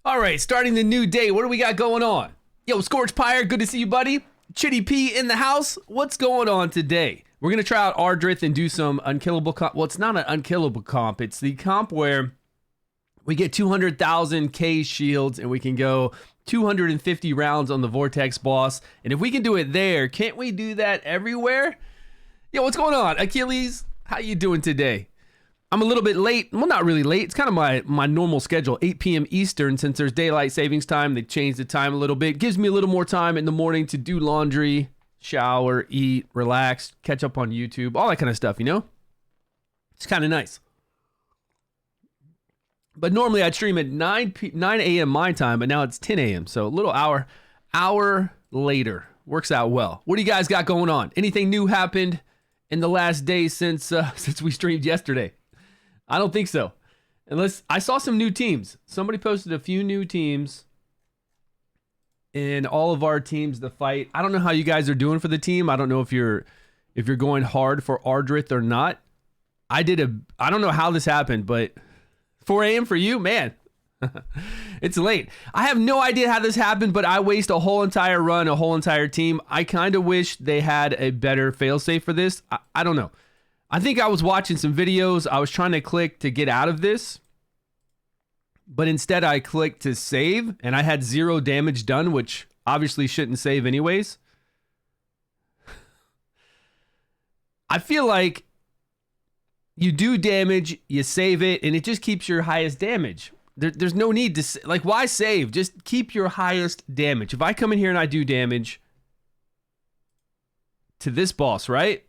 All right, starting the new day. What do we got going on? Yo, Scorch Pyre, good to see you, buddy. Chitty P in the house. What's going on today? We're going to try out Ardreth and do some unkillable comp. Well, it's not an unkillable comp. It's the comp where we get 200,000 K shields and we can go 250 rounds on the Vortex boss. And if we can do it there, can't we do that everywhere? Yo, what's going on? Achilles, how you doing today? I'm a little bit late. Well, not really late. It's kind of my normal schedule, 8 p.m. Eastern. Since there's daylight savings time, they changed the time a little bit. Gives me a little more time in the morning to do laundry, shower, eat, relax, catch up on YouTube, all that kind of stuff, you know? It's kind of nice. But normally I'd stream at 9 a.m. my time, but now it's 10 a.m. So a little hour later. Works out well. What do you guys got going on? Anything new happened in the last day since we streamed yesterday? I don't think so. Unless I saw some new teams. Somebody posted a few new teams in all of our teams to fight. I don't know how you guys are doing for the team. I don't know if you're going hard for Ardreth or not. I don't know how this happened, but 4 a.m. for you, man. It's late. I have no idea how this happened, but I waste a whole entire run, a whole entire team. I kind of wish they had a better failsafe for this. I don't know. I think I was watching some videos. I was trying to click to get out of this, but instead I clicked to save and I had 0 damage done, which obviously shouldn't save anyways. I feel like you do damage, you save it, and it just keeps your highest damage. There's no need to, like, why save? Just keep your highest damage. If I come in here and I do damage to this boss, right?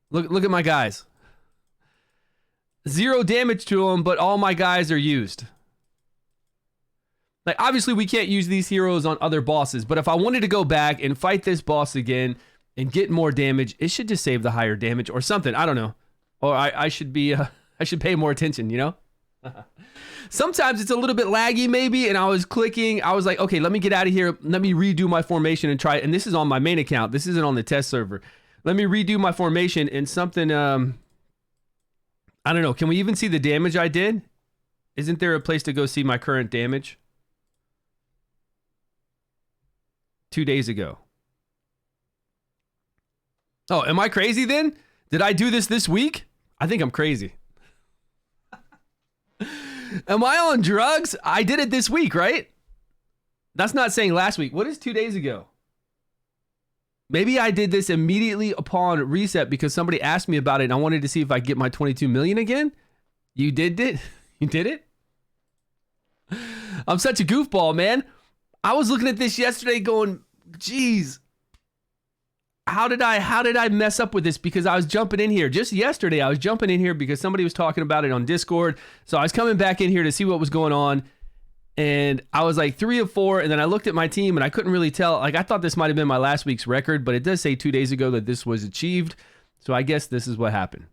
Look at my guys. 0 damage to them, but all my guys are used. Like, obviously we can't use these heroes on other bosses, but if I wanted to go back and fight this boss again and get more damage, it should just save the higher damage or something. I don't know. Or I should be, I should pay more attention, you know? Sometimes it's a little bit laggy maybe, and I was clicking. I was like, okay, let me get out of here. Let me redo my formation and try it. And this is on my main account. This isn't on the test server. Let me redo my formation and something, I don't know. Can we even see the damage I did? Isn't there a place to go see my current damage? 2 days ago. Oh, am I crazy then? Did I do this week? I think I'm crazy. Am I on drugs? I did it this week, right? That's not saying last week. What is 2 days ago? Maybe I did this immediately upon reset because somebody asked me about it and I wanted to see if I get my 22 million again. You did it? You did it? I'm such a goofball, man. I was looking at this yesterday going, geez, how did I mess up with this? Because I was jumping in here. Just yesterday, I was jumping in here because somebody was talking about it on Discord. So I was coming back in here to see what was going on. And I was like 3 of 4, and then I looked at my team and I couldn't really tell. Like, I thought this might have been my last week's record, but it does say 2 days ago that this was achieved. So I guess this is what happened.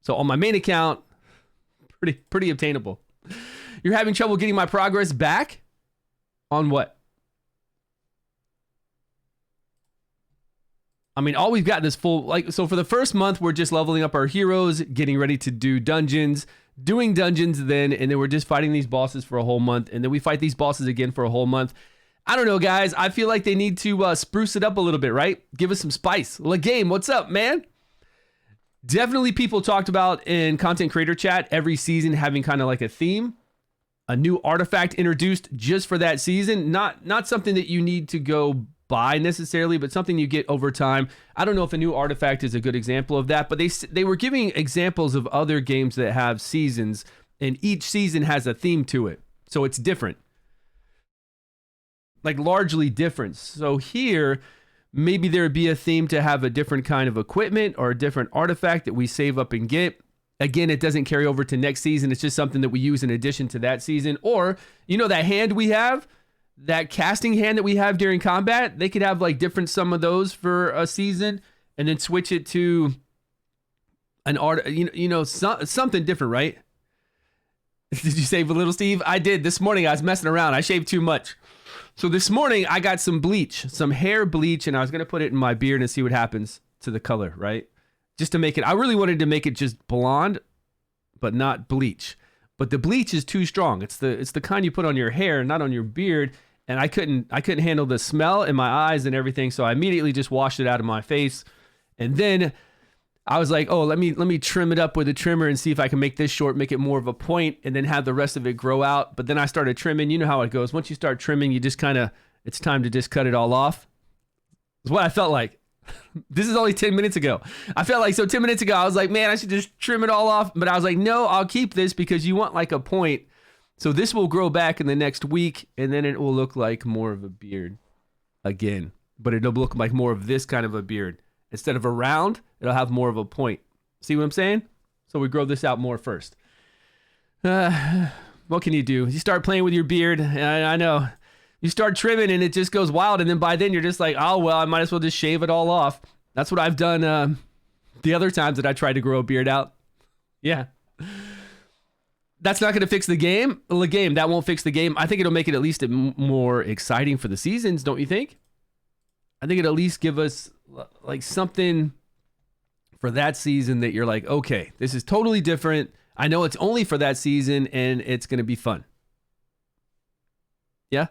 So on my main account, pretty obtainable. You're having trouble getting my progress back? On what? I mean, all we've got is full, like, so for the first month, we're just leveling up our heroes, getting ready to do dungeons, doing dungeons then, and then we're just fighting these bosses for a whole month, and then we fight these bosses again for a whole month. I don't know, guys. I feel like they need to spruce it up a little bit, right? Give us some spice. Game, what's up, man? Definitely people talked about in content creator chat every season having kind of like a theme, a new artifact introduced just for that season. Not something that you need to go buy necessarily, but something you get over time. I don't know if a new artifact is a good example of that, but they were giving examples of other games that have seasons, and each season has a theme to it, so it's different, like largely different. So here, maybe there would be a theme to have a different kind of equipment or a different artifact that we save up and get. Again, it doesn't carry over to next season. It's just something that we use in addition to that season. Or, you know, that hand we have, that casting hand that we have during combat, they could have like different some of those for a season and then switch it to an art, something different, right? Did you save a little, Steve? I did. This morning I was messing around. I shaved too much. So this morning I got some bleach, some hair bleach, and I was going to put it in my beard and see what happens to the color, right? Just to make it, I really wanted to make it just blonde, but not bleach. but the bleach is too strong. It's the kind you put on your hair, not on your beard. And I couldn't handle the smell in my eyes and everything, so I immediately just washed it out of my face. And then I was like, oh, let me trim it up with a trimmer and see if I can make this short, make it more of a point, and then have the rest of it grow out. But then I started trimming. You know how it goes. Once you start trimming, you just kind of, it's time to just cut it all off. That's what I felt like. This is only 10 minutes ago. I felt like, so 10 minutes ago, I was like, man, I should just trim it all off. But I was like, no, I'll keep this because you want like a point. So this will grow back in the next week, and then it will look like more of a beard again. But it'll look like more of this kind of a beard. Instead of a round, it'll have more of a point. See what I'm saying? So we grow this out more first. What can you do? You start playing with your beard. I know. You start trimming and it just goes wild. And then by then you're just like, oh, well, I might as well just shave it all off. That's what I've done the other times that I tried to grow a beard out. Yeah. That's not going to fix the game. That won't fix the game. I think it'll make it at least more exciting for the seasons, don't you think? I think it'll at least give us like something for that season that you're like, okay, this is totally different. I know it's only for that season and it's going to be fun. Yeah?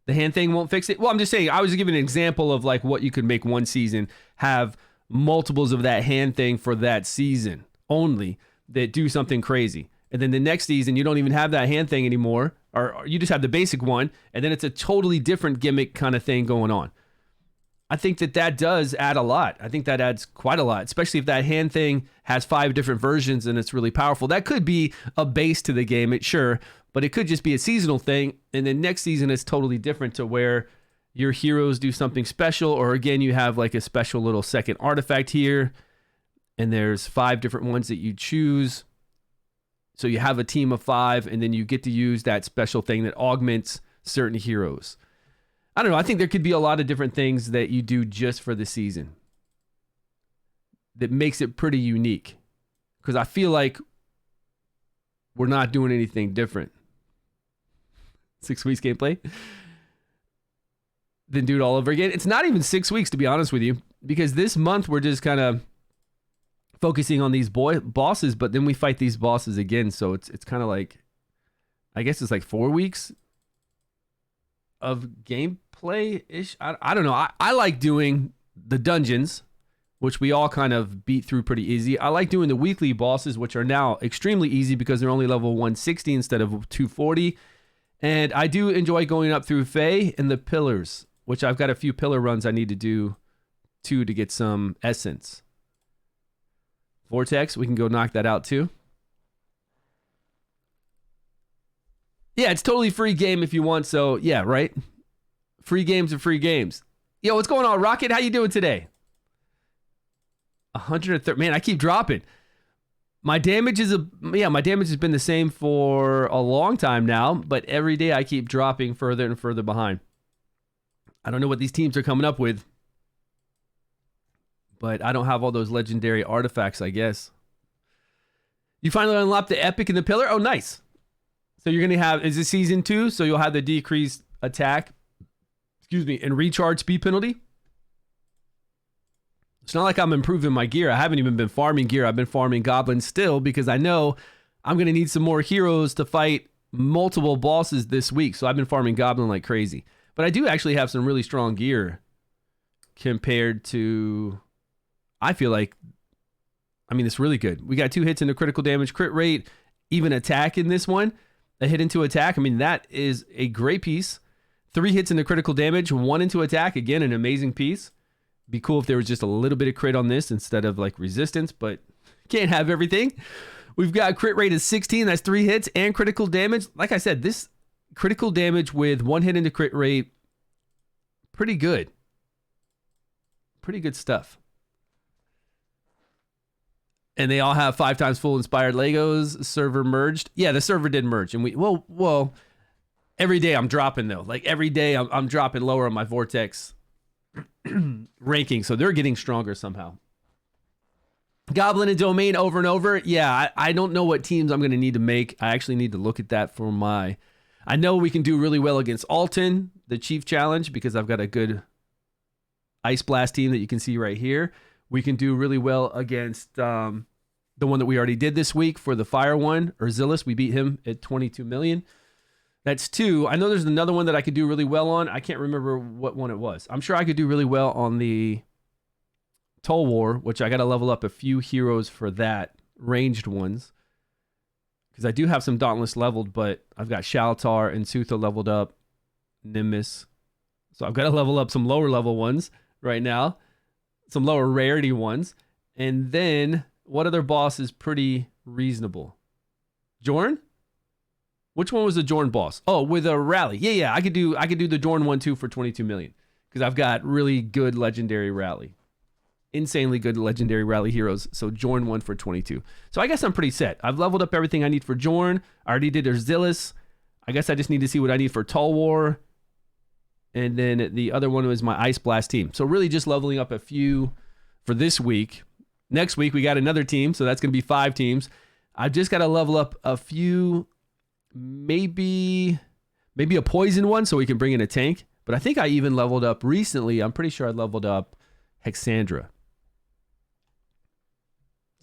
The hand thing won't fix it? Well, I'm just saying, I was giving an example of like what you could make one season, have multiples of that hand thing for that season only, that do something crazy. And then the next season, you don't even have that hand thing anymore, or you just have the basic one, and then it's a totally different gimmick kind of thing going on. I think that does add a lot. I think that adds quite a lot, especially if that hand thing has 5 different versions and it's really powerful. That could be a base to the game, sure, but it could just be a seasonal thing, and then next season it's totally different to where your heroes do something special, or again, you have like a special little second artifact here, and there's 5 different ones that you choose. So you have a team of 5, and then you get to use that special thing that augments certain heroes. I don't know. I think there could be a lot of different things that you do just for the season that makes it pretty unique. Because I feel like we're not doing anything different. 6 weeks gameplay. Then do it all over again. It's not even 6 weeks, to be honest with you. Because this month we're just kind of focusing on these bosses, but then we fight these bosses again, so it's kind of like, I guess it's like 4 weeks of gameplay-ish. I don't know. I like doing the dungeons, which we all kind of beat through pretty easy. I like doing the weekly bosses, which are now extremely easy because they're only level 160 instead of 240. And I do enjoy going up through Fae and the pillars, which I've got a few pillar runs I need to do too to get some essence. Vortex, we can go knock that out too. Yeah, it's totally free game if you want, so yeah, right? Free games are free games. Yo, what's going on, Rocket? How you doing today? 130. Man, I keep dropping. My damage has been the same for a long time now, but every day I keep dropping further and further behind. I don't know what these teams are coming up with, but I don't have all those legendary artifacts, I guess. You finally unlocked the epic and the pillar? Oh, nice. So you're going to have, is it season 2? So you'll have the decreased attack, and recharge speed penalty? It's not like I'm improving my gear. I haven't even been farming gear. I've been farming goblins still because I know I'm going to need some more heroes to fight multiple bosses this week. So I've been farming goblin like crazy. But I do actually have some really strong gear compared to... I feel like, it's really good. We got 2 hits into critical damage, crit rate, even attack in this one. A hit into attack. That is a great piece. 3 hits into critical damage, 1 into attack. Again, an amazing piece. Be cool if there was just a little bit of crit on this instead of like resistance, but can't have everything. We've got crit rate of 16. That's 3 hits and critical damage. Like I said, this critical damage with 1 hit into crit rate, pretty good. Pretty good stuff. And they all have 5 times full inspired Legos. Server merged. Yeah, the server did merge. And well, every day I'm dropping though. Like every day I'm dropping lower on my Vortex ranking. So they're getting stronger somehow. Goblin and Domain over and over. Yeah, I don't know what teams I'm going to need to make. I actually need to look at that for my... I know we can do really well against Alton, the Chief Challenge, because I've got a good Ice Blast team that you can see right here. We can do really well against the one that we already did this week for the fire one, Urzilis. We beat him at 22 million. That's 2. I know there's another one that I could do really well on. I can't remember what one it was. I'm sure I could do really well on the Toll War, which I got to level up a few heroes for that, ranged ones. Because I do have some Dauntless leveled, but I've got Shaltar and Sutha leveled up, Nimbus. So I've got to level up some lower level ones right now, some lower rarity ones. And then what other boss is pretty reasonable? Jorn? Which one was the Jorn boss? Oh, with a rally. Yeah. I could do the Jorn one too for 22 million because I've got really good legendary rally. Insanely good legendary rally heroes. So Jorn one for 22. So I guess I'm pretty set. I've leveled up everything I need for Jorn. I already did Urzilis. I guess I just need to see what I need for Toll War. And then the other one was my Ice Blast team. So really just leveling up a few for this week. Next week we got another team. So that's going to be 5 teams. I've just got to level up a few, maybe a poison one so we can bring in a tank. But I think I even leveled up recently. I'm pretty sure I leveled up Hexandra.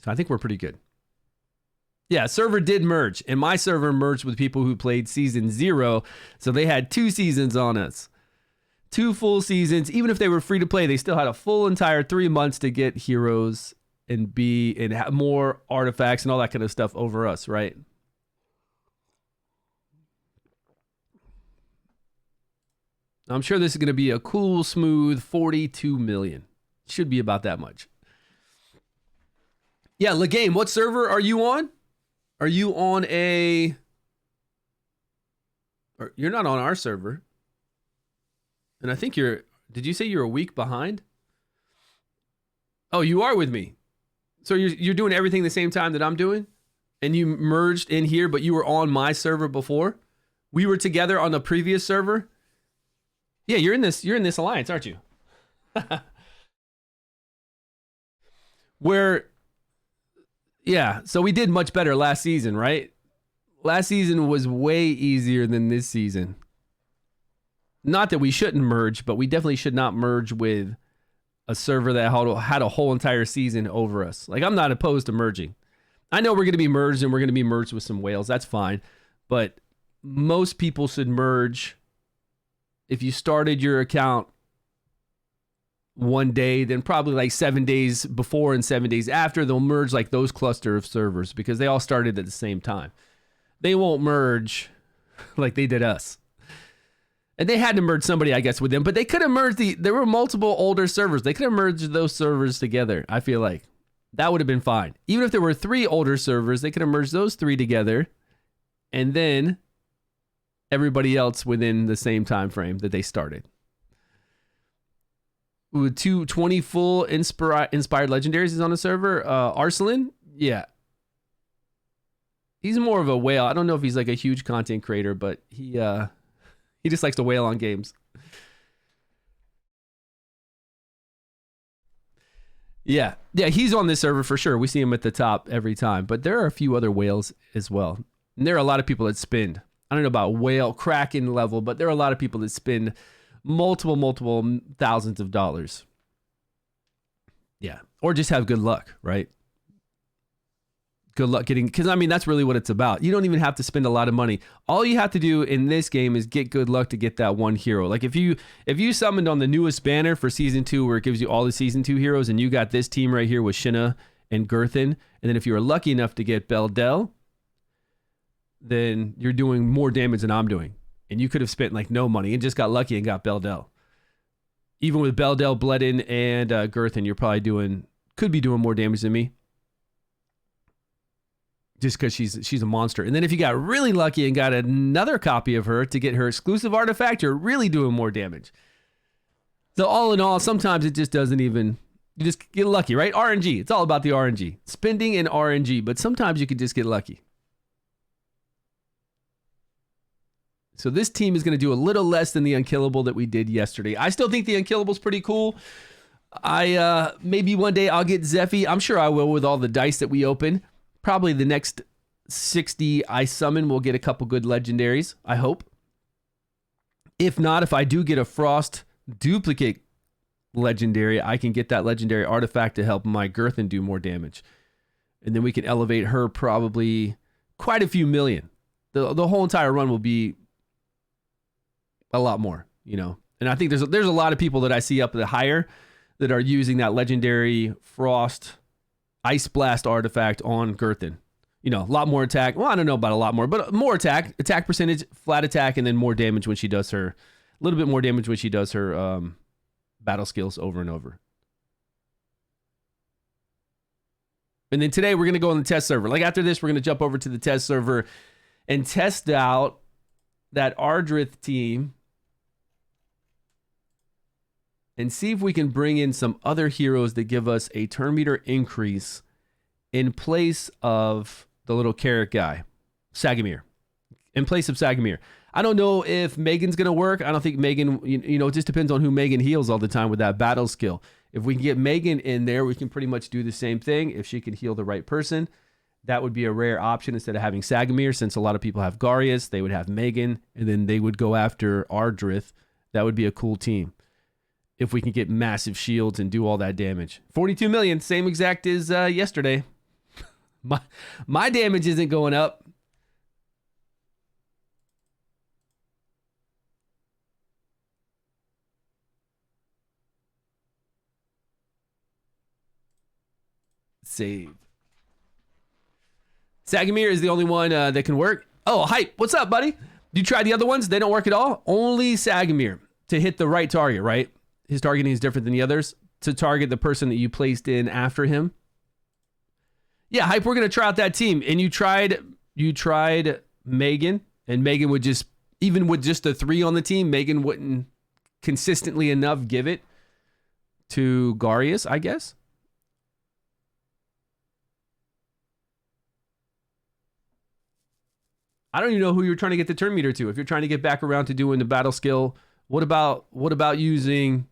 So I think we're pretty good. Yeah, server did merge, and my server merged with people who played season 0, so they had 2 seasons on us. 2 full seasons. Even if they were free to play, they still had a full entire 3 months to get heroes and have more artifacts and all that kind of stuff over us, right? I'm sure this is going to be a cool, smooth 42 million. Should be about that much. Yeah, LeGame, what server are you on? Are you on a... You're not on our server. And I think you're... Did you say you're a week behind? Oh, you are with me. So you're doing everything the same time that I'm doing? And you merged in here, but you were on my server before? We were together on the previous server? Yeah, you're in this alliance, aren't you? Yeah, so we did much better last season, right? Last season was way easier than this season. Not that we shouldn't merge, but we definitely should not merge with a server that had a whole entire season over us. Like, I'm not opposed to merging. I know we're going to be merged, and we're going to be merged with some whales. That's fine. But most people should merge. If you started your account one day, then probably like 7 days before and 7 days after, they'll merge like those cluster of servers because they all started at the same time. They won't merge like they did us. And they had to merge somebody, I guess, with them, but they could have merged there were multiple older servers. They could have merged those servers together. I feel like that would have been fine. Even if there were 3 older servers, they could have merged those 3 together and then everybody else within the same time frame that they started. With 20 full inspired legendaries is on the server. Arsalan, yeah. He's more of a whale. I don't know if he's like a huge content creator, but he just likes to whale on games. Yeah, he's on this server for sure. We see him at the top every time, but there are a few other whales as well. And there are a lot of people that spend. I don't know about whale Kraken level, but there are a lot of people that spend multiple thousands of dollars. Yeah. Or just have good luck, right? Good luck getting, because I mean, that's really what it's about. You don't even have to spend a lot of money. All you have to do in this game is get good luck to get that one hero. Like if you summoned on the newest banner for season 2, where it gives you all the season 2 heroes, and you got this team right here with Shinna and Girthin, and then if you were lucky enough to get Beldel, then you're doing more damage than I'm doing. And you could have spent like no money and just got lucky and got Beldel. Even with Beldel, Bledin, and Girthin, you're probably could be doing more damage than me. Just because she's a monster. And then if you got really lucky and got another copy of her to get her exclusive artifact, you're really doing more damage. So all in all, sometimes it just doesn't even, you just get lucky, right? RNG, it's all about the RNG. Spending and RNG, but sometimes you can just get lucky. So this team is going to do a little less than the Unkillable that we did yesterday. I still think the Unkillable's pretty cool. Maybe one day I'll get Zephy. I'm sure I will with all the dice that we open. Probably the next 60 I summon will get a couple good legendaries, I hope. If not, if I do get a Frost duplicate legendary, I can get that legendary artifact to help my Girthin do more damage. And then we can elevate her probably quite a few million. The whole entire run will be a lot more, you know. And I think there's a lot of people that I see up the higher that are using that legendary Frost Ice Blast artifact on Girthin. You know, a lot more attack. Well, I don't know about a lot more, but more attack percentage, flat attack, and then more damage when she does her, a little bit more damage when she does her battle skills over and over. And then today we're going to go on the test server. Like after this, we're going to jump over to the test server and test out that Ardreth team and see if we can bring in some other heroes that give us a turn meter increase in place of the little carrot guy, Sagamir. In place of Sagamir. I don't know if Megan's going to work. I don't think Megan, you know, it just depends on who Megan heals all the time with that battle skill. If we can get Megan in there, we can pretty much do the same thing. If she can heal the right person, that would be a rare option instead of having Sagamir. Since a lot of people have Garius, they would have Megan, and then they would go after Ardreth. That would be a cool team. If we can get massive shields and do all that damage. 42 million, same exact as yesterday. My damage isn't going up. Save. Sagamir is the only one that can work. Oh, Hype, what's up, buddy? You tried the other ones? They don't work at all? Only Sagamir to hit the right target, right? His targeting is different than the others. To target the person that you placed in after him. Yeah, Hype, we're going to try out that team. And you tried Megan, and Megan would just, even with just the 3 on the team, Megan wouldn't consistently enough give it to Garius, I guess. I don't even know who you're trying to get the turn meter to. If you're trying to get back around to doing the battle skill, what about using,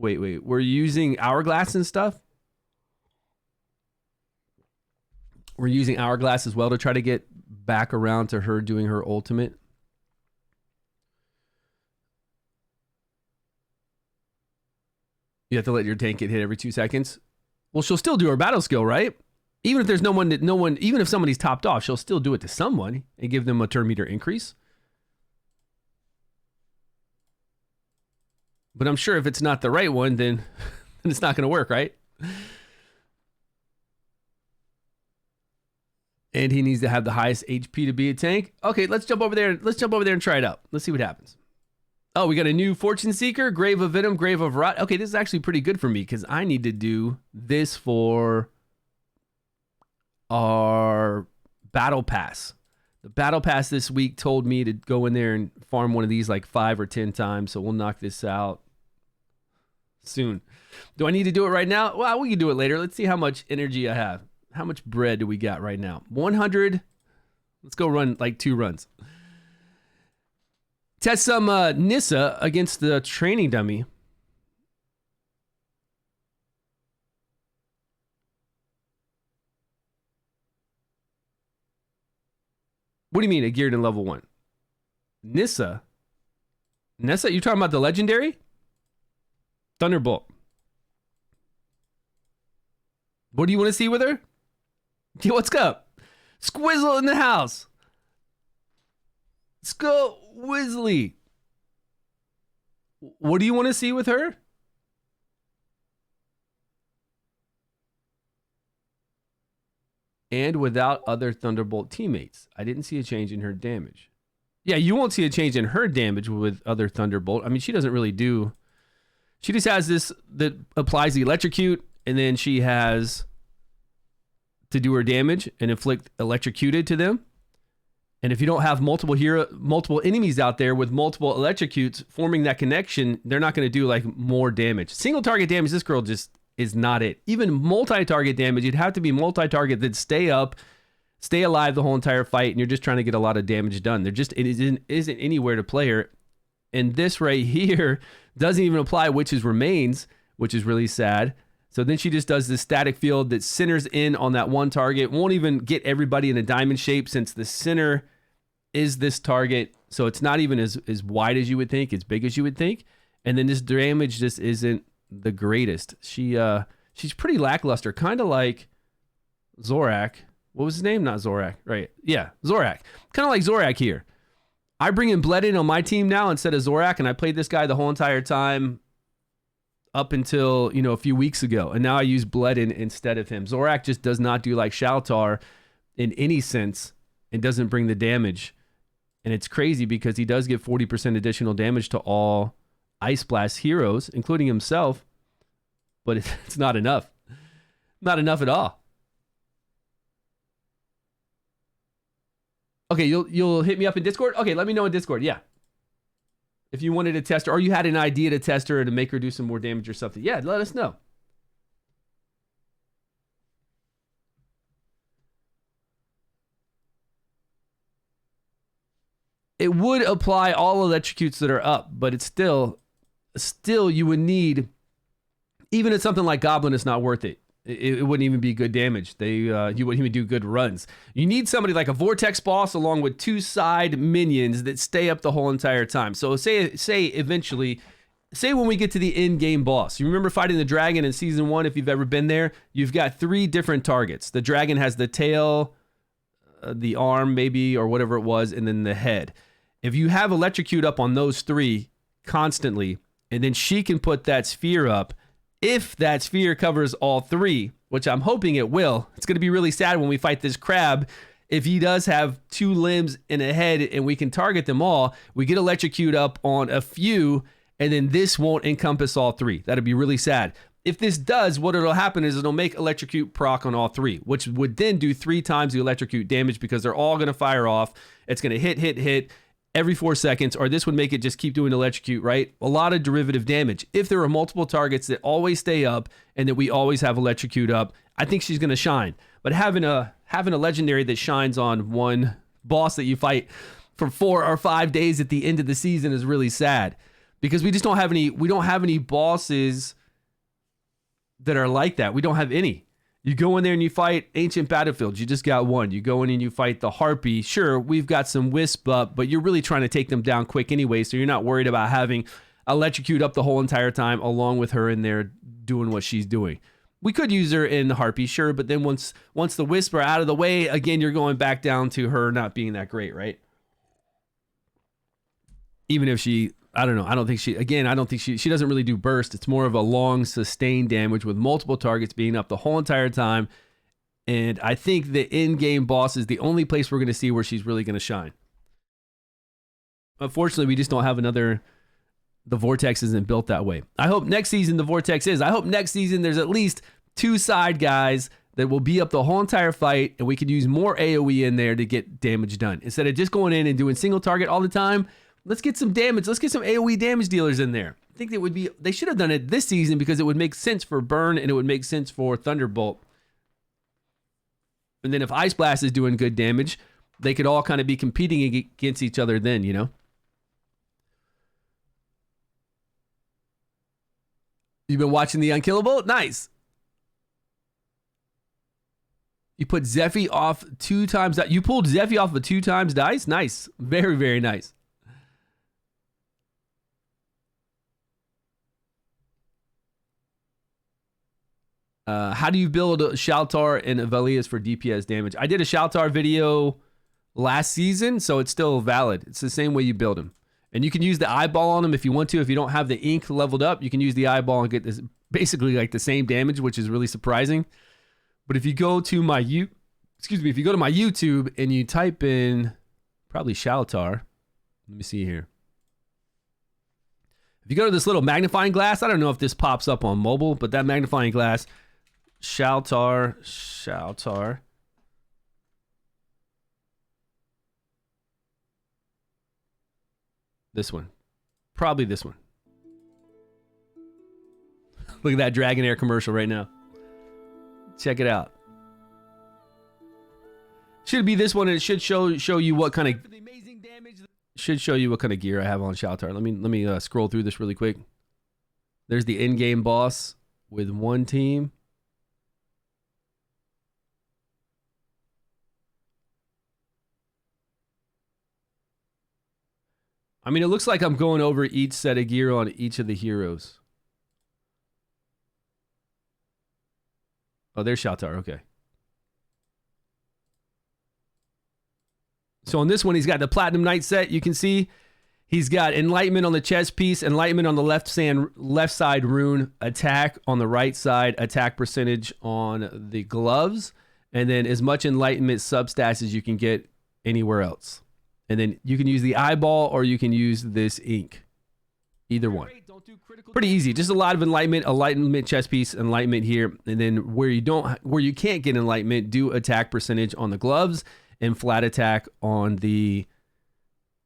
wait, we're using Hourglass and stuff? We're using Hourglass as well to try to get back around to her doing her ultimate. You have to let your tank get hit every 2 seconds. Well, she'll still do her battle skill, right? Even if there's no one, even if somebody's topped off, she'll still do it to someone and give them a turn meter increase. But I'm sure if it's not the right one, then it's not going to work, right? And he needs to have the highest HP to be a tank. Okay, let's jump over there. Let's jump over there and try it out. Let's see what happens. Oh, we got a new Fortune Seeker, Grave of Venom, Grave of Rot. Okay, this is actually pretty good for me because I need to do this for our Battle Pass. The Battle Pass this week told me to go in there and farm one of these like 5 or 10 times. So we'll knock this out soon. Do I need to do it right now? Well, we can do it later. Let's see how much energy I have. How much bread do we got right now? 100. Let's go run like 2 runs. Test some Nissa against the training dummy. What do you mean, a geared in level 1? Nissa? Nissa? You talking about the legendary? Thunderbolt. What do you want to see with her? Yeah, what's up? Squizzle in the house. Squizzly. What do you want to see with her? And without other Thunderbolt teammates. I didn't see a change in her damage. Yeah, you won't see a change in her damage with other Thunderbolt. I mean, she doesn't really do... She just has this that applies the electrocute, and then she has to do her damage and inflict electrocuted to them. And if you don't have multiple enemies out there with multiple electrocutes forming that connection, they're not going to do like more damage. Single target damage, this girl just is not it. Even multi-target damage, you'd have to be multi-target that stay up, stay alive the whole entire fight, and you're just trying to get a lot of damage done. There just isn't anywhere to play her. And this right here doesn't even apply Witch's Remains, which is really sad. So then she just does this static field that centers in on that one target. Won't even get everybody in a diamond shape since the center is this target. So it's not even as wide as you would think, as big as you would think. And then this damage just isn't the greatest. She's pretty lackluster, kind of like Zorak. What was his name? Not Zorak. Right. Yeah, Zorak. Kind of like Zorak here. I bring in Bledin on my team now instead of Zorak, and I played this guy the whole entire time up until, a few weeks ago. And now I use Bledin instead of him. Zorak just does not do like Shalar in any sense and doesn't bring the damage. And it's crazy because he does give 40% additional damage to all Ice Blast heroes, including himself, but it's not enough. Not enough at all. Okay, you'll hit me up in Discord? Okay, let me know in Discord, yeah. If you wanted to test her, or you had an idea to test her and to make her do some more damage or something. Yeah, let us know. It would apply all electrocutes that are up, but it's still you would need, even at something like Goblin, it's not worth it. It wouldn't even be good damage. You wouldn't even do good runs. You need somebody like a Vortex boss along with 2 side minions that stay up the whole entire time. So say eventually, when we get to the in-game boss, you remember fighting the dragon in season 1, if you've ever been there, you've got 3 different targets. The dragon has the tail, the arm maybe, or whatever it was, and then the head. If you have electrocute up on those 3 constantly, and then she can put that sphere up, if that sphere covers all 3, which I'm hoping it will, it's going to be really sad when we fight this crab. If he does have 2 limbs and a head and we can target them all, we get electrocute up on a few, and then this won't encompass all 3. That'd be really sad. If this does, what it'll happen is it'll make electrocute proc on all 3, which would then do 3 times the electrocute damage because they're all going to fire off. It's going to hit every 4 seconds, or this would make it just keep doing electrocute, right? A lot of derivative damage. If there are multiple targets that always stay up and that we always have electrocute up, I think she's going to shine. But having a legendary that shines on one boss that you fight for 4 or 5 days at the end of the season is really sad, because we don't have any bosses that are like that. We don't have any. You go in there and you fight Ancient Battlefields. You just got 1. You go in and you fight the Harpy. Sure, we've got some Wisp up, but you're really trying to take them down quick anyway, so you're not worried about having electrocute up the whole entire time along with her in there doing what she's doing. We could use her in the Harpy, sure, but then once the Wisp are out of the way, again, you're going back down to her not being that great, right? Even if she... I don't know. I don't think she doesn't really do burst. It's more of a long sustained damage with multiple targets being up the whole entire time. And I think the in-game boss is the only place we're going to see where she's really going to shine. Unfortunately, we just don't have the Vortex isn't built that way. I hope next season the Vortex is. I hope next season there's at least 2 side guys that will be up the whole entire fight, and we could use more AoE in there to get damage done. Instead of just going in and doing single target all the time, let's get some damage. Let's get some AoE damage dealers in there. I think they should have done it this season because it would make sense for Burn and it would make sense for Thunderbolt. And then if Ice Blast is doing good damage, they could all kind of be competing against each other then, You've been watching The Unkillable? Nice. You put Zephy off 2 times. You pulled Zephy off of 2 times dice? Nice. Very, very nice. How do you build Shalar and Avelius for DPS damage? I did a Shalar video last season, so it's still valid. It's the same way you build him. And you can use the eyeball on him if you want to. If you don't have the ink leveled up, you can use the eyeball and get this basically like the same damage, which is really surprising. But if you go to my YouTube and you type in probably Shalar, let me see here. If you go to this little magnifying glass, I don't know if this pops up on mobile, but that magnifying glass, Shalar. This one. Probably this one. Look at that Dragonheir commercial right now. Check it out. Should be this one, and it should show you what kind of gear I have on Shalar. Let me scroll through this really quick. There's the in-game boss with 1 team. I mean, it looks like I'm going over each set of gear on each of the heroes. Oh, there's Shalar. Okay. So on this one, he's got the Platinum Knight set. You can see he's got Enlightenment on the chest piece, Enlightenment on the left side rune, attack on the right side, attack percentage on the gloves, and then as much Enlightenment substats as you can get anywhere else. And then you can use the eyeball or you can use this ink. Either one. Pretty easy. Just a lot of Enlightenment chest piece, Enlightenment here, and then where you can't get Enlightenment, do attack percentage on the gloves and flat attack on the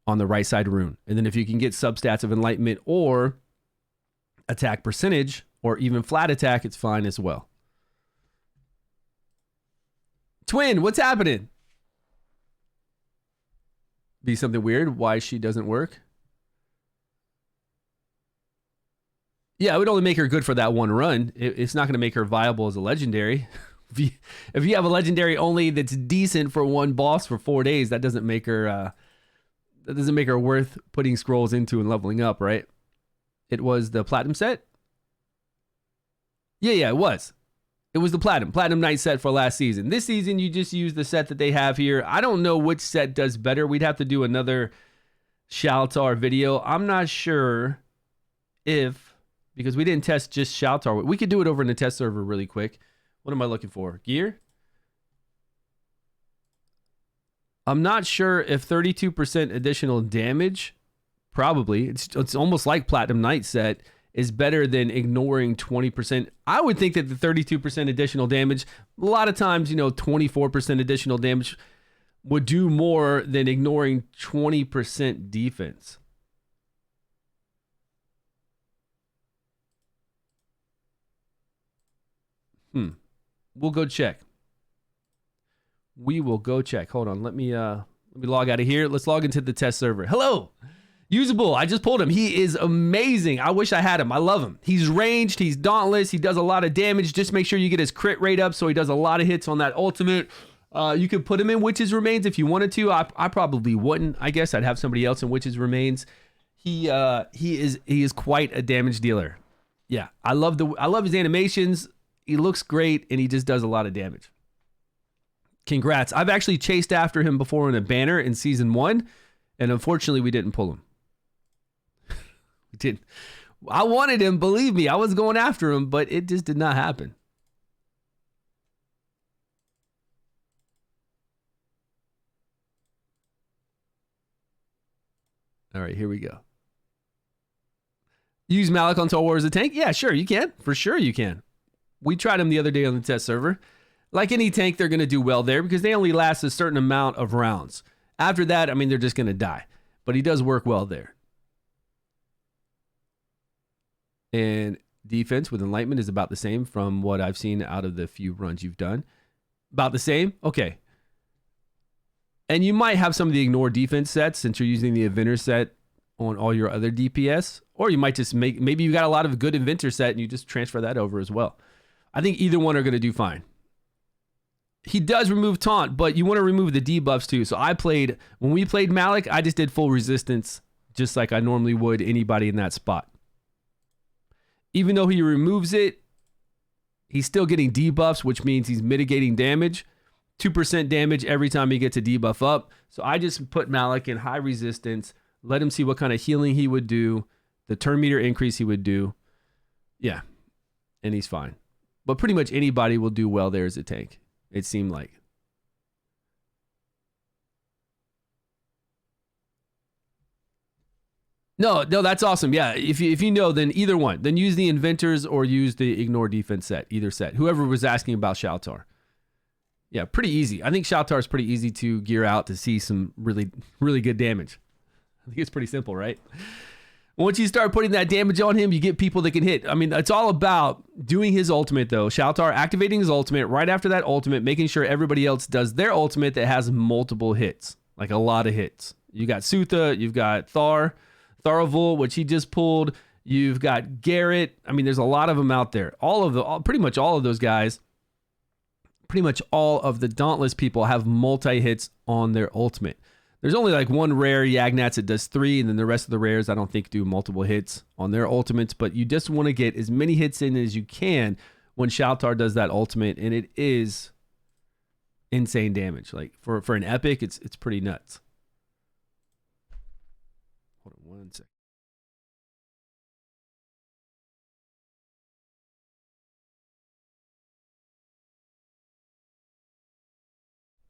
right side rune. And then if you can get substats of Enlightenment or attack percentage or even flat attack, it's fine as well. Twin, what's happening? Be something weird why she doesn't work. Yeah, it would only make her good for that one run. It's not going to make her viable as a legendary. If you have a legendary only that's decent for one boss for 4 days, that doesn't make her worth putting scrolls into and leveling up, right? It was the platinum set. Yeah, it was. It was the platinum Knight set for last season. This season, you just use the set that they have here. I don't know which set does better. We'd have to do another Shalar video. I'm not sure because we didn't test just Shalar. We could do it over in the test server really quick. What am I looking for? Gear? I'm not sure if 32% additional damage, probably, it's almost like Platinum Knight set, is better than ignoring 20%. I would think that the 32% additional damage, a lot of times, 24% additional damage would do more than ignoring 20% defense. We'll go check. We will go check. Hold on. Let me log out of here. Let's log into the test server. Hello. Usable. I just pulled him. He is amazing. I wish I had him. I love him. He's ranged. He's dauntless. He does a lot of damage. Just make sure you get his crit rate up so he does a lot of hits on that ultimate. You could put him in Witch's Remains if you wanted to. I probably wouldn't. I guess I'd have somebody else in Witch's Remains. He is quite a damage dealer. Yeah. I love his animations. He looks great, and he just does a lot of damage. Congrats. I've actually chased after him before in a banner in Season 1, and unfortunately, we didn't pull him. We didn't. I wanted him, believe me. I was going after him, but it just did not happen. All right, here we go. Use Malik on Total War as a tank? Yeah, sure, you can. For sure you can. We tried him the other day on the test server. Like any tank, they're going to do well there because they only last a certain amount of rounds. After that, they're just going to die. But he does work well there. And defense with Enlightenment is about the same from what I've seen out of the few runs you've done. About the same? Okay. And you might have some of the ignore defense sets since you're using the Inventor set on all your other DPS. Or you might just maybe you got a lot of good Inventor set and you just transfer that over as well. I think either one are going to do fine. He does remove taunt, but you want to remove the debuffs too. So when we played Malik, I just did full resistance, just like I normally would anybody in that spot. Even though he removes it, he's still getting debuffs, which means he's mitigating damage. 2% damage every time he gets a debuff up. So I just put Malik in high resistance, let him see what kind of healing he would do, the turn meter increase he would do. Yeah, and he's fine. But pretty much anybody will do well there as a tank, it seemed like. No, that's awesome. Yeah, if you know, then either one. Then use the Inventors or use the Ignore Defense set, either set. Whoever was asking about Shalar. Yeah, pretty easy. I think Shalar is pretty easy to gear out to see some really, really good damage. I think it's pretty simple, right? Once you start putting that damage on him, you get people that can hit. It's all about doing his ultimate, though. Shalar activating his ultimate, right after that ultimate, making sure everybody else does their ultimate that has multiple hits, like a lot of hits. You got Sutha, you've got Tharavul, which he just pulled. You've got Garrett. There's a lot of them out there. Pretty much all of those guys, pretty much all of the Dauntless people have multi-hits on their ultimate. There's only like one rare Yagnats that does 3, and then the rest of the rares I don't think do multiple hits on their ultimates, but you just want to get as many hits in as you can when Shalar does that ultimate, and it is insane damage. Like for an epic, it's pretty nuts. 1 second.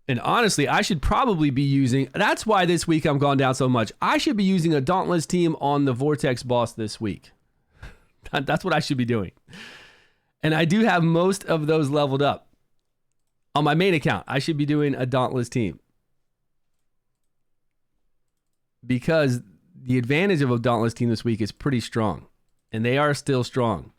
And honestly, I should probably be using, that's why this week I'm gone down so much. I should be using a Dauntless team on the Vortex boss this week. That's what I should be doing. And I do have most of those leveled up. On my main account, I should be doing a Dauntless team. Because the advantage of a Dauntless team this week is pretty strong. And they are still strong.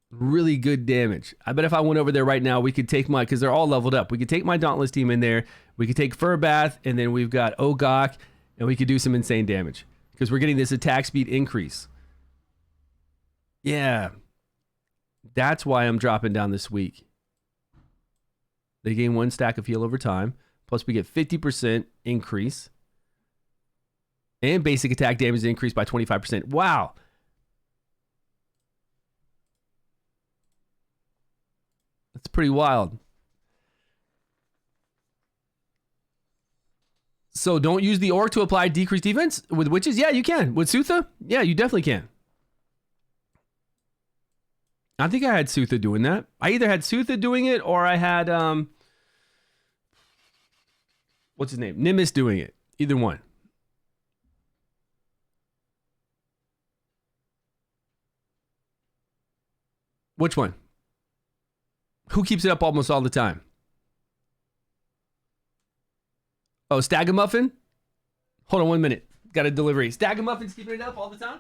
Really good damage. I bet if I went over there right now, we could take my, because they're all leveled up. We could take my Dauntless team in there. We could take Furbath, and then we've got Ogok, and we could do some insane damage. Because we're getting this attack speed increase. Yeah. That's why I'm dropping down this week. They gain 1 stack of heal over time. Plus we get 50% increase. And basic attack damage increased by 25%. Wow. That's pretty wild. So don't use the Orc to apply decreased defense with witches? Yeah, you can. With Sutha? Yeah, you definitely can. I think I had Sutha doing that. I either had Sutha doing it or I had, what's his name? Nimbus doing it. Either one. Which one? Who keeps it up almost all the time? Oh, Stagamuffin? Hold on 1 minute. Got a delivery. Stagamuffin's keeping it up all the time?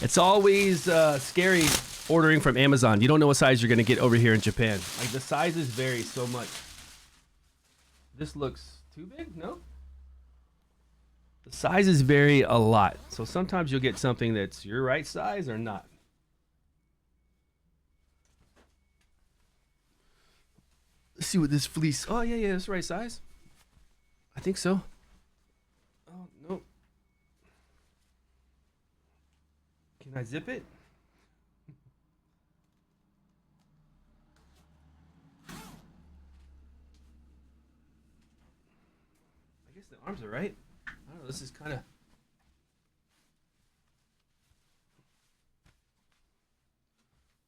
It's always scary ordering from Amazon. You don't know what size you're going to get over here in Japan. Like, the sizes vary so much. This looks too big? No? The sizes vary a lot. So sometimes you'll get something that's your right size or not. Let's see what this fleece... Oh, yeah, it's the right size. I think so. Oh, no. Can I zip it? I guess the arms are right. I don't know, this is kind of...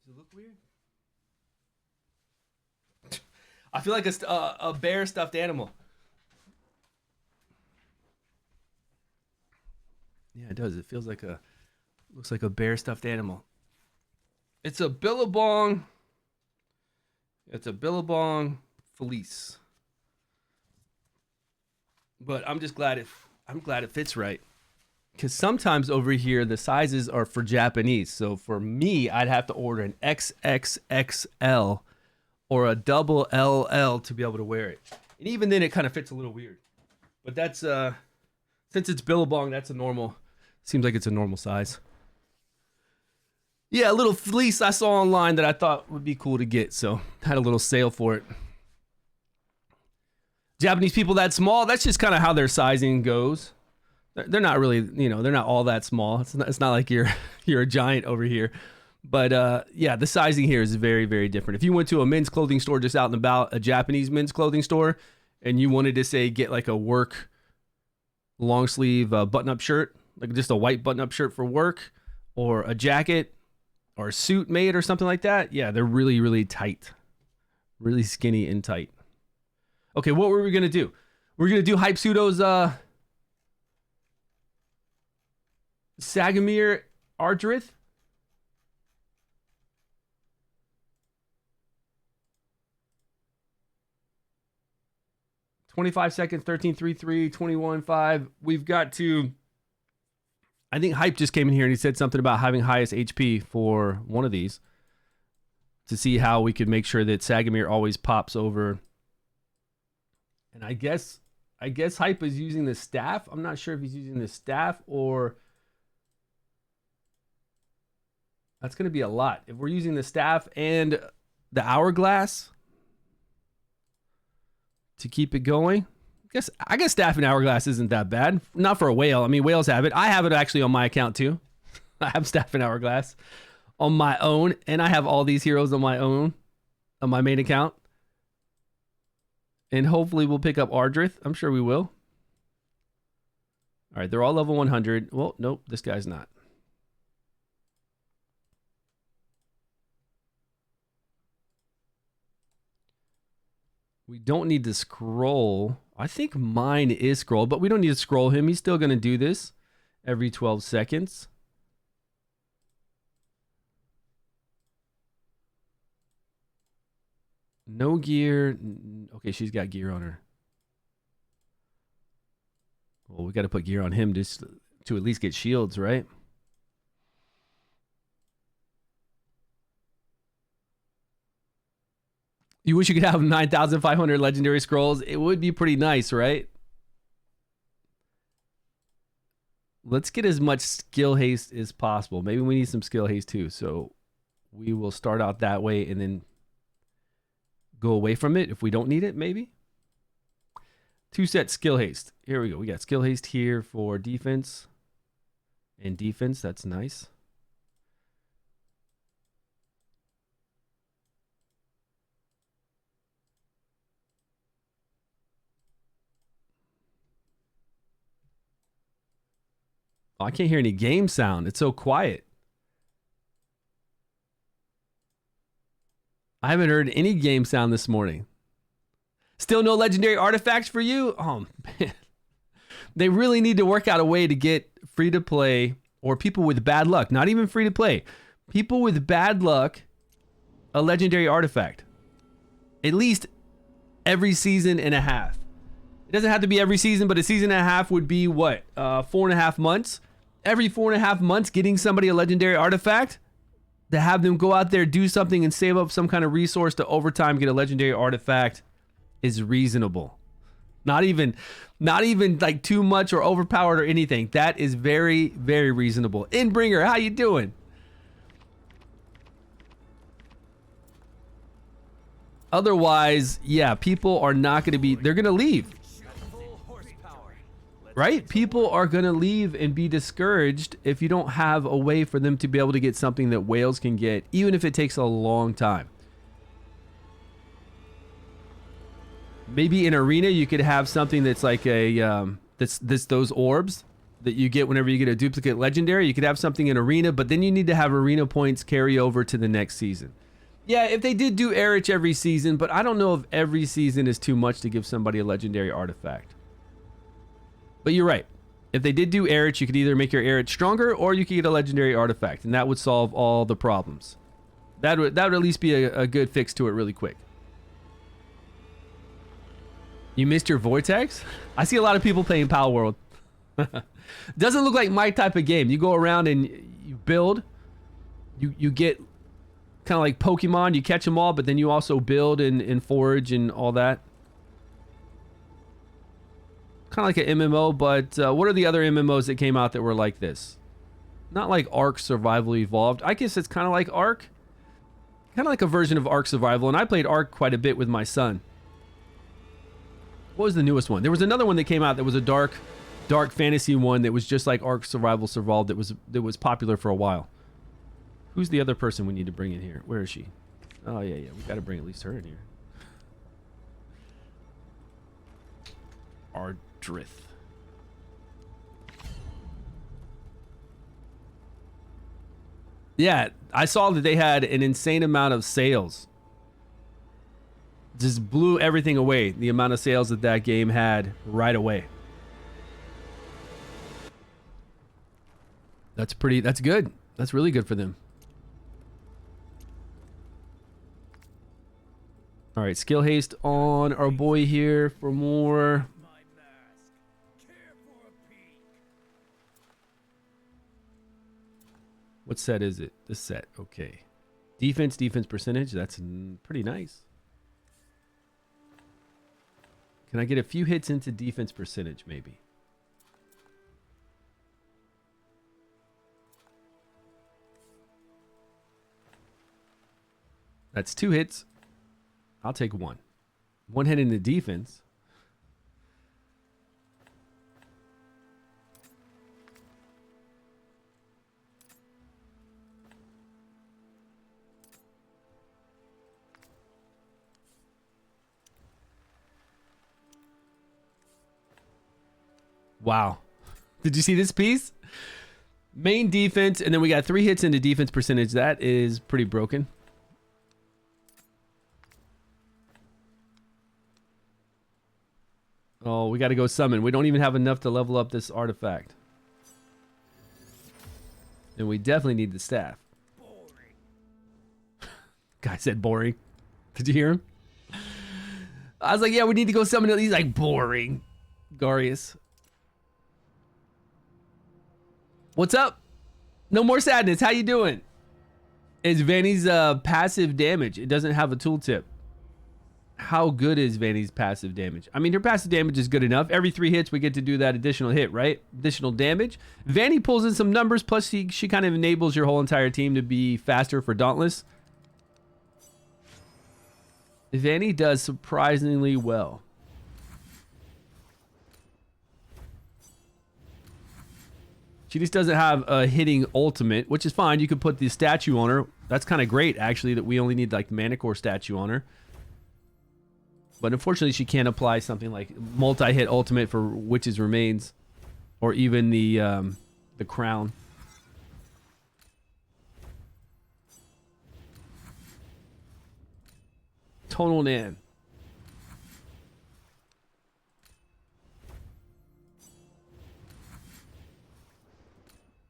Does it look weird? I feel like a bear stuffed animal. Yeah, it does. It feels like a... Looks like a bear stuffed animal. It's a Billabong. It's a Billabong fleece. But I'm just glad it fits right. Because sometimes over here the sizes are for Japanese. So for me, I'd have to order an XXXL or a double LL to be able to wear it. And even then it kind of fits a little weird. But that's since it's Billabong, that's a normal, seems like it's a normal size. Yeah, a little fleece I saw online that I thought would be cool to get, so had a little sale for it. Japanese people that small, that's just kind of how their sizing goes. They're not really, they're not all that small. It's not like you're a giant over here. But yeah, the sizing here is very, very different. If you went to a men's clothing store just out and about, a Japanese men's clothing store, and you wanted to say get like a work long sleeve button-up shirt, like just a white button-up shirt for work, or a jacket, or a suit made or something like that, yeah, they're really, really tight. Really skinny and tight. Okay, what were we going to do? We're going to do Hype Pseudo's Sagamir Ardreth. $25 seconds, 13.33, 21.5. We've got to I think Hype just came in here and he said something about having highest HP for one of these to see how we could make sure that Sagamir always pops over. And I guess Hype is using the staff. I'm not sure if he's using the staff or... That's going to be a lot. If we're using the staff and the hourglass to keep it going, I guess staff and hourglass isn't that bad. Not for a whale. I mean, whales have it. I have it actually on my account too. I have staff and hourglass on my own, and I have all these heroes on my own, on my main account. And hopefully we'll pick up Ardreth. I'm sure we will. All right, they're all level 100. Well, nope, this guy's not. We don't need to scroll. I think mine is scroll, but we don't need to scroll him. He's still going to do this every 12 seconds. No gear. Okay, she's got gear on her. Well, we got to put gear on him just to at least get shields, right? You wish you could have 9,500 legendary scrolls. It would be pretty nice, right? Let's get as much skill haste as possible. Maybe we need some skill haste too. So we will start out that way and then go away from it if we don't need it, maybe. 2 set skill haste. Here we go. We got skill haste here for defense and defense. That's nice. Oh, I can't hear any game sound. It's so quiet. I haven't heard any game sound this morning. Still no legendary artifacts for you? Oh, man. They really need to work out a way to get free-to-play or people with bad luck, not even free-to-play, people with bad luck, a legendary artifact. At least every season and a half. It doesn't have to be every season, but a season and a half would be what? 4.5 months? Every 4.5 months, getting somebody a legendary artifact, to have them go out there, do something, and save up some kind of resource to overtime get a legendary artifact is reasonable. Not even like too much or overpowered or anything. That is very, very reasonable. Inbringer, how you doing? Otherwise, yeah, people are not going to be, they're going to leave. Right? People are going to leave and be discouraged if you don't have a way for them to be able to get something that whales can get, even if it takes a long time. Maybe in arena you could have something that's like a those orbs that you get whenever you get a duplicate legendary. You could have something in arena, but then you need to have arena points carry over to the next season. Yeah, if they did do Erich every season, but I don't know if every season is too much to give somebody a legendary artifact. But you're right. If they did do Erich, you could either make your Erich stronger or you could get a legendary artifact, and that would solve all the problems. That would at least be a good fix to it really quick. You missed your Vortex? I see a lot of people playing Pal World. Doesn't look like my type of game. You go around and you build. You get kind of like Pokemon. You catch them all, but then you also build and forage and all that. Kind of like an MMO, but what are the other MMOs that came out that were like this? Not like Ark Survival Evolved. I guess it's kind of like Ark. Kind of like a version of Ark Survival, and I played Ark quite a bit with my son. What was the newest one? There was another one that came out that was a dark fantasy one that was just like Ark Survival Evolved that was popular for a while. Who's the other person we need to bring in here? Where is she? Oh, yeah. We got to bring at least her in here. Ardreth. Yeah, I saw that they had an insane amount of sales. Just blew everything away, the amount of sales that game had right away. That's good. That's really good for them. All right, skill haste on our boy here for more. What set is it? This set. Okay. Defense percentage. That's pretty nice. Can I get a few hits into defense percentage, maybe? That's 2 hits. I'll take 1. 1 hit into defense. Wow. Did you see this piece? Main defense, and then we got 3 hits into defense percentage. That is pretty broken. Oh, we got to go summon. We don't even have enough to level up this artifact. And we definitely need the staff. Boring. Guy said boring. Did you hear him? I was like, yeah, we need to go summon it. He's like, boring. Garius. What's up? No more sadness. How you doing? It's Vanny's passive damage. It doesn't have a tooltip. How good is Vanny's passive damage? I mean, her passive damage is good enough. Every 3 hits, we get to do that additional hit, right? Additional damage. Vanny pulls in some numbers, plus she kind of enables your whole entire team to be faster for Dauntless. Vanny does surprisingly well. She just doesn't have a hitting ultimate, which is fine. You could put the statue on her. That's kind of great, actually, that we only need like Manicore statue on her. But unfortunately, she can't apply something like multi-hit ultimate for Witch's Remains, or even the crown. Tonal Nan.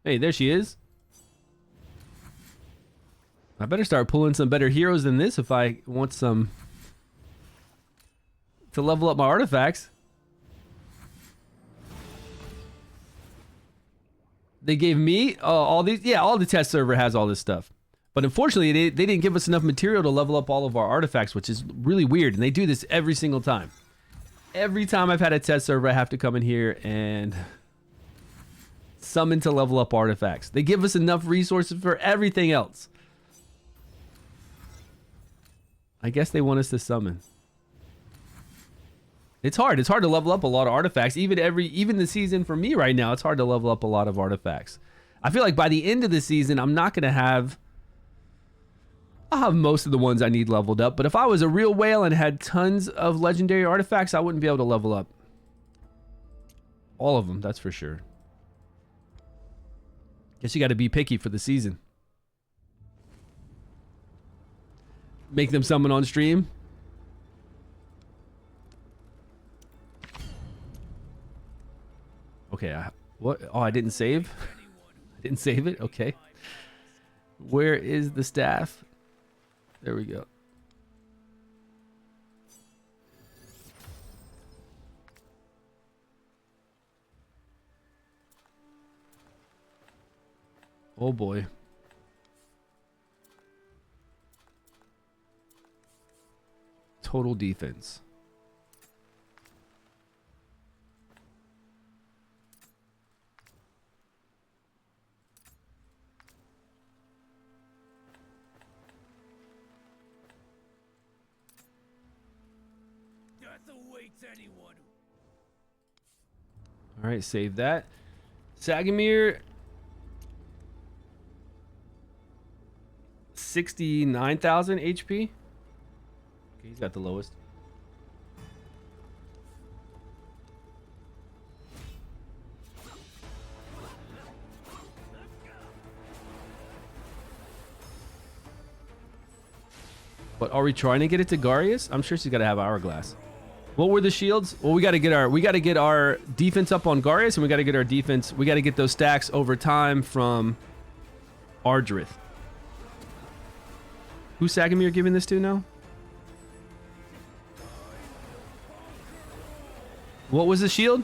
Hey, there she is. I better start pulling some better heroes than this if I want some to level up my artifacts. They gave me all these. Yeah, all the test server has all this stuff. But unfortunately, they didn't give us enough material to level up all of our artifacts, which is really weird. And they do this every single time. Every time I've had a test server, I have to come in here and summon to level up artifacts. They give us enough resources for everything else. I guess they want us to summon. It's hard. It's hard to level up a lot of artifacts. Even the season for me right now, it's hard to level up a lot of artifacts. I feel like by the end of the season, I'm not going to have... I'll have most of the ones I need leveled up. But if I was a real whale and had tons of legendary artifacts, I wouldn't be able to level up all of them. That's for sure. Guess you got to be picky for the season. Make them summon on stream. Okay, what? Oh, I didn't save? I didn't save it? Okay. Where is the staff? There we go. Oh boy. Total defense. All right, save that. Sagamir, 69,000 HP. Okay, he's got the lowest. But are we trying to get it to Garius? I'm sure she's got to have Hourglass. What were the shields? Well, we got to get our defense up on Garius, and we got to get our defense. We got to get those stacks over time from Ardreth. Who's Sagamir giving this to now? What was the shield?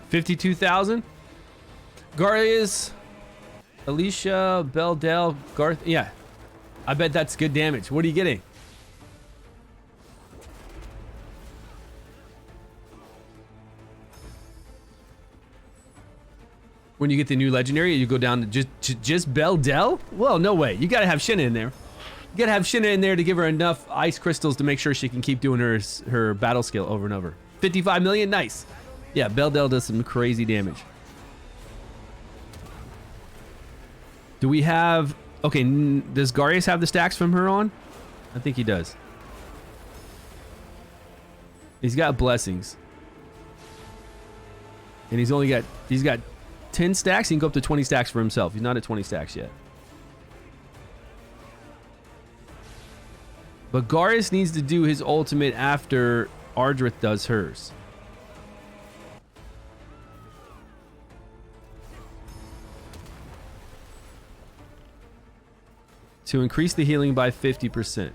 52,000. Garius, Alicia, Beldell, Garth. Yeah, I bet that's good damage. What are you getting? When you get the new legendary, you go down to just Beldell? Well, no way. You gotta have Shinna in there. You gotta have Shinna in there to give her enough ice crystals to make sure she can keep doing her battle skill over and over. 55 million, nice. Yeah, Beldell does some crazy damage. Do we have... Okay, does Garius have the stacks from her on? I think he does. He's got blessings. And he's got 10 stacks. He can go up to 20 stacks for himself. He's not at 20 stacks yet. But Garius needs to do his ultimate after Ardreth does hers. To increase the healing by 50%.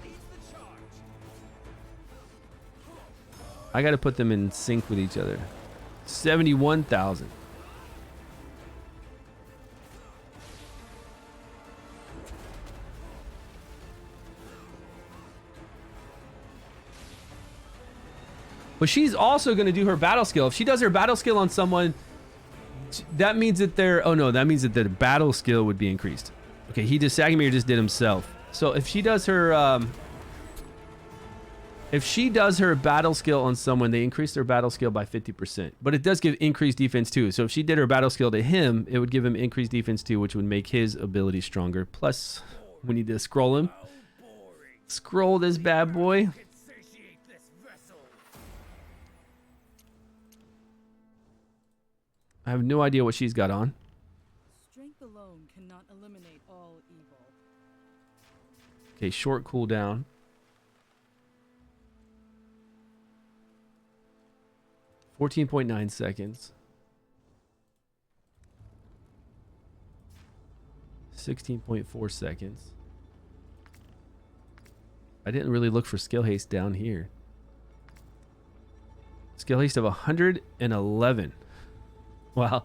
I got to put them in sync with each other. 71,000. But she's also going to do her battle skill. If she does her battle skill on someone, that means that their... Oh no, that means that their battle skill would be increased. Okay, Sagamir just did himself. So if she does her... if she does her battle skill on someone, they increase their battle skill by 50%. But it does give increased defense too. So if she did her battle skill to him, it would give him increased defense too, which would make his ability stronger. Plus, we need to scroll him. Scroll this bad boy. I have no idea what she's got on. Strength alone cannot eliminate all evil. Okay, short cooldown. .9 seconds. 16.4 seconds. I didn't really look for skill haste down here. Skill haste of 111. Wow.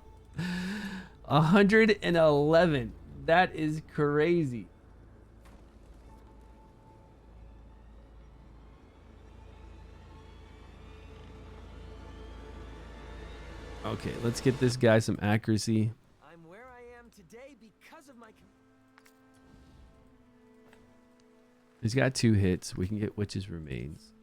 111. That is crazy. Okay, let's get this guy some accuracy. I'm where I am today because of my... He's got 2 hits. We can get Witch's Remains.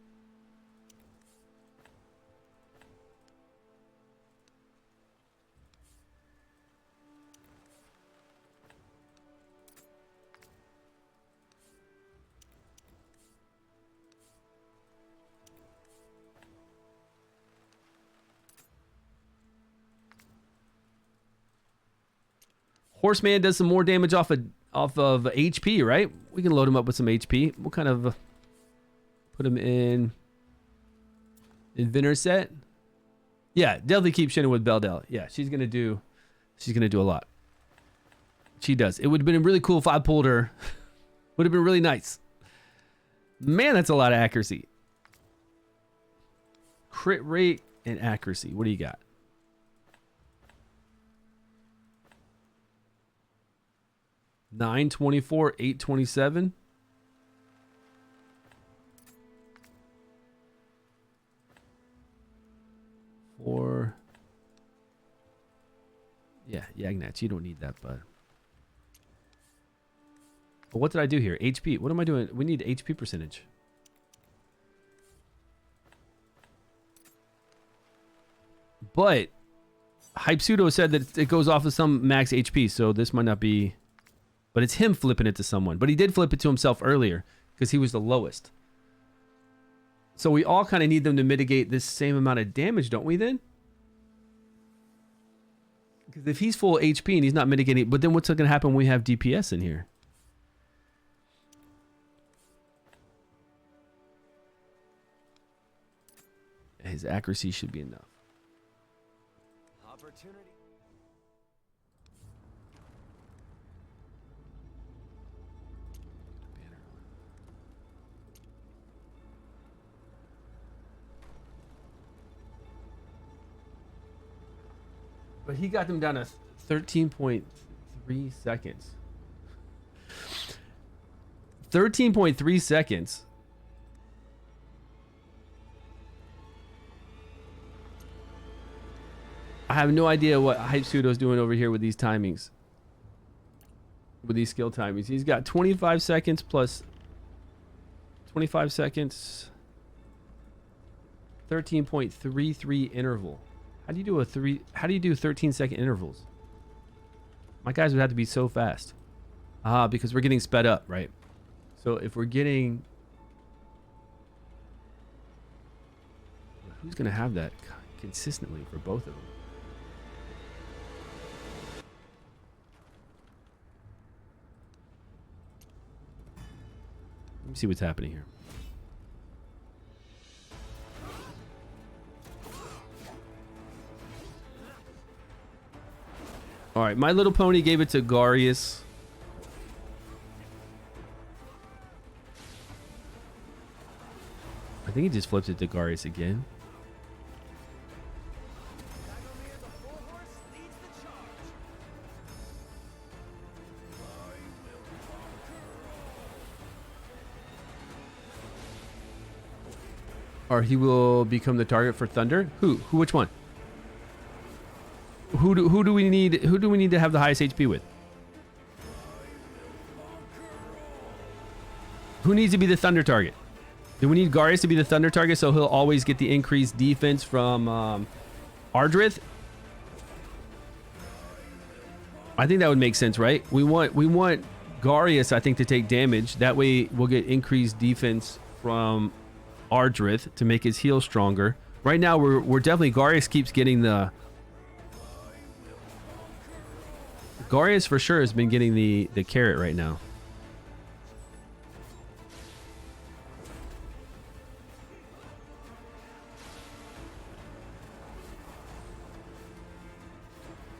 Horseman does some more damage off of HP, right? We can load him up with some HP. We'll kind of put him in Inventor set. Yeah, definitely keep Shinna with Beldell. Yeah, she's gonna do a lot. She does. It would have been really cool if I pulled her. Would have been really nice. Man, that's a lot of accuracy. Crit rate and accuracy. What do you got? $924, $827. Or yeah, Yagnats, you don't need that, bud. But what did I do here? HP. What am I doing? We need HP percentage. But Hype Pseudo said that it goes off of some max HP, so this might not be. But it's him flipping it to someone. But he did flip it to himself earlier because he was the lowest. So we all kind of need them to mitigate this same amount of damage, don't we then? Because if he's full HP and he's not mitigating, but then what's going to happen when we have DPS in here? His accuracy should be enough. Opportunity. But he got them down to 13.3 seconds. 13.3 seconds. I have no idea what Hype Pseudo's doing over here with these timings. With these skill timings. He's got 25 seconds plus 25 seconds. 13.33 interval. How do you do how do you do 13-second intervals? My guys would have to be so fast. Because we're getting sped up, right? So if we're getting, who's gonna have that consistently for both of them? Let me see what's happening here. All right, My Little Pony gave it to Garius. I think he just flips it to Garius again. Or he will become the target for Thunder. Who? Which one? Who do we need? Who do we need to have the highest HP with? Who needs to be the Thunder target? Do we need Garius to be the Thunder target so he'll always get the increased defense from Ardreth? I think that would make sense, right? We want Garius, I think, to take damage. That way we'll get increased defense from Ardreth to make his heal stronger. Right now we're definitely, Garius keeps getting the, Garius for sure has been getting the carrot right now.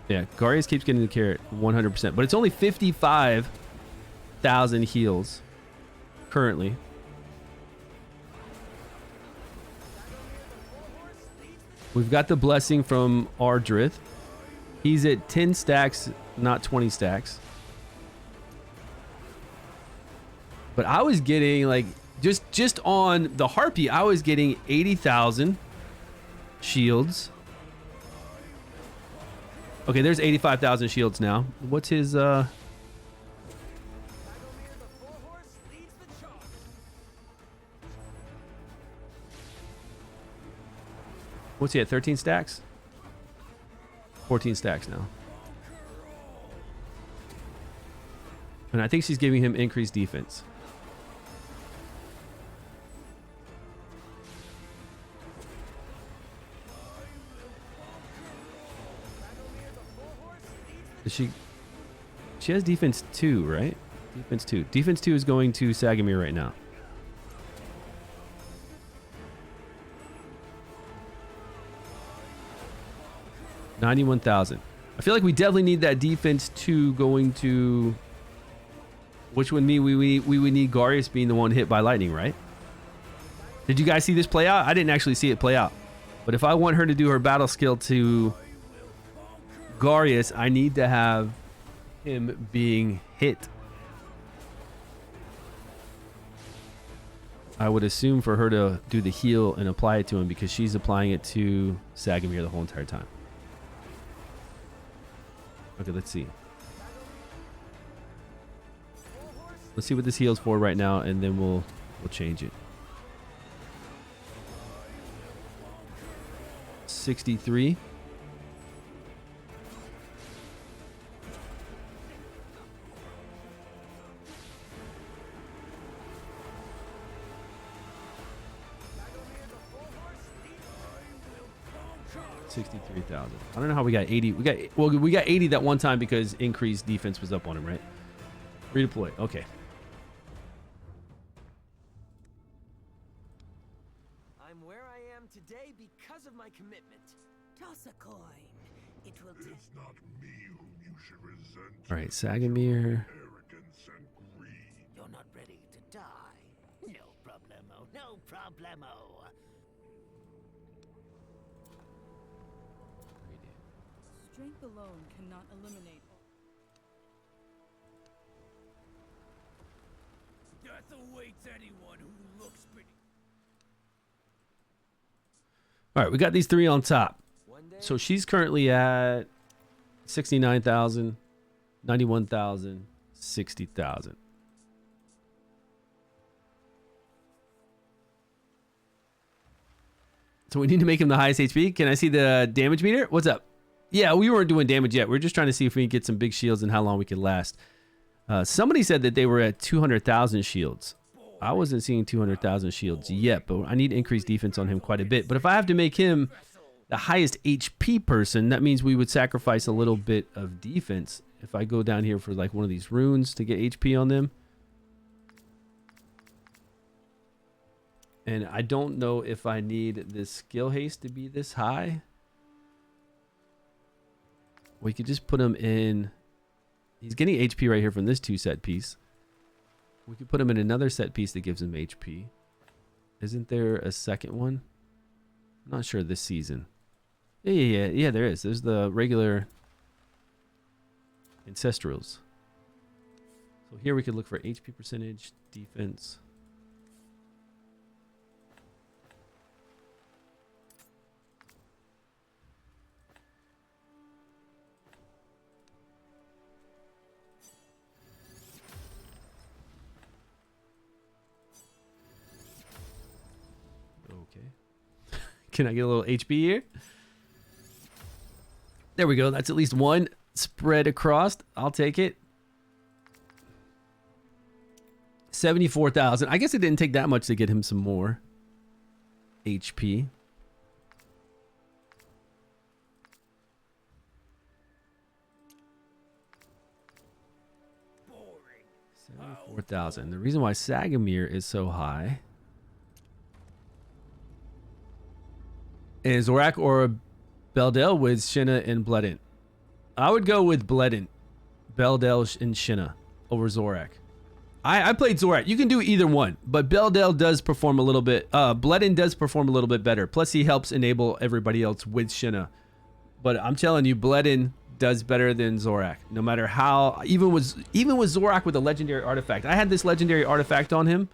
Yeah, Garius keeps getting the carrot 100%, but it's only 55,000 heals currently. We've got the blessing from Ardreth. He's at 10 stacks, not 20 stacks. But I was getting, like, just on the Harpy, I was getting 80,000 shields. Okay, there's 85,000 shields now. What's his what's he at? 13 stacks? 14 stacks now. And I think she's giving him increased defense. She has defense 2, right? Defense 2. Defense 2 is going to Sagamir right now. $91,000. I feel like we definitely need that defense 2 going to, which would mean we would need Garius being the one hit by lightning, right? Did you guys see this play out? I didn't actually see it play out. But if I want her to do her battle skill to Garius, I need to have him being hit. I would assume for her to do the heal and apply it to him because she's applying it to Sagamir the whole entire time. Okay, let's see. Let's see what this heal's for right now, and then we'll change it. 63. $63,000. I don't know how we got 80. We got 80 that one time because increased defense was up on him, right? Redeploy. Okay. I'm where I am today because of my commitment. Toss a coin. It will take. It's not me whom you should resent. All right, Sagamir. Arrogance and greed. You're not ready to die. No problemo. No problemo. Strength alone cannot eliminate all. Death awaits anyone who looks pretty. All right, we got these three on top. One day, So she's currently at 69,000, 91,000, 60,000. So we need to make him the highest HP. Can I see the damage meter? What's up? Yeah, we weren't doing damage yet. We are just trying to see if we can get some big shields and how long we could last. Somebody said that they were at 200,000 shields. I wasn't seeing 200,000 shields yet, but I need to increase defense on him quite a bit. But if I have to make him the highest HP person, that means we would sacrifice a little bit of defense. If I go down here for like one of these runes to get HP on them. And I don't know if I need this skill haste to be this high. We could just put him in. He's getting HP right here from this 2 set piece. We could put him in another set piece that gives him HP. Isn't there a second one? I'm not sure this season. Yeah, there is. There's the regular Ancestrals. So here we could look for HP percentage, defense. Okay. Can I get a little HP here? There we go. That's at least one spread across. I'll take it. 74,000. I guess it didn't take that much to get him some more HP. Boring. 74,000. The reason why Sagamir is so high is Zorak or Beldel with Shinna and Bledin. I would go with Bledin, Beldel and Shinna over Zorak. I played Zorak. You can do either one, but Beldel does perform a little bit. Bledin does perform a little bit better. Plus, he helps enable everybody else with Shinna. But I'm telling you, Bledin does better than Zorak. No matter how, even with Zorak with a legendary artifact. I had this legendary artifact on him.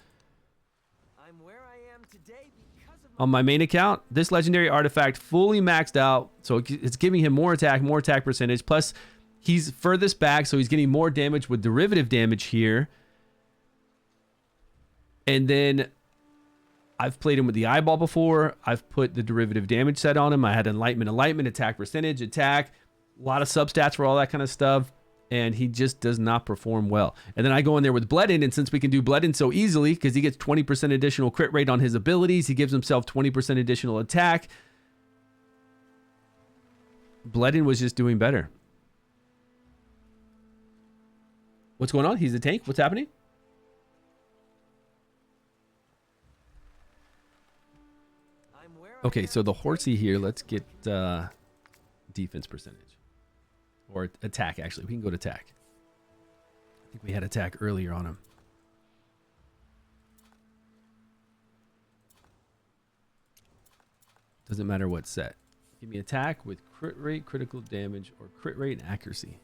I'm where I am today because of On my main account, this legendary artifact fully maxed out, so it's giving him more attack percentage. Plus, he's furthest back, so he's getting more damage with derivative damage here. And then I've played him with the eyeball before. I've put the derivative damage set on him. I had enlightenment, attack percentage, attack, a lot of substats for all that kind of stuff. And he just does not perform well. And then I go in there with Bledin, and since we can do Bledin so easily, because he gets 20% additional crit rate on his abilities, he gives himself 20% additional attack. Bledin was just doing better. What's going on? He's a tank. What's happening? I'm where I Okay, am so the today horsey here, because let's get defense percentage. Or attack, actually. We can go to attack. I think we had attack earlier on him. Doesn't matter what set. Give me attack with crit rate, critical damage, or crit rate and accuracy.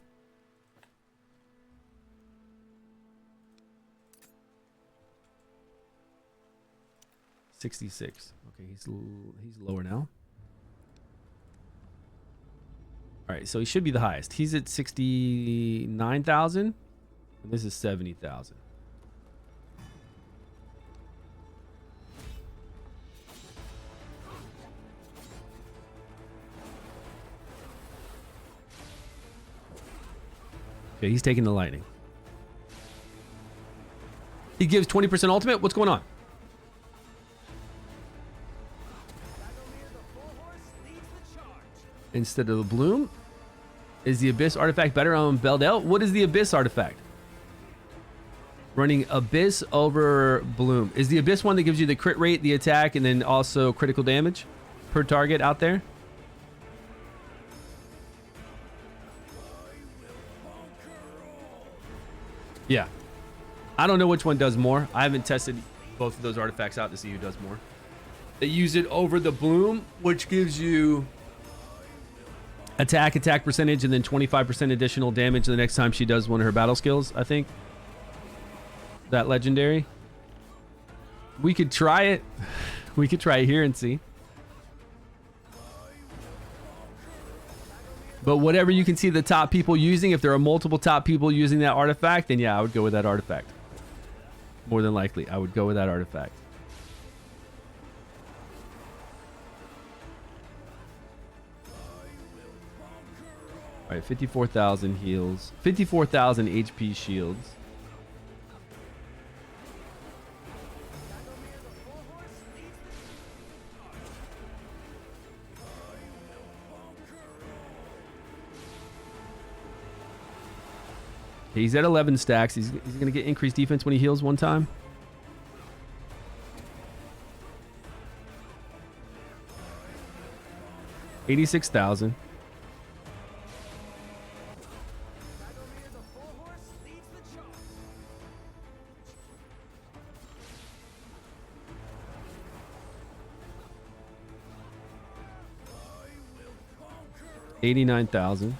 $66. Okay, he's lower now. All right, so he should be the highest. He's at 69,000, and this is 70,000. Okay, he's taking the lightning. He gives 20% ultimate. What's going on? Dragonheir the full horse leads the charge. Instead of the bloom, is the Abyss artifact better on Beldel? What is the Abyss artifact? Running Abyss over Bloom. Is the Abyss one that gives you the crit rate, the attack, and then also critical damage per target out there? Yeah. I don't know which one does more. I haven't tested both of those artifacts out to see who does more. They use it over the Bloom, which gives you attack percentage, and then 25% additional damage the next time she does one of her battle skills, I think. That legendary. We could try it. We could try it here and see. But whatever you can see the top people using, if there are multiple top people using that artifact, then yeah, I would go with that artifact. More than likely, I would go with that artifact. All right, 54,000 heals. 54,000 HP shields. He's at 11 stacks. He's going to get increased defense when he heals one time. $86,000. $89,000.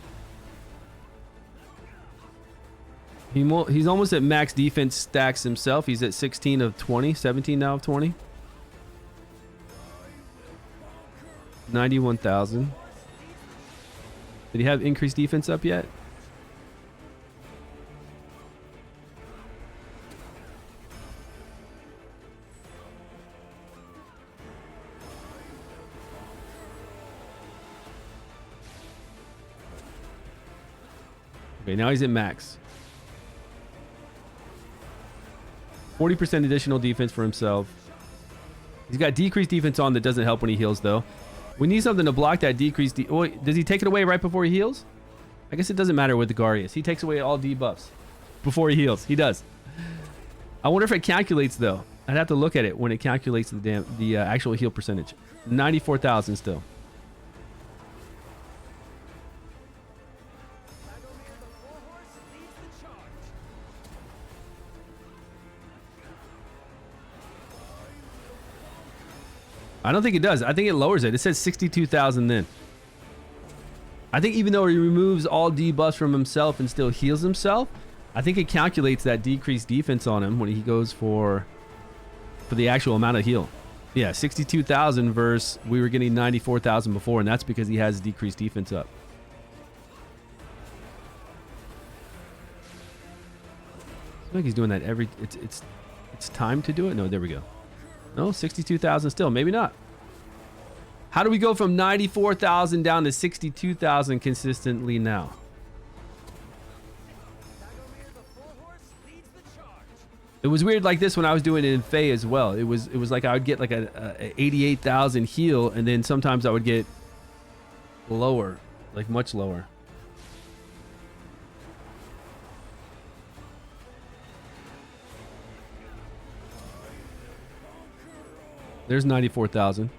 He's almost at max defense stacks himself. He's at 16 of 20, 17 now of 20. 91,000. Did he have increased defense up yet? Okay, now he's at max. 40% additional defense for himself. He's got decreased defense on that doesn't help when he heals, though. We need something to block that decreased. Oh, does he take it away right before he heals? I guess it doesn't matter with the Garius. He takes away all debuffs before he heals. He does. I wonder if it calculates, though. I'd have to look at it when it calculates the actual heal percentage. 94,000 still. I don't think it does. I think it lowers it. It says 62,000 then. I think even though he removes all debuffs from himself and still heals himself, I think it calculates that decreased defense on him when he goes for the actual amount of heal. Yeah, 62,000 versus we were getting 94,000 before, and that's because he has decreased defense up. I think he's doing that every... It's time to do it? No, there we go. No, 62,000 still. Maybe not. How do we go from 94,000 down to 62,000 consistently now? It was weird like this when I was doing it in Fae as well. It was like I would get like a 88,000 heal, and then sometimes I would get lower, like much lower. There's 94,000.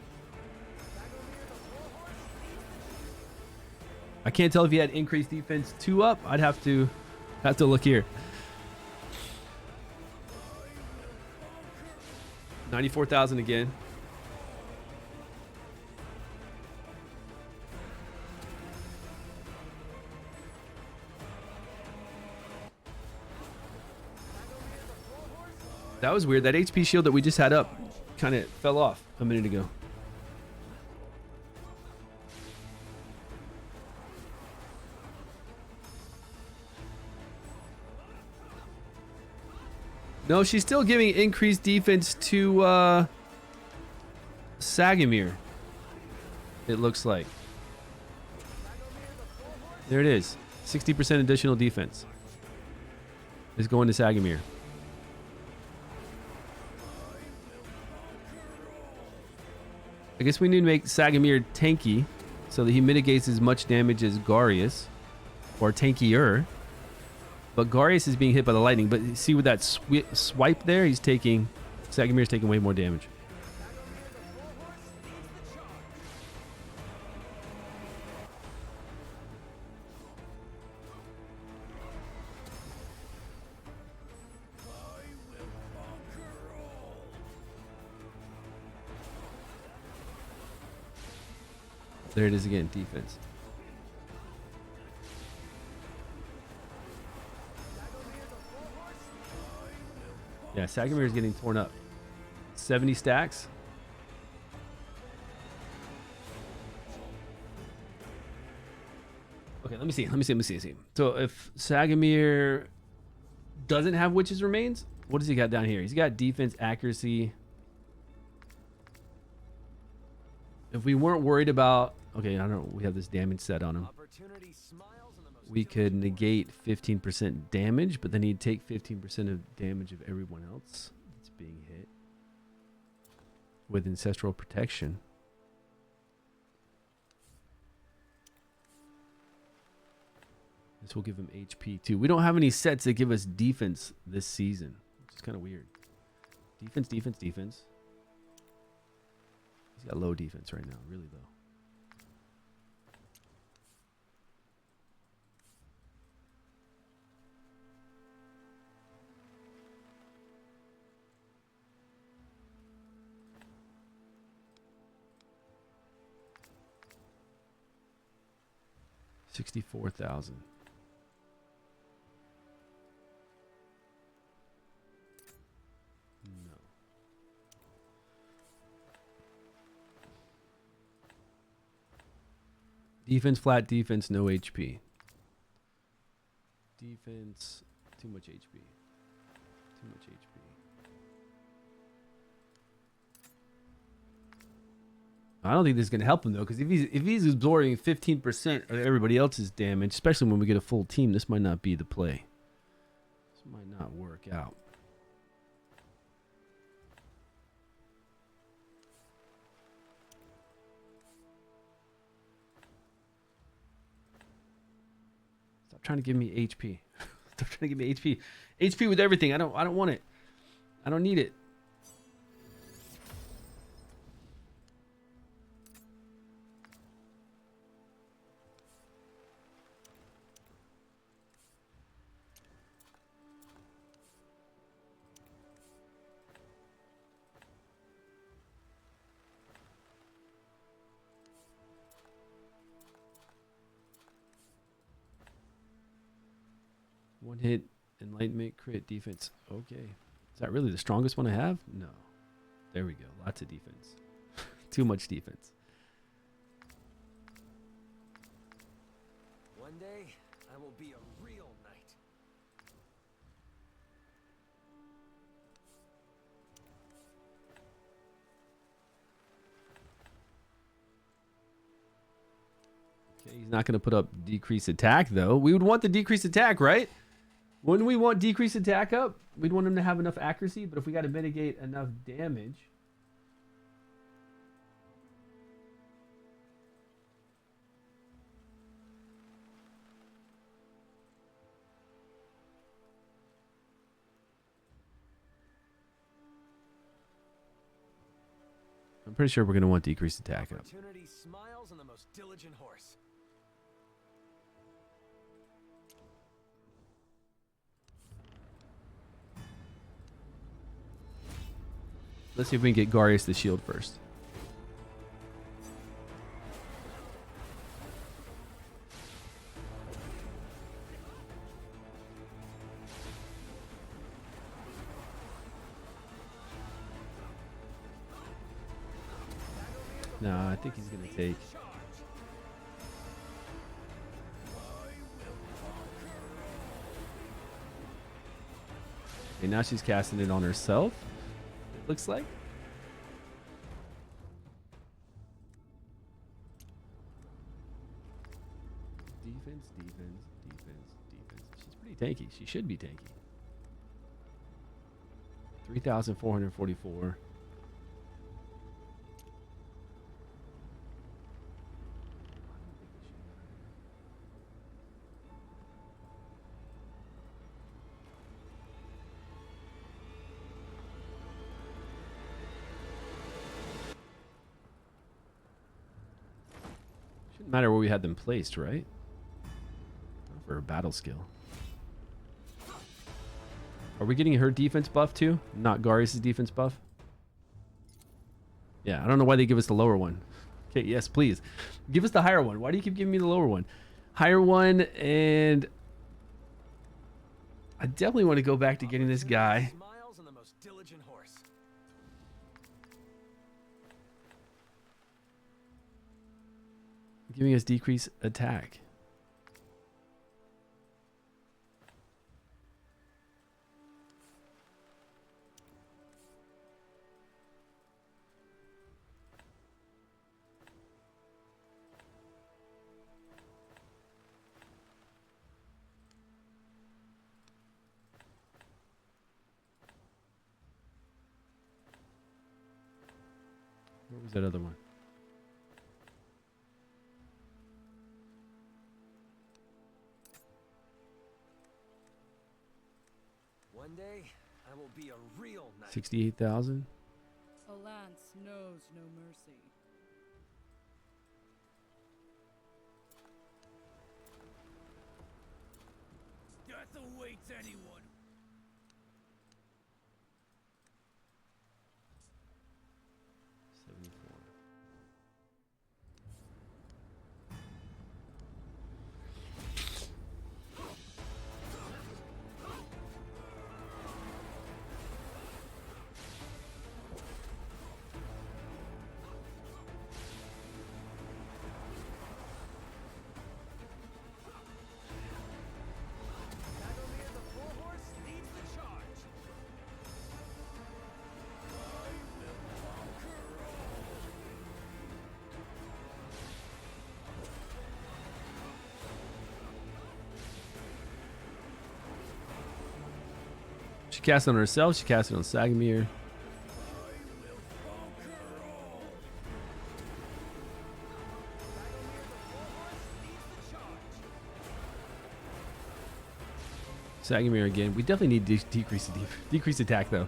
I can't tell if he had increased defense 2 up. I'd have to look here. 94,000 again. That was weird. That HP shield that we just had up kind of fell off a minute ago. No, she's still giving increased defense to Sagamir. It looks like. There it is. 60% additional defense is going to Sagamir. I guess we need to make Sagamir tanky so that he mitigates as much damage as Garius, or tankier. But Garius is being hit by the lightning. But see with that swipe there, Sagamir's taking way more damage. There it is again, defense. Yeah, Sagamir is getting torn up. 70 stacks. Okay, let me see. So if Sagamir doesn't have Witch's Remains, what does he got down here? He's got defense, accuracy. If we weren't worried about... Okay, I don't know. We have this damage set on him. We could negate 15% damage, but then he'd take 15% of damage of everyone else that's being hit with Ancestral Protection. This will give him HP too. We don't have any sets that give us defense this season, which is kind of weird. Defense. He's got low defense right now, really low. $64,000. No. Defense, flat defense, no HP. Defense, too much HP. Too much HP. I don't think this is going to help him though, because if he's absorbing 15% of everybody else's damage, especially when we get a full team, this might not be the play. This might not work out. Stop trying to give me HP. Stop trying to give me HP. HP with everything. I don't want it. I don't need it. One hit, enlightenment, crit, defense. Okay. Is that really the strongest one I have? No. There we go. Lots of defense. Too much defense. One day, I will be a real knight. Okay, he's not going to put up decreased attack, though. We would want the decreased attack, right? Wouldn't we want decreased attack up? We'd want him to have enough accuracy, but if we got to mitigate enough damage... I'm pretty sure we're going to want decreased attack up. Opportunity smiles on the most diligent horse. Let's see if we can get Garius the shield first. No, I think he's going to take... Okay, now she's casting it on herself. It looks like. Defense. She's pretty tanky. She should be tanky. 3,444. Shouldn't matter where we had them placed, right? Not for her battle skill. Are we getting her defense buff too? Not Garius' defense buff? Yeah, I don't know why they give us the lower one. Okay, yes, please. Give us the higher one. Why do you keep giving me the lower one? Higher one, and I definitely want to go back to getting this guy diligent horse. Giving us decreased attack. What was that other one? One day, I will be a real knight. 68,000. A lance knows no mercy. Death awaits anyone. 74. Dragonheir the full horse leads the charge. She cast it on herself. She cast it on Sagamir. Sagamir again. We definitely need decrease attack though.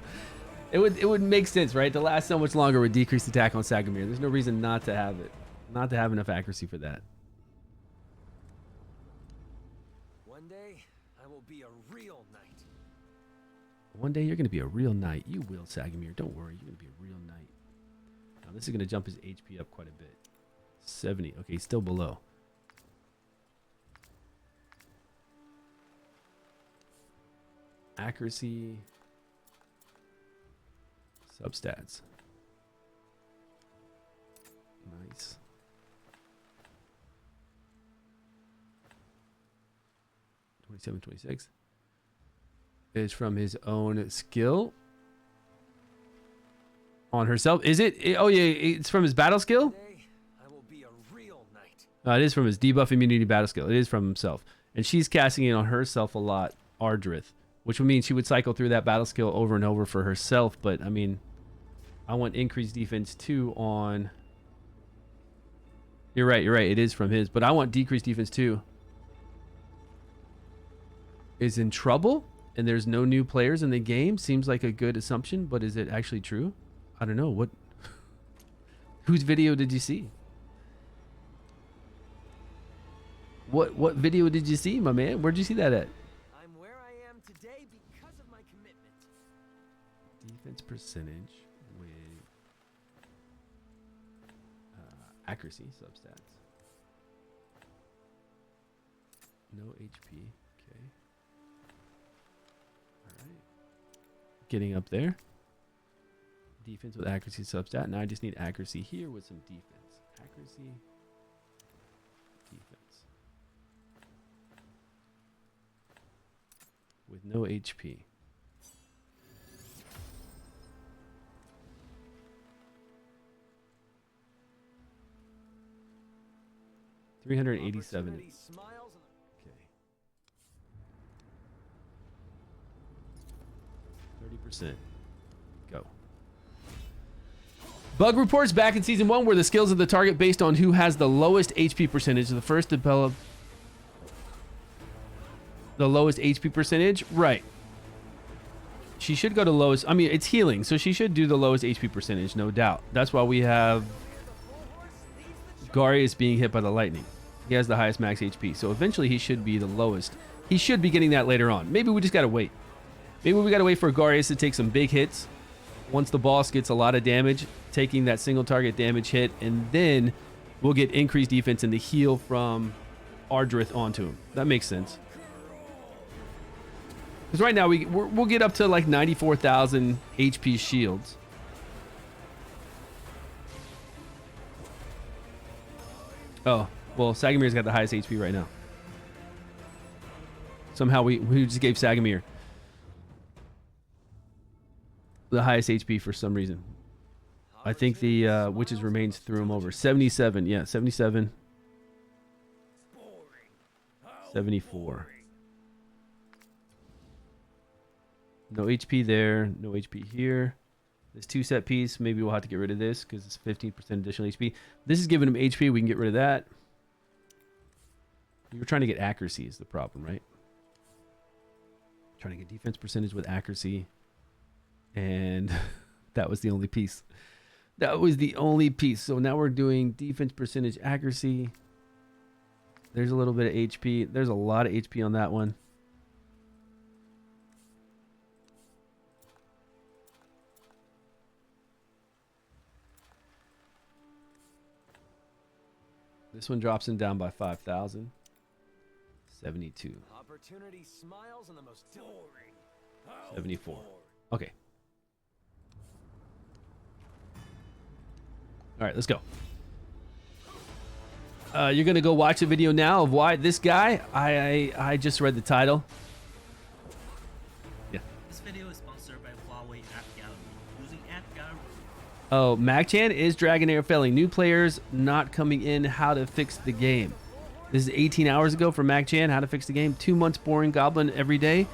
It would make sense, right? To last so much longer with decreased attack on Sagamir. There's no reason not to have it. Not to have enough accuracy for that. One day, I will be a real knight. One day you're going to be a real knight. You will, Sagamir. Don't worry. You're going to be a real knight. Now this is going to jump his HP up quite a bit. 70. Okay, he's still below. Accuracy. Substats. Nice. $27, $26. Is from his own skill on herself. Is it? Oh yeah, it's from his battle skill. Today, I will be a real knight. It is from his debuff immunity battle skill. It is from himself, and she's casting it on herself a lot. Ardreth, which would mean she would cycle through that battle skill over and over for herself. But I mean, I want increased defense 2 on. You're right. You're right. It is from his, but I want decreased defense 2. Is in trouble. And there's no new players in the game. Seems like a good assumption, but is it actually true? I don't know. What? Whose video did you see? What video did you see, my man? Where'd you see that at? I'm where I am today because of my commitment. Defense percentage with accuracy substats. No HP. Okay. Getting up there. Defense with accuracy substat. Now I just need accuracy here with some defense. Accuracy. Defense. With no HP. $387. Opportunity smiles and Okay. 30%. Go. Bug reports back in season 1 were the skills of the target based on who has the lowest HP percentage. The first develop the lowest HP percentage. Right. She should go to lowest. I mean, it's healing, so she should do the lowest HP percentage, no doubt. That's why we have Garius being hit by the lightning. He has the highest max HP, so eventually he should be the lowest. He should be getting that later on. Maybe we just gotta wait. Maybe we gotta wait for Garius to take some big hits. Once the boss gets a lot of damage, taking that single target damage hit, and then we'll get increased defense and the heal from Ardreth onto him. That makes sense. Because right now we'll get up to like 94,000 HP shields. Oh, well, Sagamir's got the highest HP right now. Somehow we just gave Sagamir the highest HP for some reason. I think the Witch's Remains threw him over. 77, yeah, 77. 74. No HP there, no HP here. This 2-set piece, maybe we'll have to get rid of this because it's 15% additional HP. This is giving him HP, we can get rid of that. You're trying to get accuracy is the problem, right? Trying to get defense percentage with accuracy. And that was the only piece. That was the only piece. So now we're doing defense percentage accuracy. There's a little bit of HP. There's a lot of HP on that one. This one drops him down by 5,000. 72. Opportunity smiles in the most boring. 74. Okay. All right, let's go. You're gonna go watch a video now of why this guy. I just read the title. Yeah. This video is sponsored by Huawei App Gallery. Using App Gallery. Oh, Magchan is Dragonheir failing. New players not coming in. How to fix the game. This is 18 hours ago for Magchan. How to fix the game. 2 months boring Goblin every day.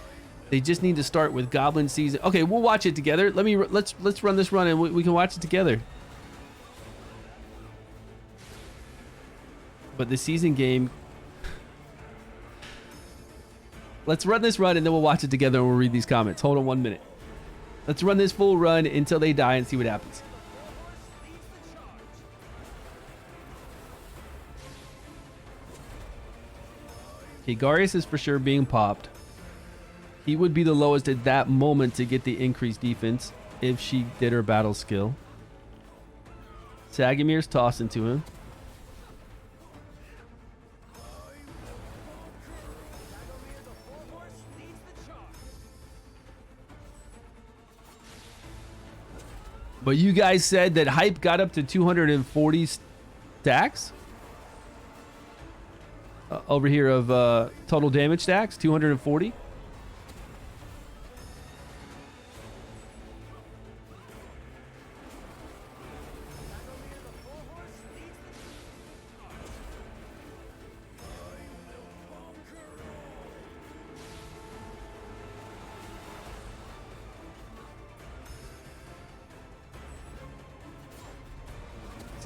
They just need to start with Goblin season. Okay, we'll watch it together. Let's run this run and we can watch it together. But the season game. Let's run this run and then we'll watch it together and we'll read these comments. Hold on 1 minute. Let's run this full run until they die and see what happens. Okay, Garius is for sure being popped. He would be the lowest at that moment to get the increased defense if she did her battle skill. Sagamir's tossing to him. But you guys said that hype got up to 240 stacks? Over here of total damage stacks, 240.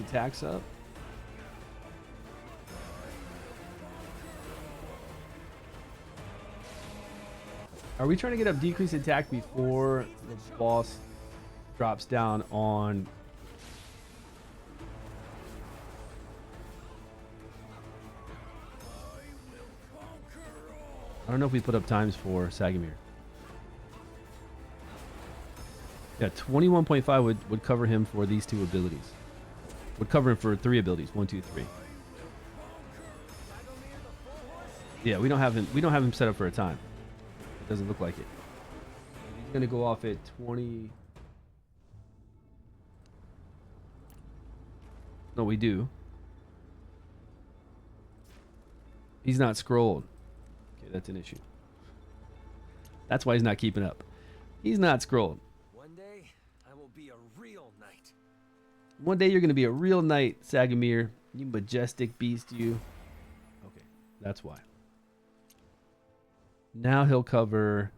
Attacks up. Are we trying to get up decreased attack before the boss drops down on? I don't know if we put up times for Sagamir. Yeah, 21.5 would cover him for these two abilities. Would cover him for 3 abilities. 1, 2, 3. Yeah, we don't have him set up for a time. It doesn't look like it. He's gonna go off at 20. No, we do. He's not scrolled. Okay, that's an issue. That's why he's not keeping up. He's not scrolled. One day, I will be a real knight. One day you're going to be a real knight, Sagamir. You majestic beast, you. Okay, that's why. Now he'll cover...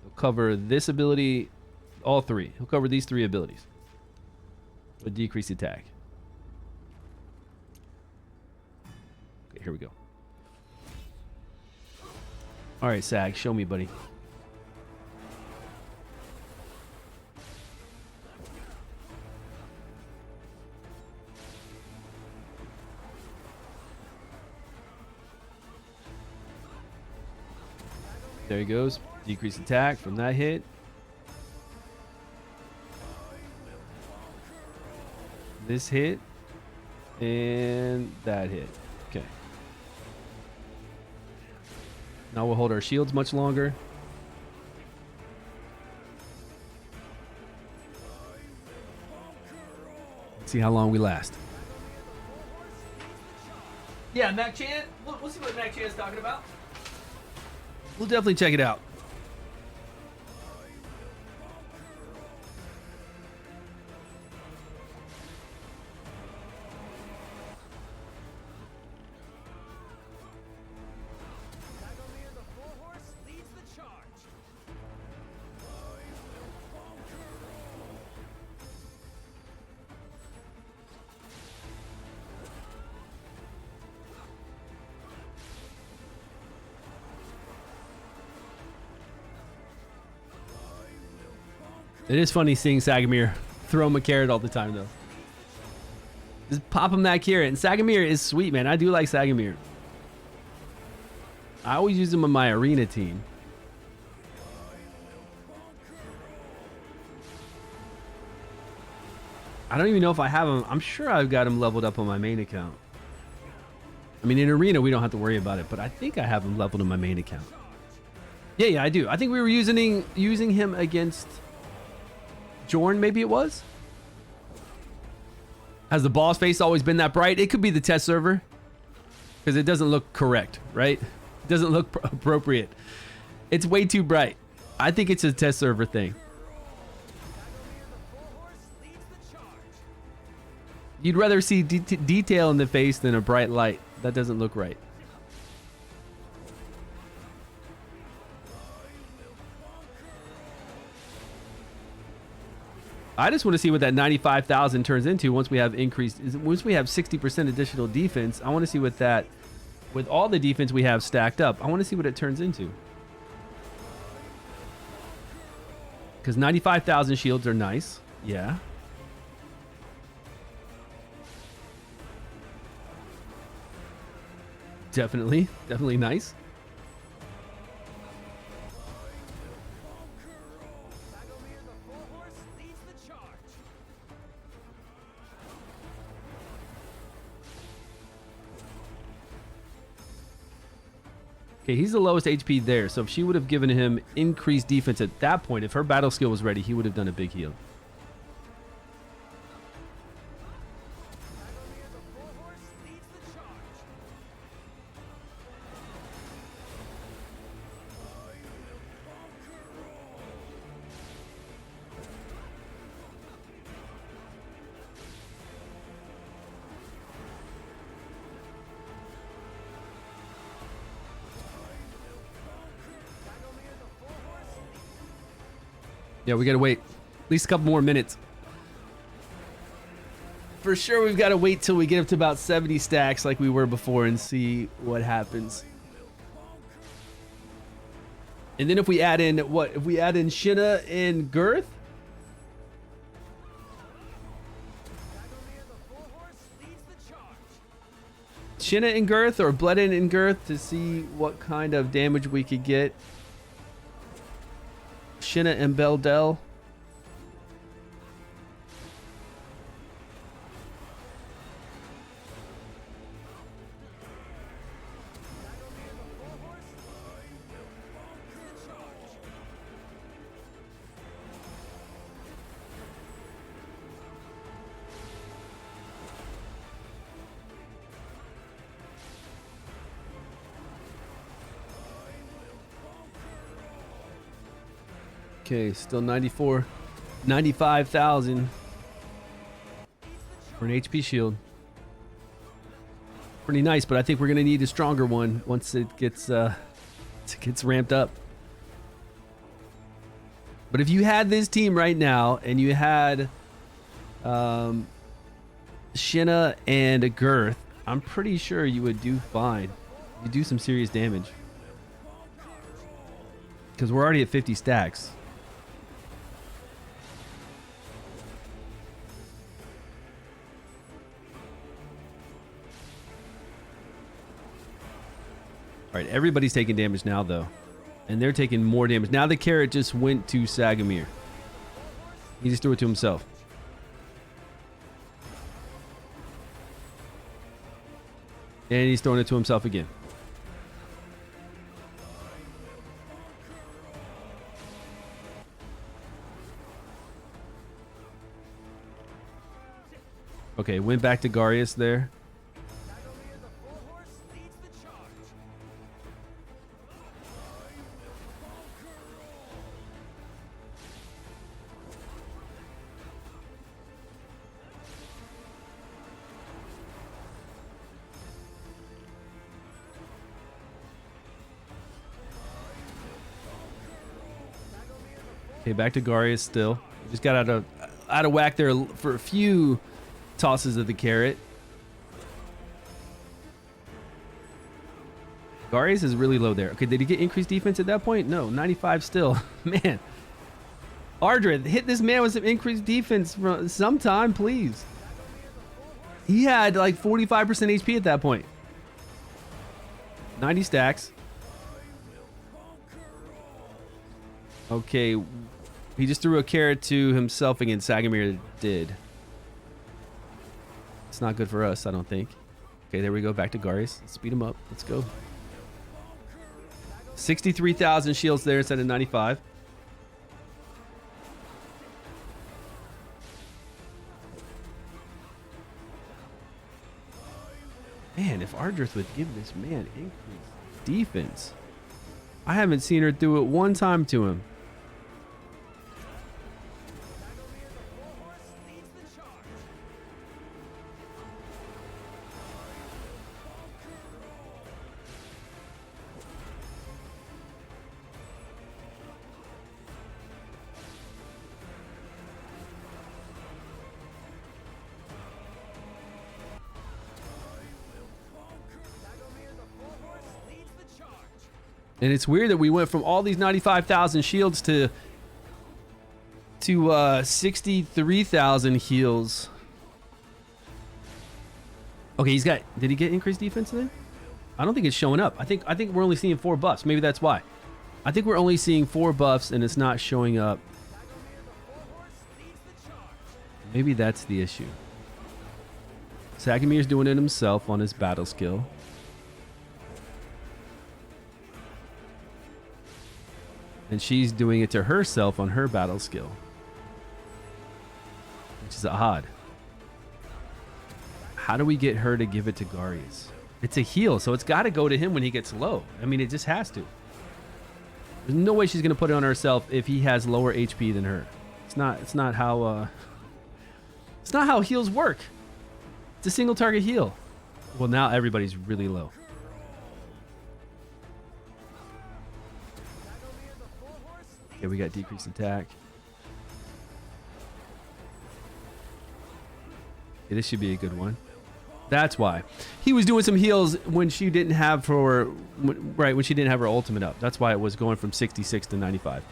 He'll cover this ability, all 3. He'll cover these 3 abilities with decreased attack. Okay, here we go. All right, Sag, show me, buddy. There he goes. Decreased attack from that hit. This hit. And that hit. Okay. Now we'll hold our shields much longer. Let's see how long we last. Yeah, Mac Chan. We'll see what Mac Chan's talking about. We'll definitely check it out. It is funny seeing Sagamir throw him a carrot all the time, though. Just pop him that carrot. And Sagamir is sweet, man. I do like Sagamir. I always use him on my arena team. I don't even know if I have him. I'm sure I've got him leveled up on my main account. I mean, in arena, we don't have to worry about it, but I think I have him leveled on my main account. Yeah, I do. I think we were using him against Jorn, maybe it was. Has the boss face always been that bright? It could be the test server because it doesn't look correct, right? It doesn't look appropriate. It's way too bright. I think it's a test server thing. You'd rather see detail in the face than a bright light. That doesn't look right. I just want to see what that 95,000 turns into once we have once we have 60% additional defense. I want to see what that, with all the defense we have stacked up, I want to see what it turns into. Because 95,000 shields are nice. Yeah. Definitely nice. Okay, he's the lowest HP there, so if she would have given him increased defense at that point, if her battle skill was ready, he would have done a big heal. Yeah, we gotta wait at least a couple more minutes. For sure, we've got to wait till we get up to about 70 stacks like we were before and see what happens. And then if we add in what? If we add in Shinna and Girth? Shinna and Girth or Bledin and Girth to see what kind of damage we could get. Shinna and Beldel. Okay, still 95,000 for an HP shield. Pretty nice, but I think we're gonna need a stronger one once it gets ramped up. But if you had this team right now and you had Shinna and a Girth, I'm pretty sure you would do fine. You do some serious damage because we're already at 50 stacks. All right, everybody's taking damage now, though. And they're taking more damage. Now the carrot just went to Sagamir. He just threw it to himself. And he's throwing it to himself again. Okay, went back to Garius there. Dragonheir the full horse leads the charge. Okay, back to Garius still. Just got out of whack there for a few tosses of the carrot. Garius is really low there. Okay, did he get increased defense at that point? No, 95 still. Man. Ardreth, hit this man with some increased defense sometime, please. He had like 45% HP at that point. 90 stacks. Okay, he just threw a carrot to himself again. Sagamir did. It's not good for us, I don't think. Okay, there we go. Back to Garius. Let's speed him up. Let's go. 63,000 shields there instead of 95. Man, if Ardreth would give this man increased defense. I haven't seen her do it one time to him. And it's weird that we went from all these 95,000 shields to 63,000 heals. Okay, he's got. Did he get increased defense then? I don't think it's showing up. I think we're only seeing 4 buffs. Maybe that's why. I think we're only seeing 4 buffs and it's not showing up. Maybe that's the issue. Sagamir's doing it himself on his battle skill. And she's doing it to herself on her battle skill. Which is odd. How do we get her to give it to Garius? It's a heal, so it's got to go to him when he gets low. I mean, it just has to. There's no way she's going to put it on herself if he has lower HP than her. It's not how heals work. It's a single target heal. Well, now everybody's really low. Okay, we got decreased attack. Okay, this should be a good one. That's why he was doing some heals when she didn't have her when she didn't have her ultimate up. That's why it was going from 66 to 95.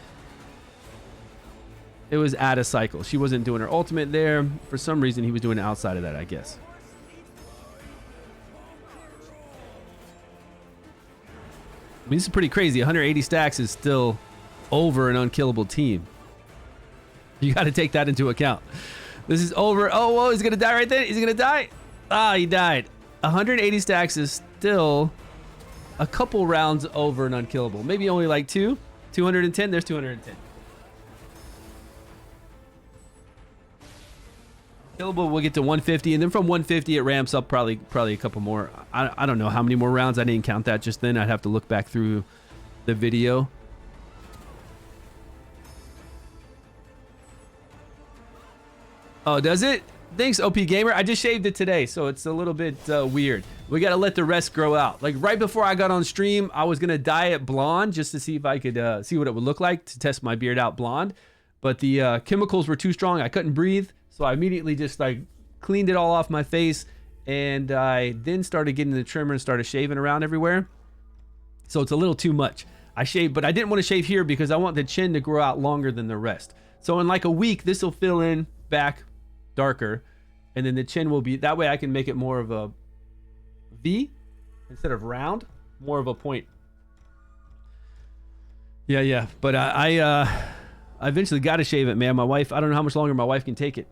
It was at a cycle. She wasn't doing her ultimate there. For some reason, he was doing it outside of that, I guess. I mean, this is pretty crazy. 180 stacks is still over an unkillable team. You got to take that into account. This is over. Oh, whoa, he's going to die right there. Is he going to die? Ah, he died. 180 stacks is still a couple rounds over an unkillable. Maybe only like 210. There's 210. Killable will get to 150, and then from 150 it ramps up probably a couple more. I don't know how many more rounds. I didn't count that just then. I'd have to look back through the video. Oh, does it? Thanks, OP Gamer. I just shaved it today, so it's a little bit weird. We got to let the rest grow out. Like right before I got on stream, I was going to dye it blonde just to see if I could see what it would look like to test my beard out blonde. But the chemicals were too strong. I couldn't breathe. So I immediately just like cleaned it all off my face. And I then started getting the trimmer and started shaving around everywhere. So it's a little too much. I shaved, but I didn't want to shave here because I want the chin to grow out longer than the rest. So in like a week, this will fill in back darker, and then the chin will be that way. I can make it more of a V instead of round, more of a point. Yeah. But I eventually got to shave it, man. My wife, I don't know how much longer my wife can take it.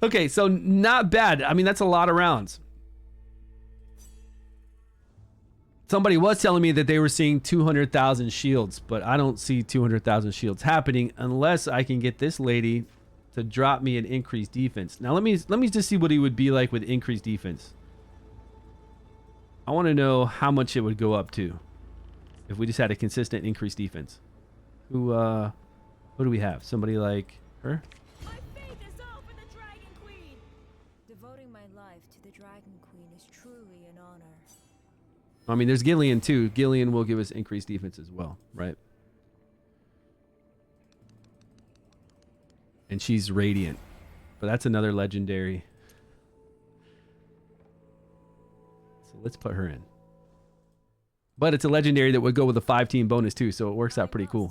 Okay, so not bad. I mean, that's a lot of rounds. Somebody was telling me that they were seeing 200,000 shields, but I don't see 200,000 shields happening unless I can get this lady to drop me an increased defense. Now let me just see what he would be like with increased defense. I want to know how much it would go up to if we just had a consistent increased defense. Who do we have? Somebody like her? My faith is all for the Dragon Queen. Devoting my life to the Dragon Queen is truly an honor. I mean, there's Gillian too. Gillian will give us increased defense as well, right? And she's radiant, but that's another legendary. So let's put her in. But it's a legendary that would go with a 5-team bonus too, so it works out pretty cool.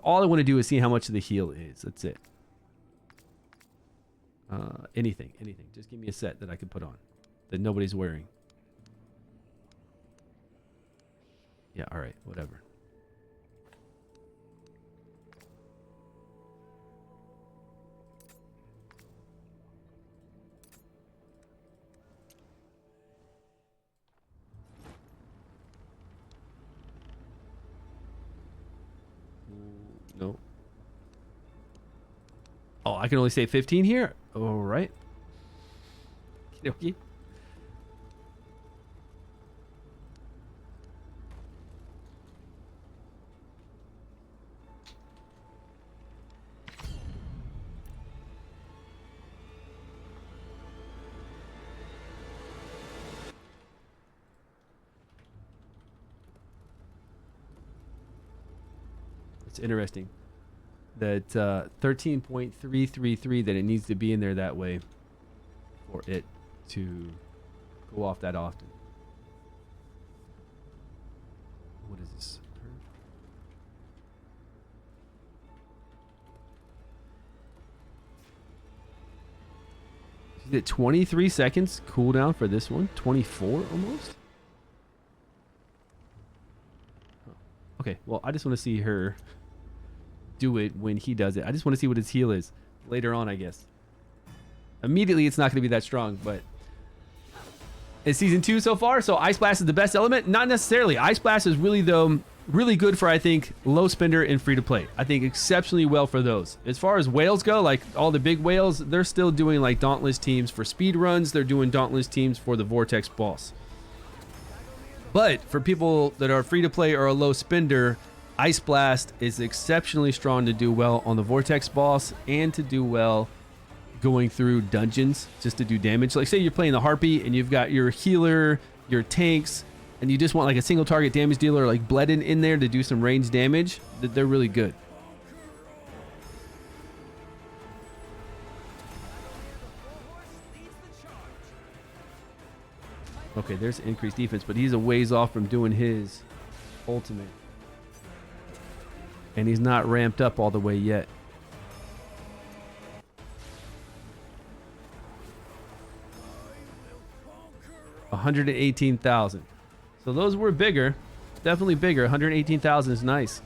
All I want to do is see how much the heal is. That's it. Anything. Just give me a set that I can put on that nobody's wearing. Yeah, all right, whatever. No. Oh, I can only say 15 here? All right. Okay. It's interesting that 13.333 that it needs to be in there that way for it to go off that often. What is this? Is it 23 seconds cooldown for this one? 24 almost? Okay, well, I just want to see her do it when he does it. I just want to see what his heal is later on, I guess. Immediately, it's not going to be that strong, but it's season 2 so far, so Ice Blast is the best element? Not necessarily. Ice Blast is really, though, really good for, I think, low spender and free to play. I think exceptionally well for those. As far as whales go, like all the big whales, they're still doing like Dauntless teams for speed runs. They're doing Dauntless teams for the Vortex boss. But for people that are free to play or a low spender, Ice Blast is exceptionally strong to do well on the Vortex boss and to do well going through dungeons just to do damage. Like say you're playing the Harpy and you've got your healer, your tanks, and you just want like a single target damage dealer like Bledin in there to do some range damage, they're really good. Okay, there's increased defense, but he's a ways off from doing his ultimate. And he's not ramped up all the way yet. $118,000. So those were bigger. Definitely bigger. 118,000 is nice.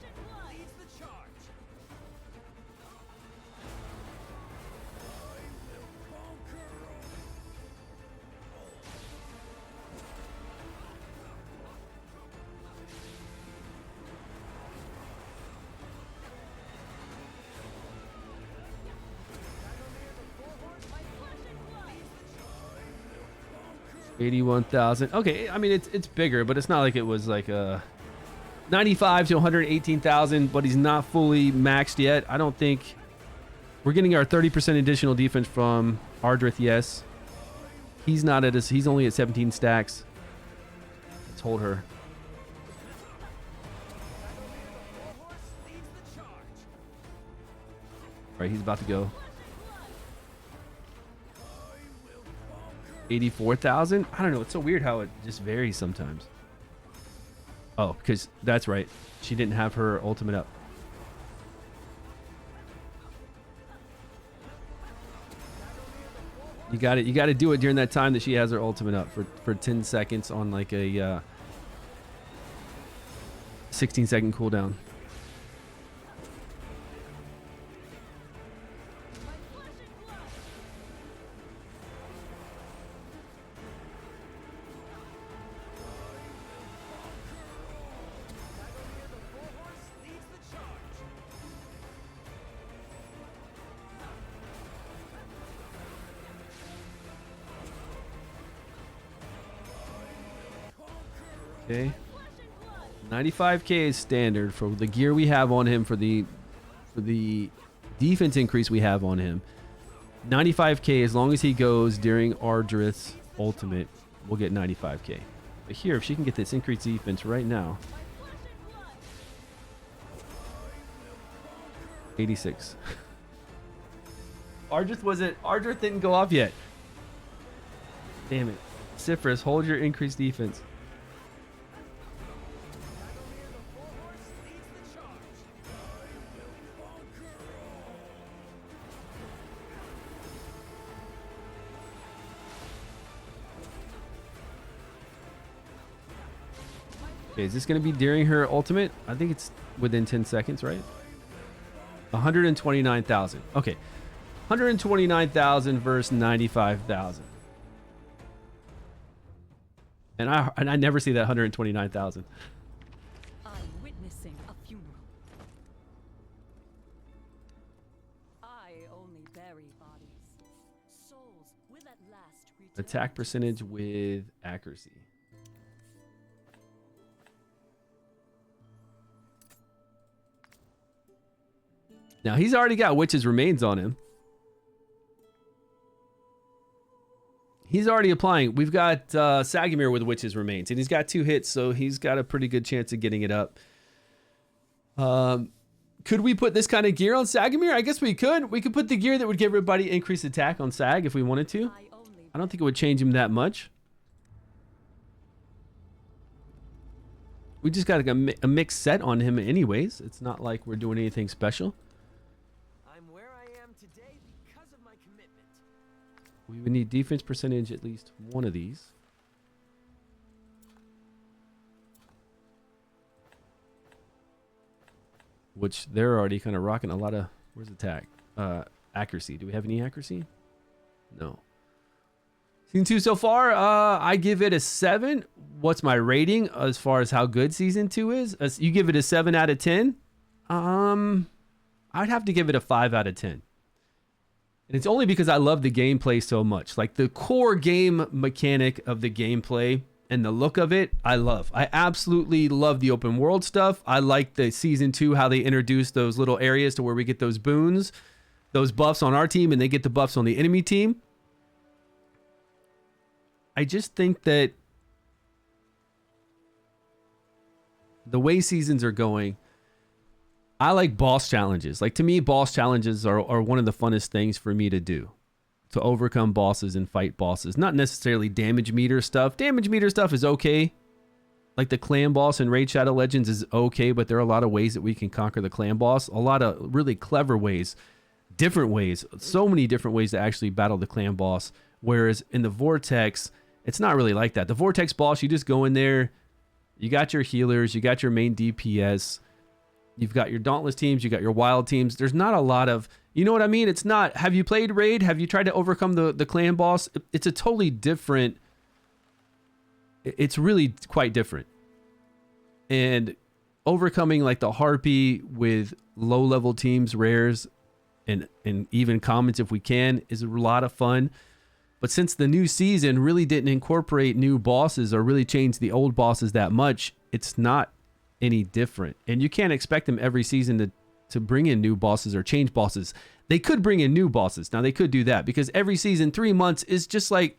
81,000. Okay, I mean it's bigger, but it's not like it was like a 95 to 118,000, but he's not fully maxed yet. I don't think we're getting our 30% additional defense from Ardreth. Yes, he's not at us. He's only at 17 stacks. Let's hold her. All right, he's about to go. 84,000. I don't know. It's so weird how it just varies sometimes. Oh, because that's right. She didn't have her ultimate up. You got it. You got to do it during that time that she has her ultimate up for 10 seconds on like a 16-second cooldown. Okay. 95k is standard for the gear we have on him, for the defense increase we have on him. 95k, as long as he goes during Ardreth's ultimate, we'll get 95k. But here, if she can get this increased defense right now, 86. Ardreth didn't go off yet. Damn it. Cypherus, hold your increased defense. Okay, is this going to be during her ultimate? I think it's within 10 seconds, right? 129,000. Okay. 129,000 versus 95,000. And I never see that 129,000. I'm witnessing a funeral. I only bury bodies. Souls will at last return. Attack percentage with accuracy. Now, he's already got Witch's Remains on him. He's already applying. We've got Sagamir with Witch's Remains, and he's got 2 hits, so he's got a pretty good chance of getting it up. Could we put this kind of gear on Sagamir? I guess we could. We could put the gear that would give everybody increased attack on Sag if we wanted to. I don't think it would change him that much. We just got a mixed set on him anyways. It's not like we're doing anything special. We would need defense percentage, at least one of these. Which they're already kind of rocking a lot of... Where's attack? Accuracy. Do we have any accuracy? No. Season 2 so far, I give it a 7. What's my rating as far as how good Season 2 is? You give it a 7 out of 10? I'd have to give it a 5 out of 10. And it's only because I love the gameplay so much. Like the core game mechanic of the gameplay and the look of it, I love. I absolutely love the open world stuff. I like the Season 2, how they introduced those little areas to where we get those boons, those buffs on our team, and they get the buffs on the enemy team. I just think that the way seasons are going, I like boss challenges. Like, to me, boss challenges are one of the funnest things for me to do. To overcome bosses and fight bosses. Not necessarily damage meter stuff. Damage meter stuff is okay. Like the clan boss in Raid Shadow Legends is okay, but there are a lot of ways that we can conquer the clan boss. A lot of really clever ways. Different ways. So many different ways to actually battle the clan boss. Whereas in the Vortex, it's not really like that. The Vortex boss, you just go in there. You got your healers. You got your main DPS. You've got your Dauntless teams, you got your Wild teams. There's not a lot of, you know what I mean? It's not, have you played Raid? Have you tried to overcome the clan boss? It's a totally different, it's really quite different. And overcoming like the Harpy with low level teams, rares, and even commons if we can, is a lot of fun. But since the new season really didn't incorporate new bosses or really change the old bosses that much, it's not any different. And you can't expect them every season to bring in new bosses or change bosses. They could bring in new bosses. Now they could do that because every season, 3 months is just like,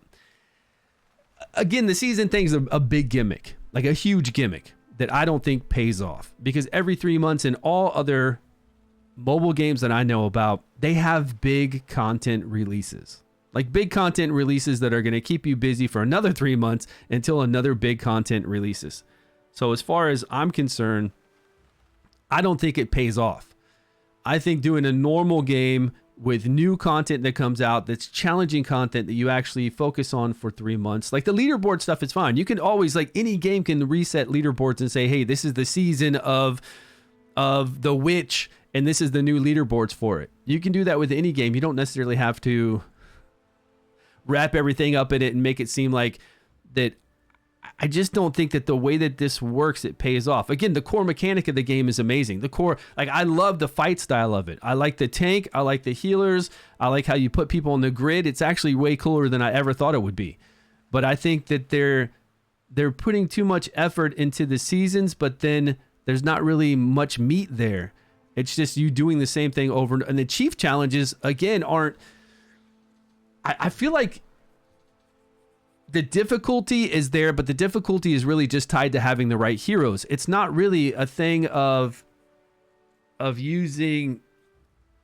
again, the season thing's a big gimmick, like a huge gimmick that I don't think pays off, because every 3 months in all other mobile games that I know about, they have big content releases, like big content releases that are going to keep you busy for another 3 months until another big content releases. So as far as I'm concerned, I don't think it pays off. I think doing a normal game with new content that comes out, that's challenging content that you actually focus on for 3 months. Like the leaderboard stuff is fine. You can always, like any game can reset leaderboards and say, hey, this is the season of the witch and this is the new leaderboards for it. You can do that with any game. You don't necessarily have to wrap everything up in it and make it seem like that. I just don't think that the way that this works, it pays off. Again, the core mechanic of the game is amazing. The core, like, I love the fight style of it. I like the tank. I like the healers. I like how you put people on the grid. It's actually way cooler than I ever thought it would be. But I think that they're putting too much effort into the seasons, but then there's not really much meat there. It's just you doing the same thing over and the chief challenges again aren't. I feel like the difficulty is there, but the difficulty is really just tied to having the right heroes. It's not really a thing of using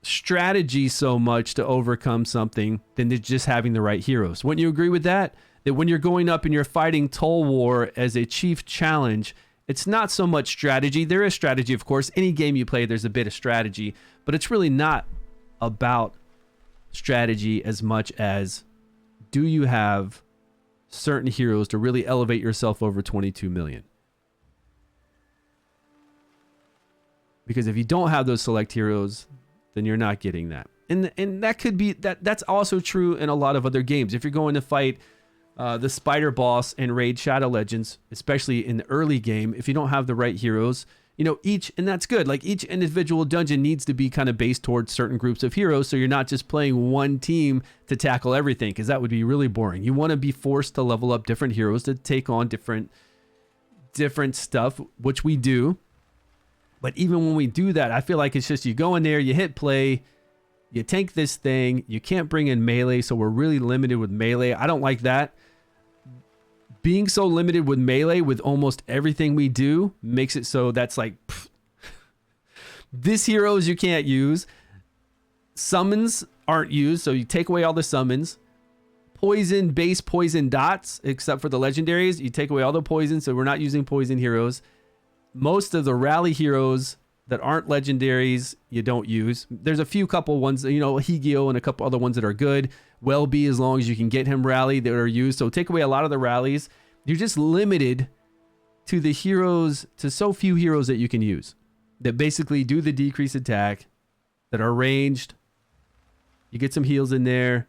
strategy so much to overcome something than just having the right heroes. Wouldn't you agree with that? That when you're going up and you're fighting Toll War as a chief challenge, it's not so much strategy. There is strategy, of course. Any game you play, there's a bit of strategy, but it's really not about strategy as much as do you have certain heroes to really elevate yourself over 22 million. Because if you don't have those select heroes, then you're not getting that. And that could be that's also true in a lot of other games. If you're going to fight the spider boss in Raid Shadow Legends, especially in the early game, if you don't have the right heroes, you know, and that's good. Like each individual dungeon needs to be kind of based towards certain groups of heroes. So you're not just playing one team to tackle everything, because that would be really boring. You want to be forced to level up different heroes to take on different stuff, which we do. But even when we do that, I feel like it's just you go in there, you hit play, you tank this thing. You can't bring in melee, so we're really limited with melee. I don't like that. Being so limited with melee with almost everything we do makes it so that's like, this heroes you can't use. Summons aren't used, so you take away all the summons. Base poison dots, except for the legendaries. You take away all the poison, so we're not using poison heroes. Most of the rally heroes that aren't legendaries, you don't use. There's a few couple ones, you know, Higio and a couple other ones that are good. Wellbe, as long as you can get him rally, that are used. So take away a lot of the rallies. You're just limited to the heroes, to so few heroes that you can use that basically do the decreased attack, that are ranged. You get some heals in there.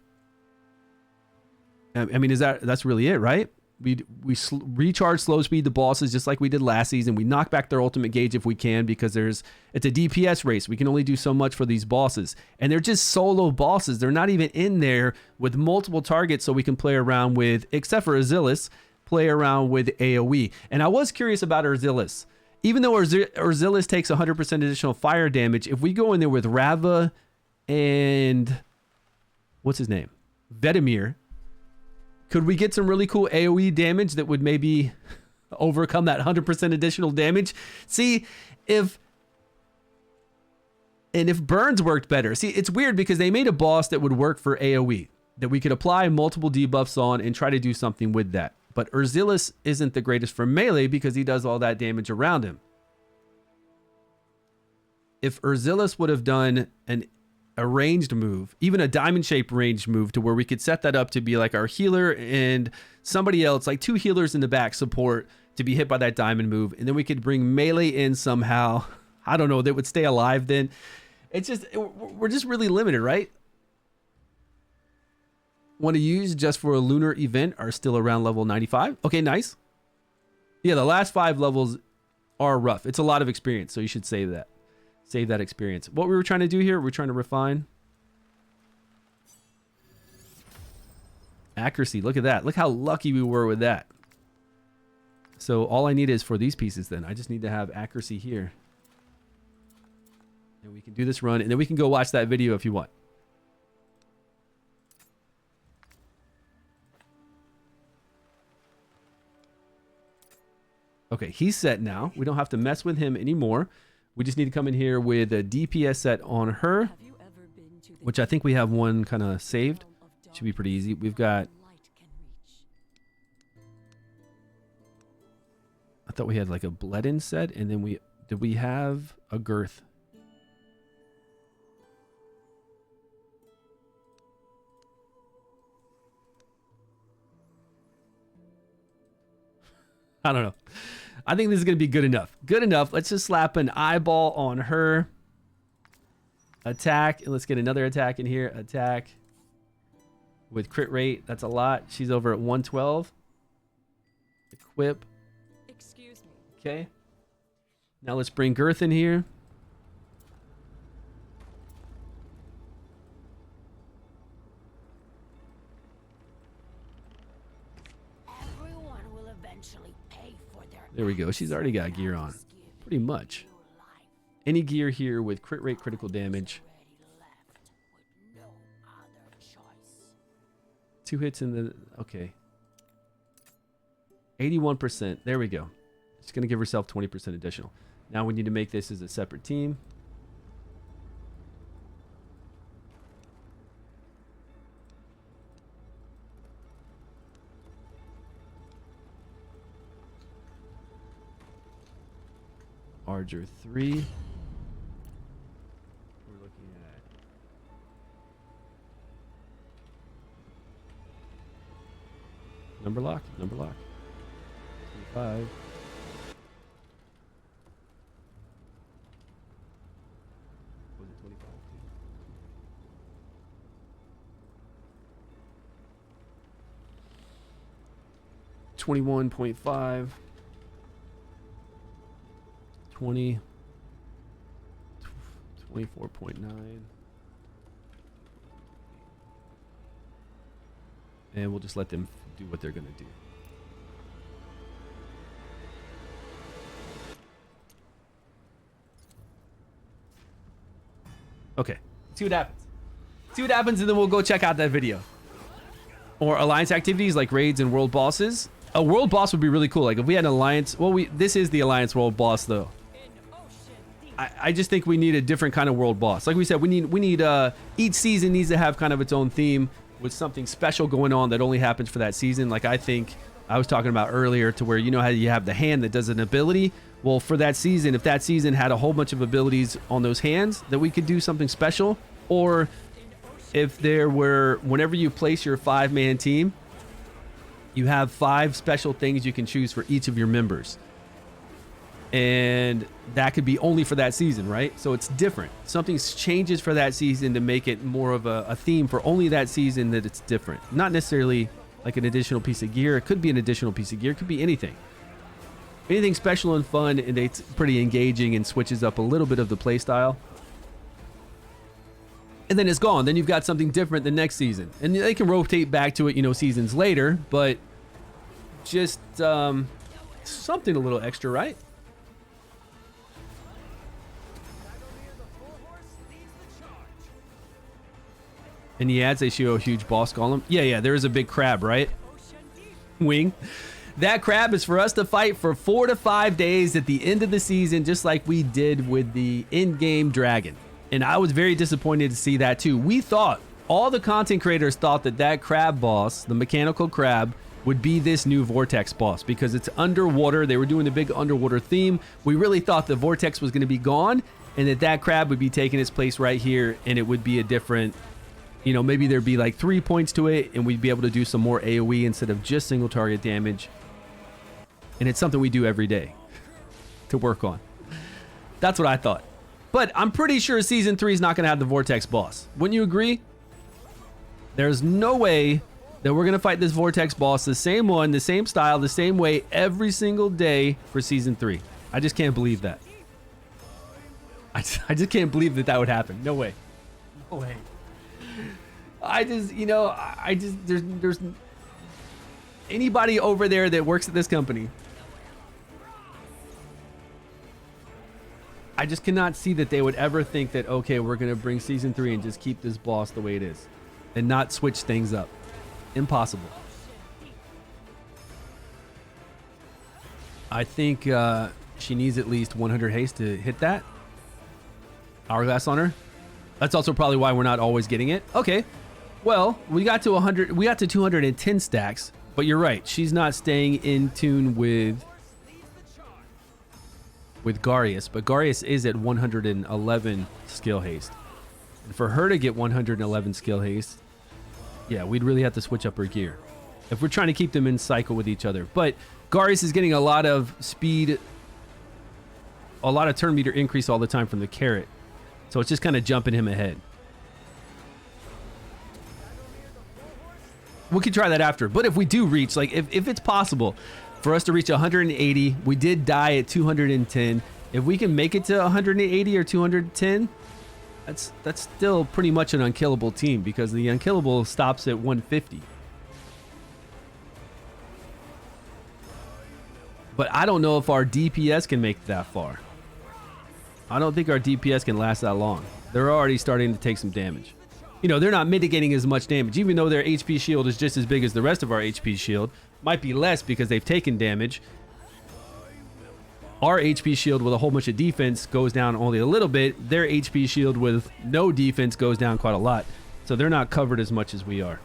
I mean, that's really it, right? We recharge slow speed the bosses just like we did last season. We knock back their ultimate gauge if we can, because it's a DPS race. We can only do so much for these bosses. And they're just solo bosses. They're not even in there with multiple targets so we can play around with, except for Arzilis, play around with AoE. And I was curious about Arzilis. Even though Arzilis takes 100% additional fire damage, if we go in there with Rava and what's his name? Vedemir, could we get some really cool AoE damage that would maybe overcome that 100% additional damage? See, if Burns worked better. See, it's weird because they made a boss that would work for AoE, that we could apply multiple debuffs on and try to do something with that. But Arzilis isn't the greatest for melee because he does all that damage around him. If Arzilis would have done a ranged move, even a diamond shaped ranged move, to where we could set that up to be like our healer and somebody else, like two healers in the back support to be hit by that diamond move. And then we could bring melee in somehow. I don't know, that would stay alive then. It's just, we're just really limited, right? Want to use just for a lunar event are still around level 95. Okay, nice. Yeah, the last 5 levels are rough. It's a lot of experience, so you should save that. Save that experience. What we were trying to do here, we're trying to refine accuracy. Look at that. Look how lucky we were with that. So all I need is for these pieces then. I just need to have accuracy here. And we can do this run, and then we can go watch that video if you want. Okay, he's set now. We don't have to mess with him anymore. We just need to come in here with a DPS set on her, which I think we have one kind of saved. Should be pretty easy. We've got... I thought we had like a bled-in set, and then did we have a girth? I don't know. I think this is going to be good enough. Good enough. Let's just slap an eyeball on her. Attack. And let's get another attack in here. Attack. With crit rate. That's a lot. She's over at 112. Equip. Excuse me. Okay. Now let's bring Girth in here. Everyone will eventually eventually pay for their There we go. She's already got gear on. give Pretty much. you life. Any gear here with crit rate, critical damage. Already left with no other choice. 2 hits in the... Okay. 81%. There we go. She's going to give herself 20% additional. Now we need to make this as a separate team. Ardreth 3. We're looking at number lock. 25. Was it 25? 21.5. 20. 24.9. And we'll just let them do what they're going to do. Okay. See what happens. See what happens, and then we'll go check out that video. Or alliance activities like raids and world bosses. A world boss would be really cool. Like if we had an alliance. Well, this is the alliance world boss though. I just think we need a different kind of world boss. Like we said, we need each season needs to have kind of its own theme with something special going on that only happens for that season. Like I think I was talking about earlier, to where you know how you have the hand that does an ability. Well, for that season, if that season had a whole bunch of abilities on those hands, that we could do something special. Or if there were, whenever you place your 5-man team, you have 5 special things you can choose for each of your members. And that could be only for that season, right? So it's different. Something changes for that season to make it more of a theme for only that season, that it's different. Not necessarily like an additional piece of gear. It could be an additional piece of gear. It could be anything. Anything special and fun, and it's pretty engaging and switches up a little bit of the play style. And then it's gone. Then you've got something different the next season. And they can rotate back to it, you know, seasons later. But just something a little extra, right? And the ads, they show a huge boss golem. Yeah, there is a big crab, right? Wing. That crab is for us to fight for 4 to 5 days at the end of the season, just like we did with the in-game dragon. And I was very disappointed to see that too. We thought, all the content creators thought that crab boss, the mechanical crab, would be this new Vortex boss because it's underwater. They were doing the big underwater theme. We really thought the Vortex was going to be gone and that crab would be taking its place right here, and it would be a different... You know, maybe there'd be like 3 points to it, and we'd be able to do some more AoE instead of just single target damage. And it's something we do every day to work on. That's what I thought. But I'm pretty sure Season 3 is not going to have the Vortex boss. Wouldn't you agree? There's no way that we're going to fight this Vortex boss the same one, the same style, the same way every single day for Season 3. I just can't believe that. I just can't believe that would happen. No way. No way. There's anybody over there that works at this company. I just cannot see that they would ever think that, okay, we're going to bring Season 3 and just keep this boss the way it is and not switch things up. Impossible. I think she needs at least 100 haste to hit that. Hourglass on her. That's also probably why we're not always getting it. Okay. Well, we got to 100. We got to 210 stacks, but you're right. She's not staying in tune with Garius, but Garius is at 111 skill haste. And for her to get 111 skill haste, yeah, we'd really have to switch up her gear if we're trying to keep them in cycle with each other. But Garius is getting a lot of speed, a lot of turn meter increase all the time from the carrot. So it's just kind of jumping him ahead. We could try that after. But if we do reach, like if it's possible for us to reach 180, we did die at 210. If we can make it to 180 or 210, that's still pretty much an unkillable team because the unkillable stops at 150. But I don't know if our DPS can make it that far. I don't think our DPS can last that long. They're already starting to take some damage. You know, they're not mitigating as much damage, even though their HP shield is just as big as the rest of our HP shield. Might be less because they've taken damage. Our HP shield with a whole bunch of defense goes down only a little bit. Their HP shield with no defense goes down quite a lot. So they're not covered as much as we are,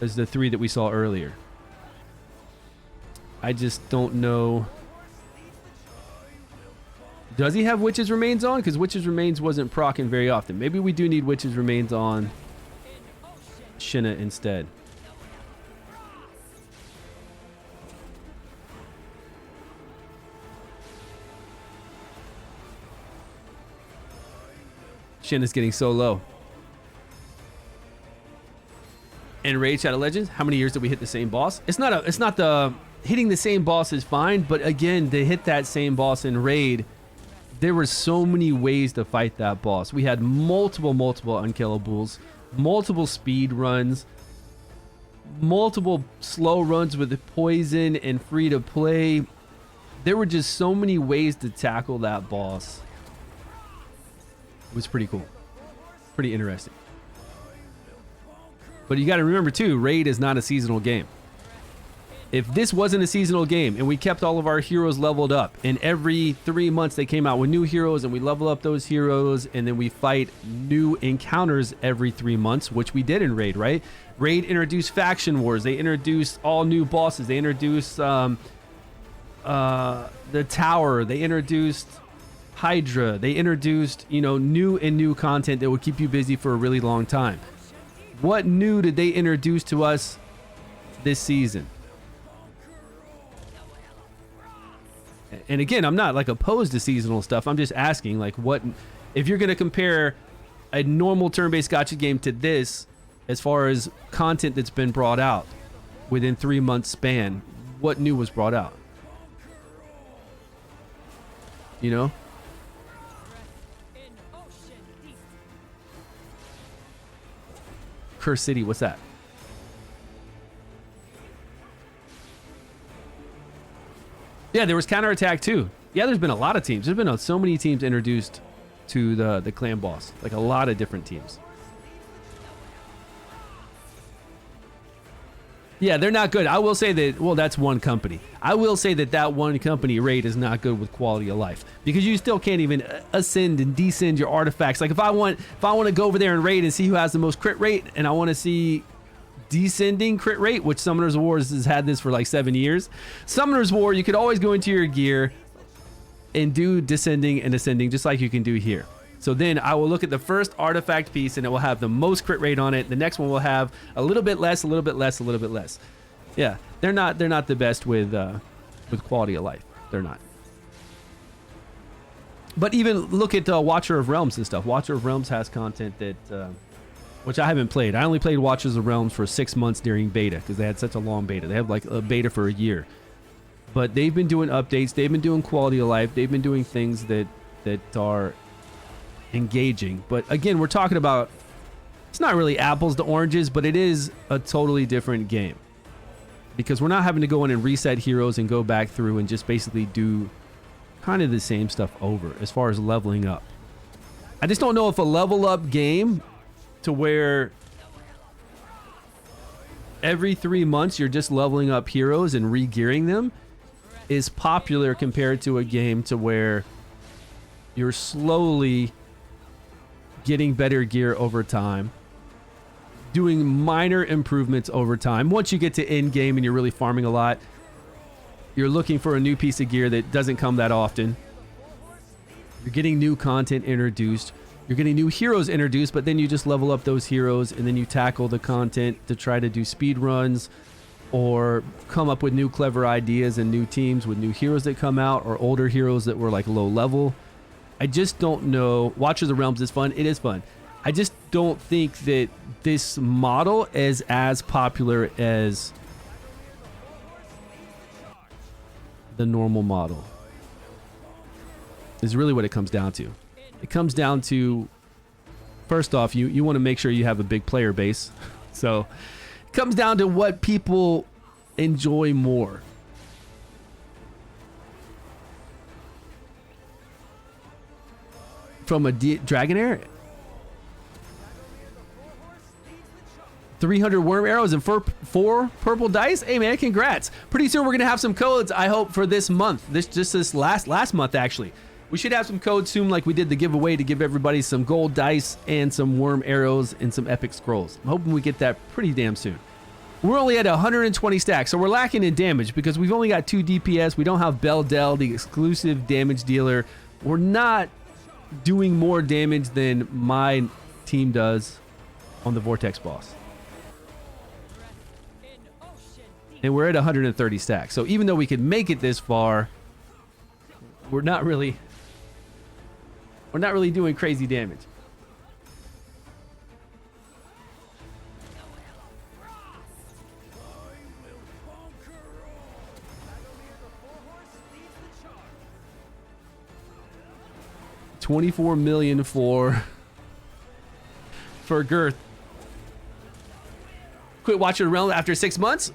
as the 3 that we saw earlier. I just don't know. Does he have Witch's Remains on? Because Witch's Remains wasn't proccing very often. Maybe we do need Witch's Remains on Shinna instead. Shinna's getting so low. And Raid Shadow Legends, how many years did we hit the same boss? It's not the hitting the same boss is fine, but again, to hit that same boss in Raid, there were so many ways to fight that boss. We had multiple unkillables, multiple speed runs, multiple slow runs with the poison and free to play. There were just so many ways to tackle that boss. It was pretty cool. Pretty interesting. But you got to remember too, Raid is not a seasonal game. If this wasn't a seasonal game and we kept all of our heroes leveled up and every 3 months they came out with new heroes and we level up those heroes and then we fight new encounters every 3 months, which we did in Raid, right? Raid introduced faction wars. They introduced all new bosses. They introduced the tower. They introduced Hydra. They introduced, you know, new content that would keep you busy for a really long time. What new did they introduce to us this season? And again, I'm not like opposed to seasonal stuff. I'm just asking, like, what if you're going to compare a normal turn-based gacha game to this, as far as content that's been brought out within 3 months span, what new was brought out? You know? Curse City, what's that? Yeah, there was counterattack too. Yeah, there's been a lot of teams. There's been so many teams introduced to the clan boss. Like a lot of different teams. Yeah, they're not good. I will say that, well, that's one company. I will say that that one company, Raid, is not good with quality of life. Because you still can't even ascend and descend your artifacts. Like if I want to go over there and Raid and see who has the most crit rate, and I want to see descending crit rate, which Summoner's Wars has had this for like 7 years. Summoner's War, you could always go into your gear and do descending and ascending just like you can do here. So then I will look at the first artifact piece and it will have the most crit rate on it. The next one will have a little bit less, a little bit less, a little bit less. Yeah, they're not the best with quality of life. They're not. But even look at Watcher of Realms and stuff. Watcher of Realms has content that which I haven't played. I only played Watchers of Realms for 6 months during beta because they had such a long beta. They have like a beta for a year. But they've been doing updates. They've been doing quality of life. They've been doing things that are engaging. But again, we're talking about, it's not really apples to oranges, but it is a totally different game. Because we're not having to go in and reset heroes and go back through and just basically do kind of the same stuff over as far as leveling up. I just don't know if a level up game to where every 3 months you're just leveling up heroes and re-gearing them is popular compared to a game to where you're slowly getting better gear over time, doing minor improvements over time. Once you get to end game and you're really farming a lot, you're looking for a new piece of gear that doesn't come that often. You're getting new content introduced. You're getting new heroes introduced, but then you just level up those heroes and then you tackle the content to try to do speed runs or come up with new clever ideas and new teams with new heroes that come out or older heroes that were like low level. I just don't know. Watchers of Realms is fun. It is fun. I just don't think that this model is as popular as the normal model. Is really what it comes down to. It comes down to, first off, you want to make sure you have a big player base. So it comes down to what people enjoy more. from a Dragonheir. 300 worm arrows and 4 purple dice. Hey man, congrats. Pretty soon we're gonna have some codes, I hope, for this month. This last month actually. We should have some codes soon, like we did the giveaway, to give everybody some gold dice and some worm arrows and some epic scrolls. I'm hoping we get that pretty damn soon. We're only at 120 stacks, so we're lacking in damage because we've only got 2 DPS. We don't have Beldel, the exclusive damage dealer. We're not doing more damage than my team does on the Vortex boss. And we're at 130 stacks. So even though we could make it this far, we're not really doing crazy damage. $24 million for Girth. Quit watching Realm after 6 months,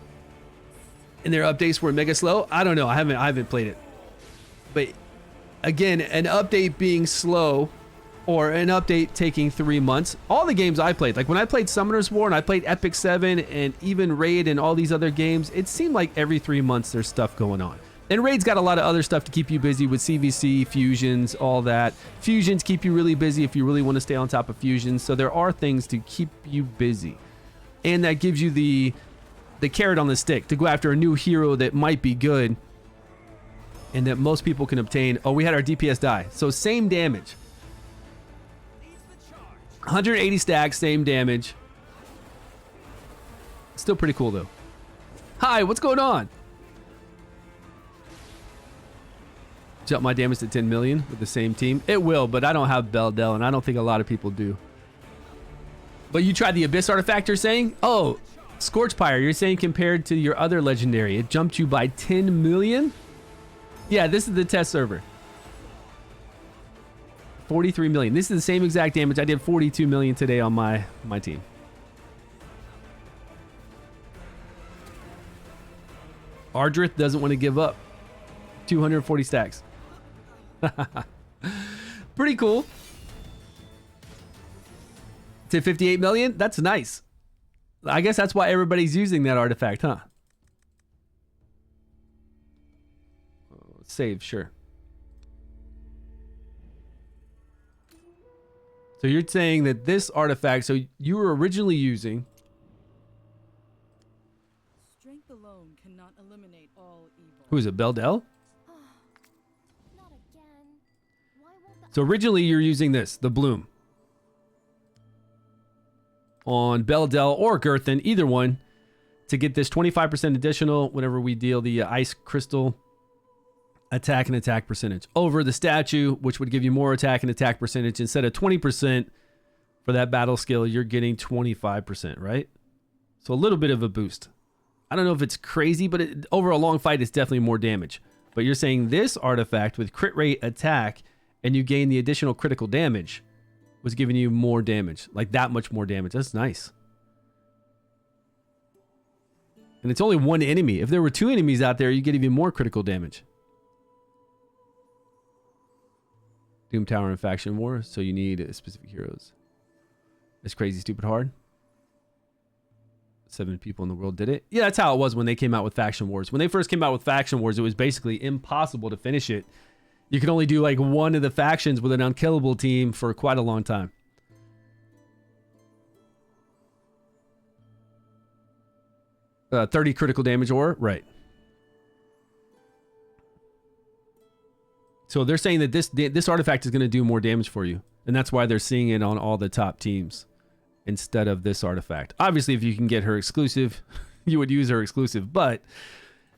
and their updates were mega slow. I don't know. I haven't played it, but again, an update being slow or an update taking 3 months. All the games I played, like when I played Summoner's War and I played Epic 7 and even Raid and all these other games, it seemed like every 3 months there's stuff going on. And Raid's got a lot of other stuff to keep you busy with CVC, fusions, all that. Fusions keep you really busy if you really want to stay on top of fusions. So there are things to keep you busy. And that gives you the carrot on the stick to go after a new hero that might be good and that most people can obtain. Oh, we had our DPS die. So same damage. 180 stacks, same damage. Still pretty cool though. Hi, what's going on? Jump my damage to 10 million with the same team. It will, but I don't have Beldel, and I don't think a lot of people do. But you tried the Abyss artifact, you're saying? Oh, Scorchpire, you're saying compared to your other legendary, it jumped you by 10 million? Yeah, this is the test server. 43 million. This is the same exact damage. I did 42 million today on my team. Ardreth doesn't want to give up. 240 stacks. Pretty cool. To 58 million? That's nice. I guess that's why everybody's using that artifact, huh? Save, sure. So you're saying that this artifact, so you were originally using... Strength alone cannot eliminate all evil. Who is it, Beldel? Not again. Why won't the So originally you're using this, the Bloom. On Beldel or Girthen, either one, to get this 25% additional whenever we deal the ice crystal attack and attack percentage over the statue, which would give you more attack and attack percentage. Instead of 20% for that battle skill, you're getting 25%, right? So a little bit of a boost. I don't know if it's crazy, but over a long fight, it's definitely more damage. But you're saying this artifact with crit rate attack and you gain the additional critical damage was giving you more damage, like that much more damage. That's nice. And it's only one enemy. If there were 2 enemies out there, you get even more critical damage. Doom Tower and Faction War, so you need specific heroes. It's crazy, stupid hard. 7 people in the world did it. Yeah, that's how it was when they came out with Faction Wars. When they first came out with Faction Wars, it was basically impossible to finish it. You could only do like one of the factions with an unkillable team for quite a long time. Uh, 30 critical damage or right. So they're saying that this artifact is going to do more damage for you. And that's why they're seeing it on all the top teams instead of this artifact. Obviously, if you can get her exclusive, you would use her exclusive. But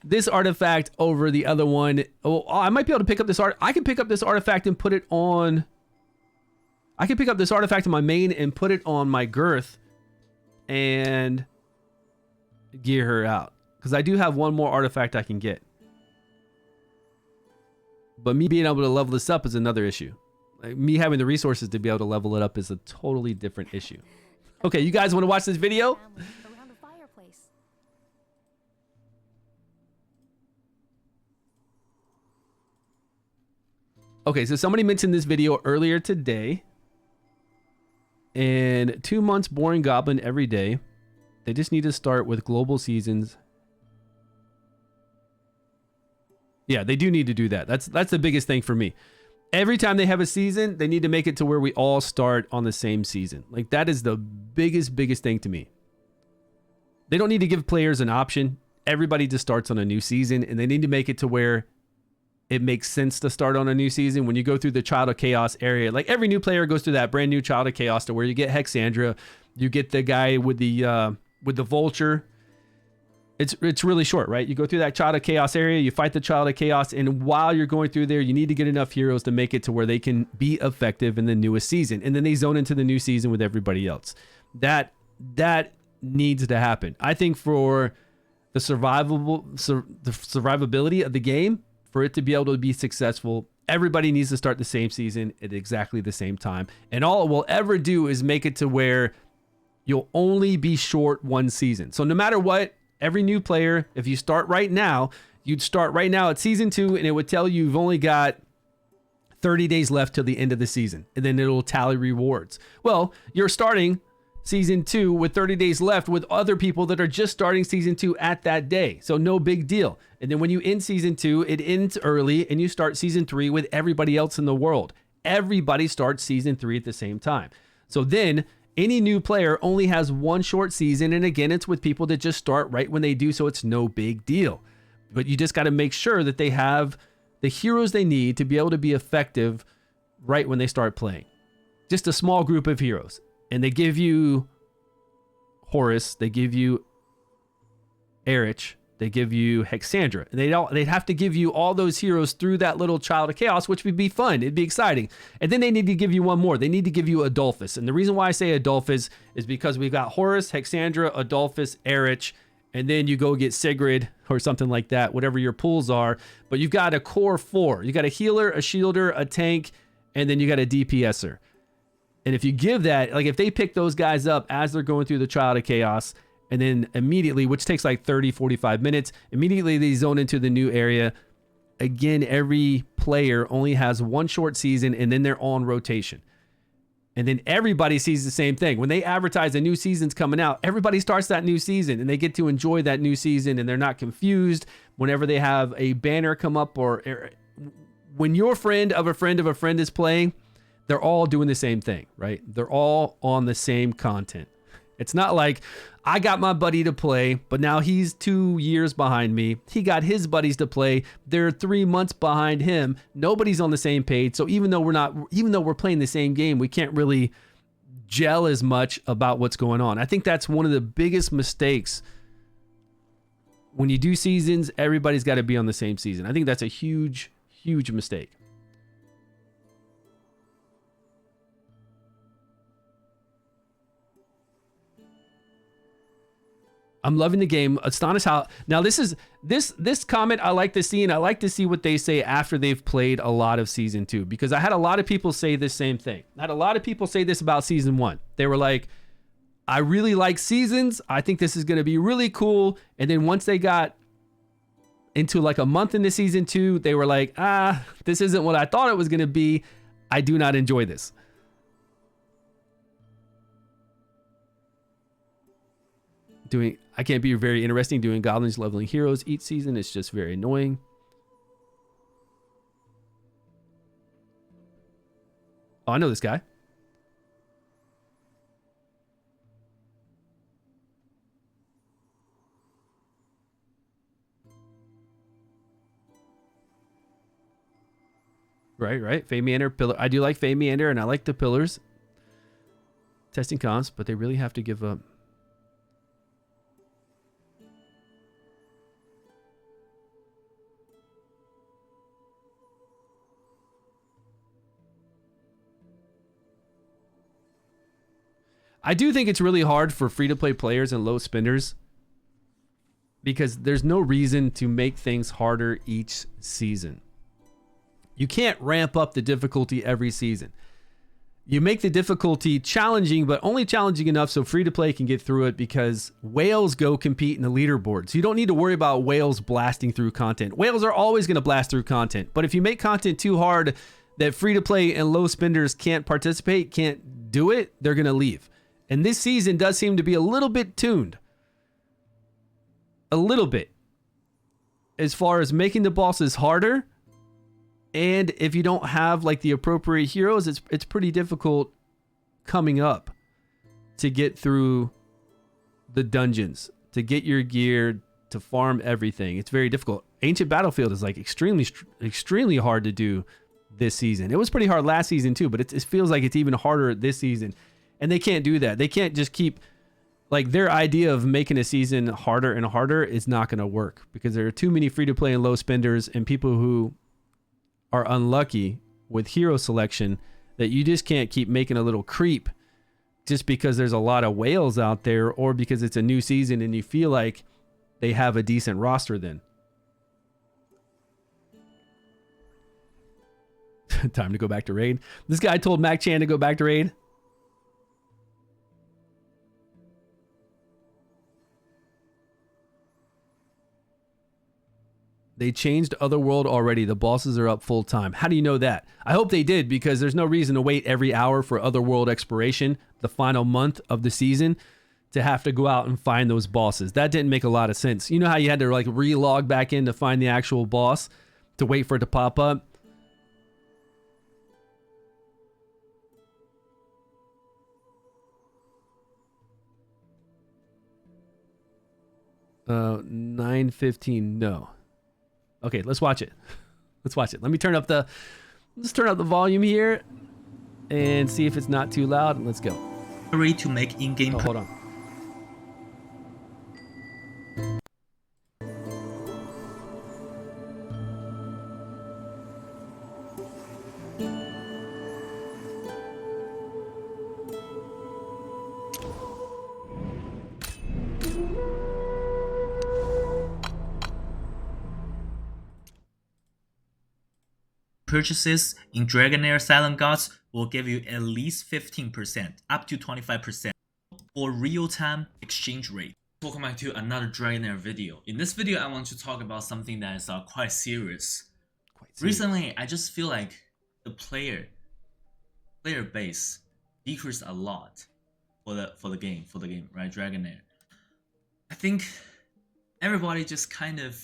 this artifact over the other one, oh, I might be able to pick up this art. I can pick up this artifact and put it on. I can pick up this artifact in my main and put it on my Girth and gear her out. Because I do have one more artifact I can get. But me being able to level this up is another issue. Like, me having the resources to be able to level it up is a totally different issue. Okay, you guys want to watch this video? family around a fireplace? Okay, so somebody mentioned this video earlier today. And 2 months boring goblin every day. They just need to start with global seasons. Yeah, they do need to do that. That's the biggest thing for me. Every time they have a season, they need to make it to where we all start on the same season. Like, that is the biggest thing to me. They don't need to give players an option. Everybody just starts on a new season, and they need to make it to where it makes sense to start on a new season. When you go through the Child of Chaos area, like every new player goes through that brand new Child of Chaos to where you get Hexandra, you get the guy with the vulture. It's really short, right? You go through that Child of Chaos area, you fight the Child of Chaos, and while you're going through there, you need to get enough heroes to make it to where they can be effective in the newest season, and then they zone into the new season with everybody else. That needs to happen. I think for the survivability of the game, for it to be able to be successful, everybody needs to start the same season at exactly the same time. And all it will ever do is make it to where you'll only be short one season. So no matter what, every new player, if you start right now, you'd start right now at season 2, and it would tell you you've only got 30 days left till the end of the season, and then it'll tally rewards. Well, you're starting season 2 with 30 days left with other people that are just starting season 2 at that day. So no big deal. And then when you end season 2, it ends early and you start season 3 with everybody else in the world. Everybody starts season 3 at the same time. So then any new player only has one short season. And again, it's with people that just start right when they do. So it's no big deal. But you just got to make sure that they have the heroes they need to be able to be effective right when they start playing. Just a small group of heroes. And they give you Horus, they give you Erich, they give you Hexandra. And they'd have to give you all those heroes through that little Child of Chaos, which would be fun. It'd be exciting. And then they need to give you one more. They need to give you Adolphus. And the reason why I say Adolphus is because we've got Horus, Hexandra, Adolphus, Erich, and then you go get Sigrid or something like that, whatever your pools are. But you've got a core 4. You got a healer, a shielder, a tank, and then you got a DPSer. And if you give that, like if they pick those guys up as they're going through the Child of Chaos, and then immediately, which takes like 30, 45 minutes, immediately they zone into the new area. Again, every player only has one short season, and then they're on rotation. And then everybody sees the same thing. When they advertise a new season's coming out, everybody starts that new season, and they get to enjoy that new season, and they're not confused whenever they have a banner come up, or when your friend of a friend of a friend is playing. They're all doing the same thing, right? They're all on the same content. It's not like I got my buddy to play, but now he's 2 years behind me. He got his buddies to play. They're 3 months behind him. Nobody's on the same page. So even though we're playing the same game, we can't really gel as much about what's going on. I think that's one of the biggest mistakes. When you do seasons, everybody's got to be on the same season. I think that's a huge, huge mistake. I'm loving the game. Astonished how now this comment I like to see, and I like to see what they say after they've played a lot of season 2, because I had a lot of people say the same thing. I had a lot of people say this about season 1. They were like, I really like seasons. I think this is going to be really cool. And then once they got into like a month into season 2, they were like, this isn't what I thought it was going to be. I do not enjoy this. I can't be very interesting doing goblins leveling heroes each season. It's just very annoying. Oh, I know this guy. Right. Fey Meander, pillar. I do like Fey Meander, and I like the pillars. Testing comps, but they really have to give up. I do think it's really hard for free-to-play players and low spenders, because there's no reason to make things harder each season. You can't ramp up the difficulty every season. You make the difficulty challenging, but only challenging enough so free-to-play can get through it, because whales go compete in the leaderboard. So you don't need to worry about whales blasting through content. Whales are always going to blast through content, but if you make content too hard, that free-to-play and low spenders can't participate, can't do it, they're going to leave. And this season does seem to be a little bit tuned. A little bit. As far as making the bosses harder. And if you don't have like the appropriate heroes, it's pretty difficult coming up to get through the dungeons, to get your gear, to farm everything. It's very difficult. Ancient Battlefield is like extremely hard to do this season. It was pretty hard last season too, but it feels like it's even harder this season. And they can't do that. They can't just keep, like, their idea of making a season harder and harder is not going to work because there are too many free-to-play and low spenders and people who are unlucky with hero selection that you just can't keep making a little creep just because there's a lot of whales out there or because it's a new season and you feel like they have a decent roster then. Time to go back to raid. This guy told Mac Chan to go back to raid. They changed Otherworld already. The bosses are up full time. How do you know that? I hope they did because there's no reason to wait every hour for Otherworld expiration, the final month of the season, to have to go out and find those bosses. That didn't make a lot of sense. You know how you had to like re-log back in to find the actual boss to wait for it to pop up? Uh, 9:15. No. Okay, let's watch it. Let's watch it. Let me turn up the volume here and see if it's not too loud. Let's go. To make in-game. Oh, hold on. Purchases in Dragonheir Silent Gods will give you at least 15%, up to 25% for real-time exchange rate. Welcome back to another Dragonheir video. In this video, I want to talk about something that is quite serious. Recently, I just feel like the player base decreased a lot for the game, right? Dragonheir. I think everybody just kind of,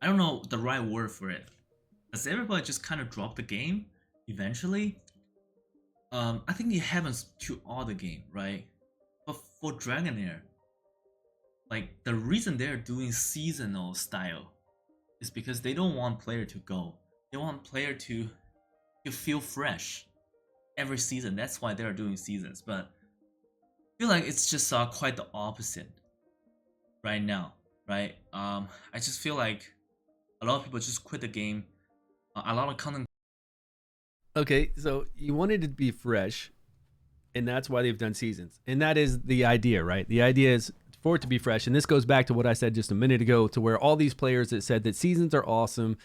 I don't know the right word for it. Does everybody just kind of drop the game eventually? I think it happens to all the game, right? But for Dragonheir, like the reason they're doing seasonal style is because they don't want player to go. They want player to feel fresh every season. That's why they're doing seasons. But I feel like it's just quite the opposite right now, right? I just feel like a lot of people just quit the game. A lot of content. Okay, so you wanted it to be fresh, and that's why they've done seasons. And that is the idea, right? The idea is for it to be fresh. And this goes back to what I said just a minute ago, to where all these players that said that seasons are awesome,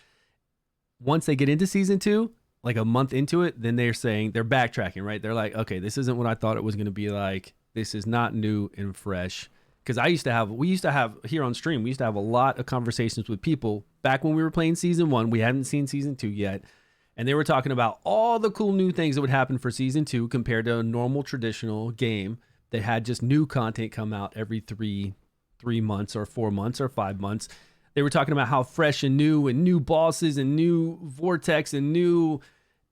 once they get into season 2, like a month into it, then they're saying, they're backtracking, right? They're like, okay, this isn't what I thought it was going to be like. This is not new and fresh. Because we used to have here on stream, we used to have a lot of conversations with people back when we were playing season 1. We hadn't seen season 2 yet. And they were talking about all the cool new things that would happen for season 2 compared to a normal traditional game that had just new content come out every 3 months or 4 months or 5 months. They were talking about how fresh and new bosses and new Vortex and new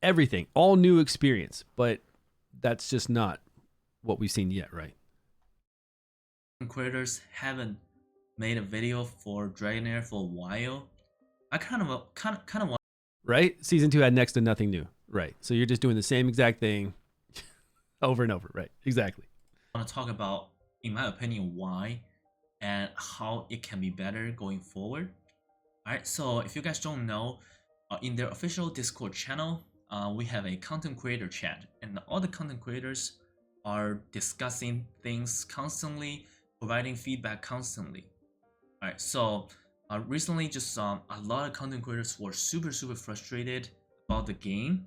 everything, all new experience. But that's just not what we've seen yet, right? Creators haven't made a video for Dragonheir for a while. I kind of want. Right? Season 2 had next to nothing new. Right. So you're just doing the same exact thing over and over. Right. Exactly. I want to talk about, in my opinion, why and how it can be better going forward. Alright, so if you guys don't know, in their official Discord channel, we have a content creator chat, and all the content creators are discussing things constantly, providing feedback constantly. Alright, so recently just a lot of content creators were super frustrated about the game,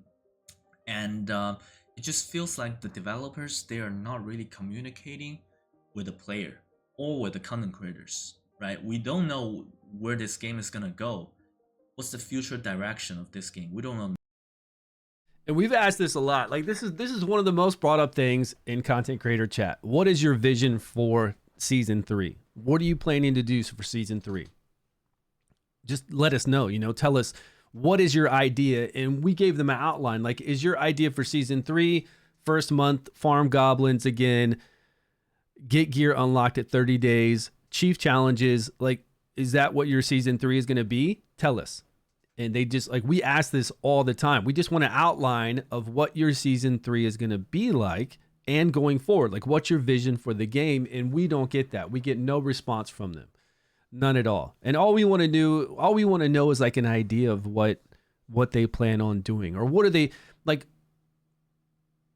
and it just feels like the developers, they are not really communicating with the player or with the content creators, right? We don't know where this game is gonna go. What's the future direction of this game? We don't know. And we've asked this a lot. Like this is one of the most brought up things in content creator chat. What is your vision for season 3? What are you planning to do for season 3? Just let us know, tell us what is your idea. And we gave them an outline. Like, is your idea for season 3, first month, farm goblins again, get gear unlocked at 30 days, chief challenges? Like, is that what your season 3 is going to be? Tell us. And they just, like, we ask this all the time. We just want an outline of what your season 3 is going to be like and going forward. Like, what's your vision for the game? And we don't get that. We get no response from them. None at all. And all we want to know is like an idea of what they plan on doing, or what are they like.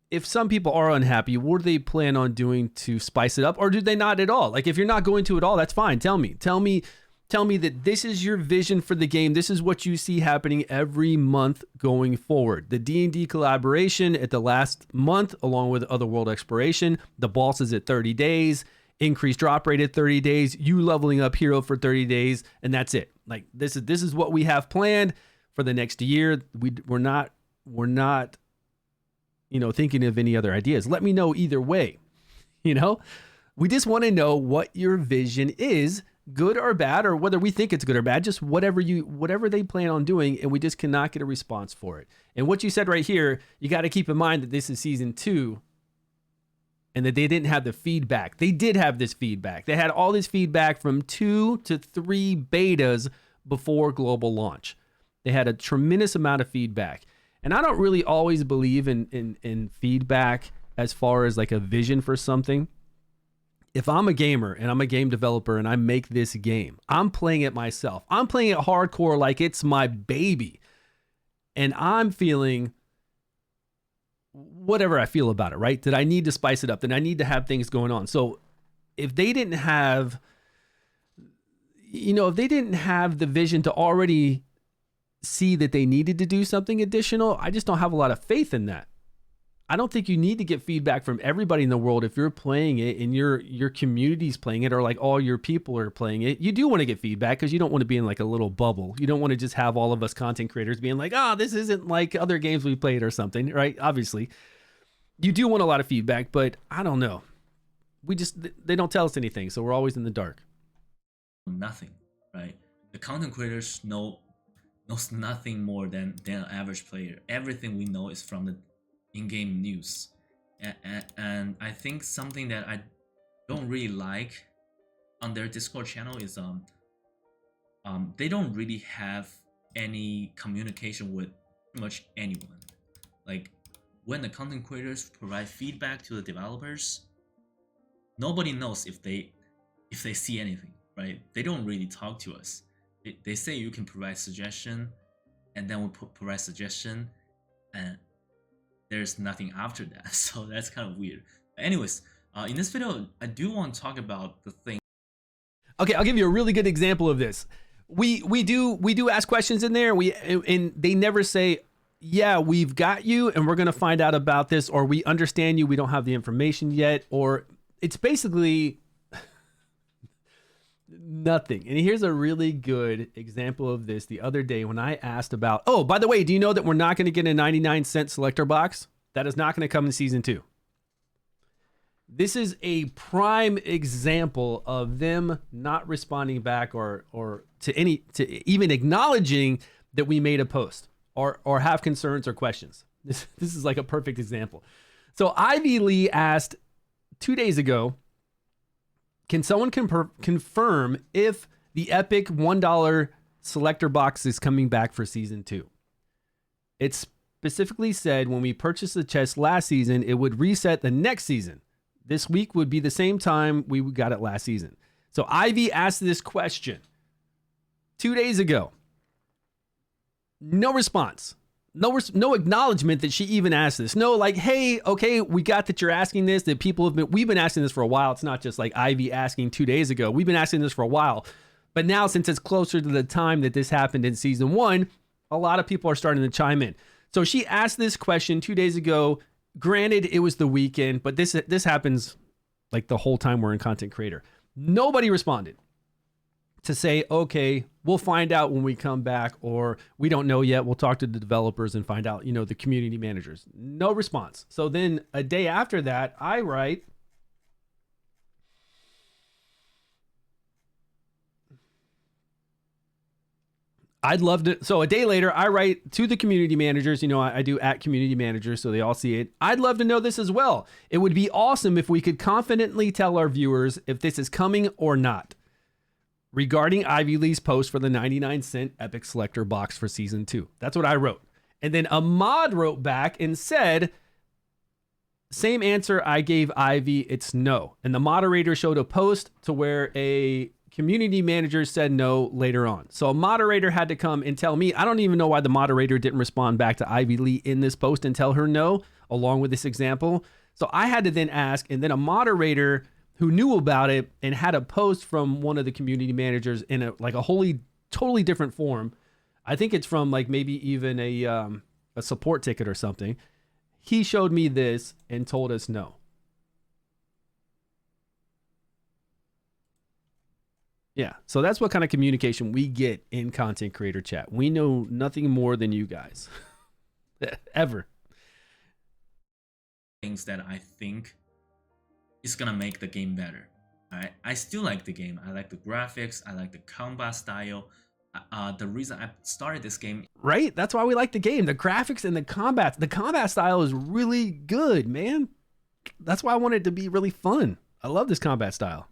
If some people are unhappy, what do they plan on doing to spice it up, or do they not at all? Like, if you're not going to at all, that's fine. Tell me that this is your vision for the game. This is what you see happening every month going forward. The D&D collaboration at the last month, along with Otherworld exploration, the bosses at 30 days, increased drop rate at 30 days, you leveling up hero for 30 days, and that's it. Like, this is what we have planned for the next year. We're not thinking of any other ideas. Let me know either way. We just want to know what your vision is, good or bad, or whether we think it's good or bad, just whatever they plan on doing, and we just cannot get a response for it. And what you said right here, you got to keep in mind that this is season 2 and that they didn't have the feedback. They did have this feedback. They had all this feedback from 2 to 3 betas before global launch. They had a tremendous amount of feedback. And I don't really always believe in feedback as far as like a vision for something. If I'm a gamer and I'm a game developer and I make this game, I'm playing it myself. I'm playing it hardcore like it's my baby. And I'm feeling whatever I feel about it, right? That I need to spice it up, that I need to have things going on. So if they didn't have, the vision to already see that they needed to do something additional, I just don't have a lot of faith in that. I don't think you need to get feedback from everybody in the world if you're playing it and your community's playing it, or like all your people are playing it. You do want to get feedback because you don't want to be in like a little bubble. You don't want to just have all of us content creators being like, this isn't like other games we played or something, right? Obviously, you do want a lot of feedback, but I don't know. They don't tell us anything, so we're always in the dark. Nothing, right? The content creators knows nothing more than an average player. Everything we know is from the in-game news, and I think something that I don't really like on their Discord channel is they don't really have any communication with pretty much anyone. Like, when the content creators provide feedback to the developers, nobody knows if they see anything, right? They don't really talk to us. They say you can provide suggestion, and then we provide suggestion, and there's nothing after that. So that's kind of weird. Anyways, in this video, I do want to talk about the thing. Okay, I'll give you a really good example of this. We do ask questions in there, and they never say, yeah, we've got you and we're going to find out about this, or we understand you, we don't have the information yet, or it's basically nothing. And here's a really good example of this the other day when I asked about, oh, by the way, do you know that we're not going to get a 99-cent selector box? That is not going to come in season 2. This is a prime example of them not responding back or to even acknowledging that we made a post or have concerns or questions. This is like a perfect example. So Ivy Lee asked 2 days ago, can someone confirm if the epic $1 selector box is coming back for season 2? It specifically said when we purchased the chest last season, it would reset the next season. This week would be the same time we got it last season. So Ivy asked this question 2 days ago. No response. No acknowledgement that she even asked this. No, like, hey, okay, we got that you're asking this, that we've been asking this for a while. It's not just like Ivy asking 2 days ago. We've been asking this for a while. But now, since it's closer to the time that this happened in season 1, a lot of people are starting to chime in. So she asked this question 2 days ago. Granted, it was the weekend, but this happens like the whole time we're in content creator. Nobody responded. to say, okay, we'll find out when we come back, or we don't know yet. We'll talk to the developers and find out, the community managers. No response. So then a day after that, I write, I'd love to. So a day later, I write to the community managers. I do at community managers, so they all see it. I'd love to know this as well. It would be awesome if we could confidently tell our viewers if this is coming or not. Regarding Ivy Lee's post for the 99-cent Epic Selector box for Season 2. That's what I wrote. And then a mod wrote back and said, same answer I gave Ivy, it's no. And the moderator showed a post to where a community manager said no later on. So a moderator had to come and tell me. I don't even know why the moderator didn't respond back to Ivy Lee in this post and tell her no, along with this example. So I had to then ask, and then a moderator who knew about it and had a post from one of the community managers in a totally different form. I think it's from maybe even a support ticket or something. He showed me this and told us no. Yeah, so that's what kind of communication we get in content creator chat. We know nothing more than you guys. Ever. Things that I think is gonna make the game better. Alright, I still like the game. I like the graphics. I like the combat style. The reason I started this game, right? That's why we like the game. The graphics and the combat. The combat style is really good, man. That's why I want it to be really fun. I love this combat style.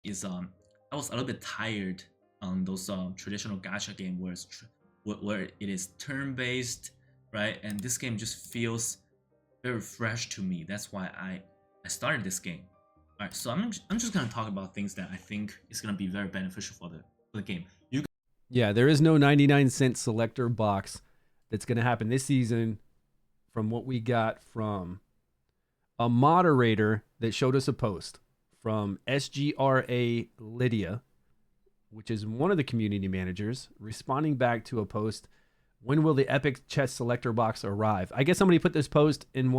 Is I was a little bit tired on those traditional gacha game where it is turn-based, right? And this game just feels very fresh to me. That's why I started this game. All right, so I'm just gonna talk about things that I think is gonna be very beneficial for the game. Yeah, there is no 99-cent selector box that's gonna happen this season. From what we got from a moderator that showed us a post from SGRA Lydia, which is one of the community managers, responding back to a post, when will the Epic Chess Selector box arrive? I guess somebody put this post in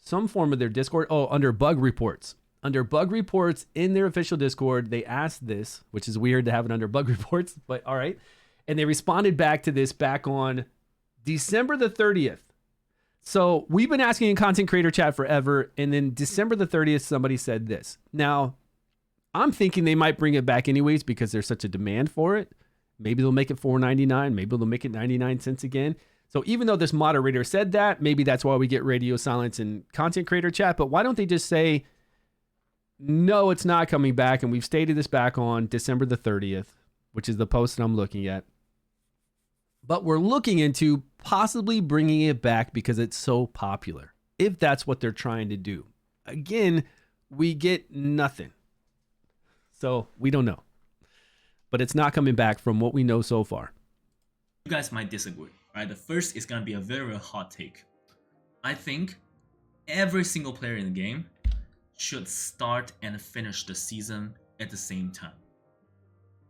some form of their Discord. Oh, under bug reports. Under bug reports in their official Discord, they asked this, which is weird to have it under bug reports, but all right. And they responded back to this back on December the 30th. So we've been asking in content creator chat forever, and then December the 30th, somebody said this. Now, I'm thinking they might bring it back anyways because there's such a demand for it. Maybe they'll make it $4.99. Maybe they'll make it 99 cents again. So even though this moderator said that, maybe that's why we get radio silence in content creator chat. But why don't they just say, no, it's not coming back, and we've stated this back on December the 30th, which is the post that I'm looking at. But we're looking into possibly bringing it back because it's so popular, if that's what they're trying to do. Again, we get nothing. So we don't know. But it's not coming back from what we know so far. You guys might disagree, right? The first is going to be a very, very hot take. I think every single player in the game should start and finish the season at the same time.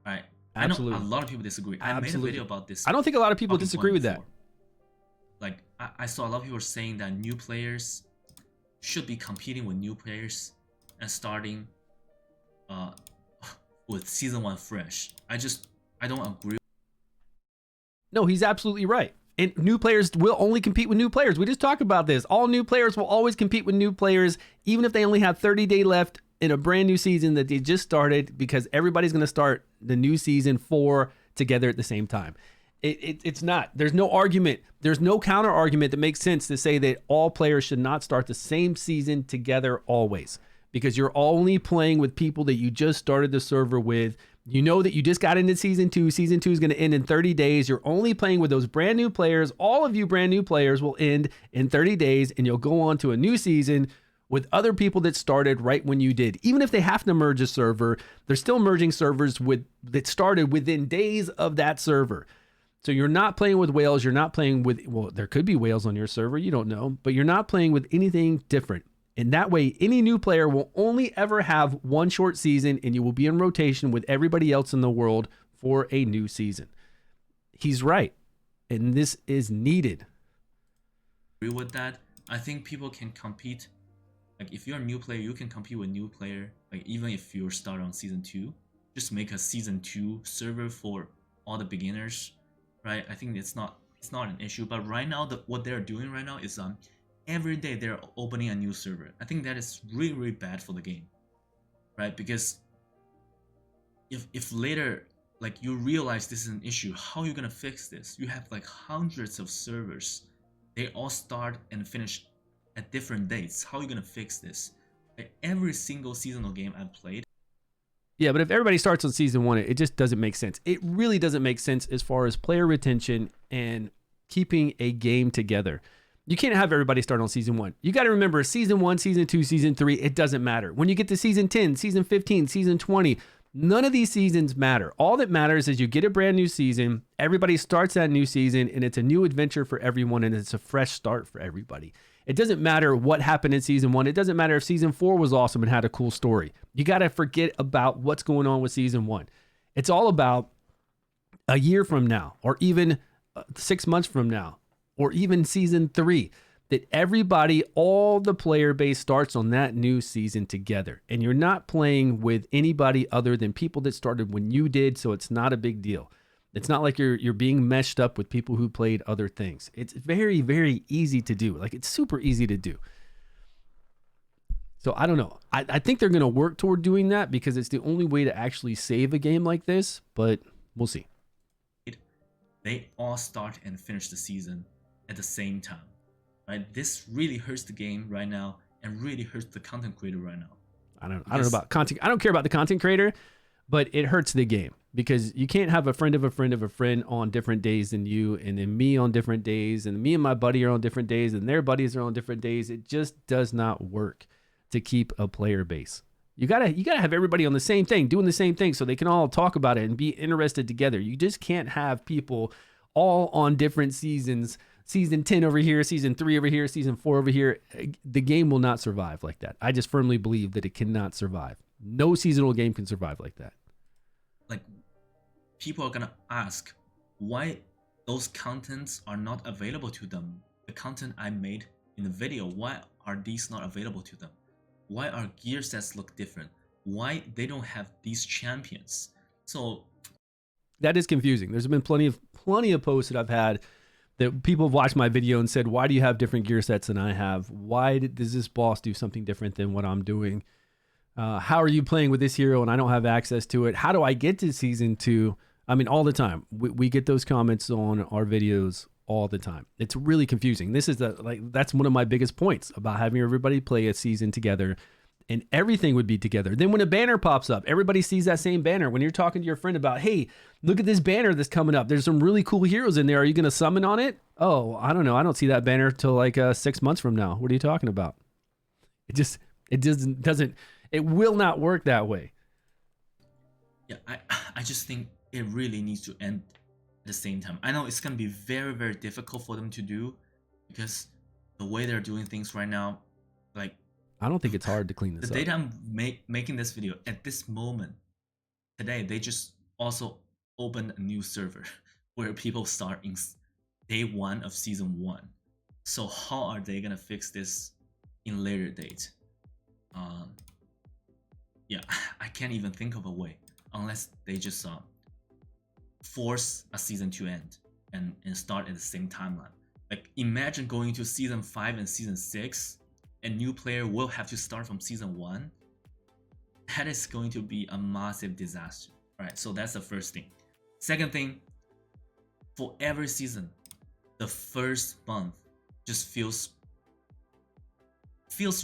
Right? Absolutely. I know a lot of people disagree. I made a video about this. I don't think a lot of people disagree with that. Like, I saw a lot of people saying that new players should be competing with new players and starting with season 1 fresh. I don't agree. No, he's absolutely right. And new players will only compete with new players. We just talked about this. All new players will always compete with new players, even if they only have 30 days left in a brand new season that they just started, because everybody's going to start the new season 4 together at the same time. It's not. There's no argument. There's no counter argument that makes sense to say that all players should not start the same season together always, because you're only playing with people that you just started the server with. You know that you just got into season 2. Season 2 is going to end in 30 days. You're only playing with those brand new players. All of you brand new players will end in 30 days, and you'll go on to a new season with other people that started right when you did. Even if they have to merge a server, they're still merging servers that started within days of that server. So you're not playing with whales. You're not playing with, well, there could be whales on your server. You don't know, but you're not playing with anything different. And that way, any new player will only ever have one short season, and you will be in rotation with everybody else in the world for a new season. He's right. And this is needed. Agree with that. I think people can compete. Like, if you're a new player, you can compete with new player. Like, even if you're starting on season 2, just make a season 2 server for all the beginners, right? I think it's not an issue. But right now, what they're doing right now is every day they're opening a new server. I think that is really, really bad for the game, right? Because if later like you realize this is an issue, how are you gonna fix this? You have like hundreds of servers, they all start and finish at different dates. How are you gonna fix this? Like, every single seasonal game I've played. Yeah, but if everybody starts on season 1, it just doesn't make sense. It really doesn't make sense as far as player retention and keeping a game together. You can't have everybody start on season 1. You got to remember, season 1, season 2, season 3, it doesn't matter. When you get to season 10, season 15, season 20, none of these seasons matter. All that matters is you get a brand new season, everybody starts that new season, and it's a new adventure for everyone, and it's a fresh start for everybody. It doesn't matter what happened in season 1. It doesn't matter if season 4 was awesome and had a cool story. You got to forget about what's going on with season 1. It's all about a year from now, or even 6 months from now, or even season 3, that everybody, all the player base starts on that new season together. And you're not playing with anybody other than people that started when you did, so it's not a big deal. It's not like you're being meshed up with people who played other things. It's very, very easy to do. Like, it's super easy to do. So I don't know. I think they're going to work toward doing that because it's the only way to actually save a game like this, but we'll see. They all start and finish the season at the same time, right? This really hurts the game right now and really hurts the content creator right now. I don't know about content. I don't care about the content creator, but it hurts the game because you can't have a friend of a friend of a friend on different days than you, and then me on different days, and me and my buddy are on different days, and their buddies are on different days. It just does not work to keep a player base. You gotta have everybody on the same thing, doing the same thing, so they can all talk about it and be interested together. You just can't have people all on different seasons. Season 10 over here, season 3 over here, season 4 over here. The game will not survive like that. I just firmly believe that it cannot survive. No seasonal game can survive like that. Like, people are gonna ask why those contents are not available to them. The content I made in the video, why are these not available to them? Why our gear sets look different? Why they don't have these champions? So that is confusing. There's been plenty of posts that I've had that people have watched my video and said, why do you have different gear sets than I have? Why does this boss do something different than what I'm doing? How are you playing with this hero and I don't have access to it? How do I get to season 2? I mean, all the time. We get those comments on our videos all the time. It's really confusing. This is that's one of my biggest points about having everybody play a season together, and everything would be together. Then when a banner pops up, everybody sees that same banner. When you're talking to your friend about, hey, look at this banner that's coming up. There's some really cool heroes in there. Are you going to summon on it? Oh, I don't know. I don't see that banner till like 6 months from now. What are you talking about? It will not work that way. yeah, I just think it really needs to end at the same time. I know it's going to be very, very difficult for them to do because the way they're doing things right now, like, I don't think it's hard to clean this the up. date I'm making this video at this moment, today, they just also opened a new server where people start in day 1 of season 1. So how are they gonna fix this in later date? Yeah, I can't even think of a way unless they just force a season 2 end and start at the same timeline. Like, imagine going to season 5 and season 6. A new player will have to start from season 1. That is going to be a massive disaster. Alright, so that's the first thing. Second thing, for every season, the first month just feels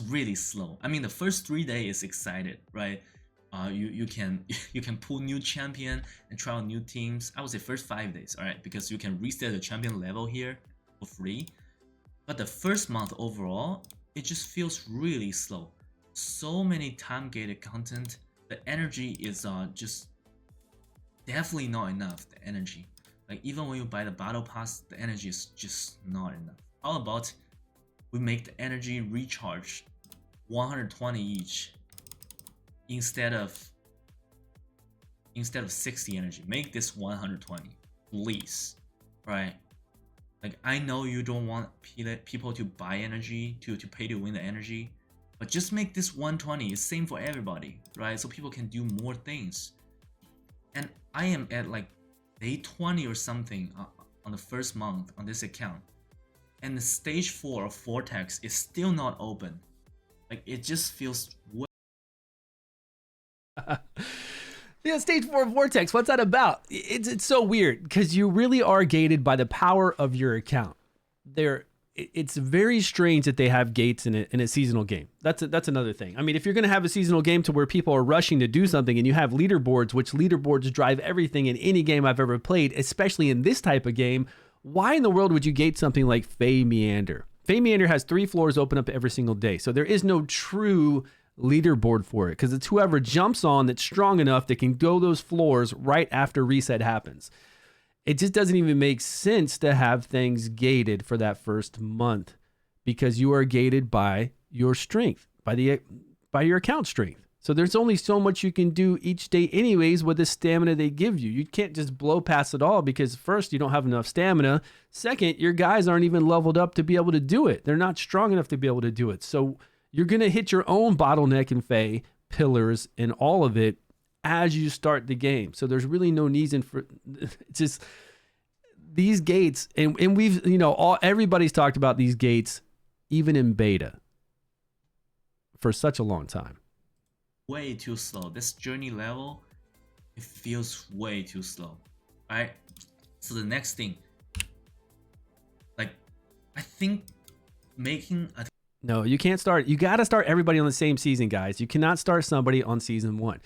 really slow. I mean, the first 3 days is excited, right? You can pull new champion and try out new teams. I would say first 5 days, alright, because you can reset the champion level here for free. But the first month overall, it just feels really slow. So many time-gated content. The energy is just definitely not enough. The energy, like, even when you buy the battle pass, the energy is just not enough. How about we make the energy recharge 120 each instead of 60 energy. Make this 120, please, right? Like, I know you don't want people to buy energy, to pay to win the energy, but just make this 120. It's same for everybody, right? So people can do more things. and I am at like day 20 or something on the first month on this account, and the stage 4 of Vortex is still not open. Like, it just feels way. Yeah, stage 4 Vortex, what's that about? It's so weird because you really are gated by the power of your account. It's very strange that they have gates in a seasonal game. That's another thing. I mean, if you're going to have a seasonal game to where people are rushing to do something and you have leaderboards, which leaderboards drive everything in any game I've ever played, especially in this type of game, why in the world would you gate something like Fey Meander? Fey Meander has 3 floors open up every single day. So there is no true leaderboard for it because it's whoever jumps on that's strong enough that can go those floors right after reset happens. It just doesn't even make sense to have things gated for that first month because you are gated by your strength, by your account strength. So there's only so much you can do each day anyways with the stamina they give you. You can't just blow past it all because first, you don't have enough stamina. Second, your guys aren't even leveled up to be able to do it. They're not strong enough to be able to do it. So you're going to hit your own bottleneck in Fey, pillars, and all of it as you start the game. So there's really no reason for just these gates. And we've, everybody's talked about these gates, even in beta, for such a long time. Way too slow. This journey level, it feels way too slow. Alright? So the next thing, like, I think making a... No, you can't start. You got to start everybody on the same season, guys. You cannot start somebody on season 1.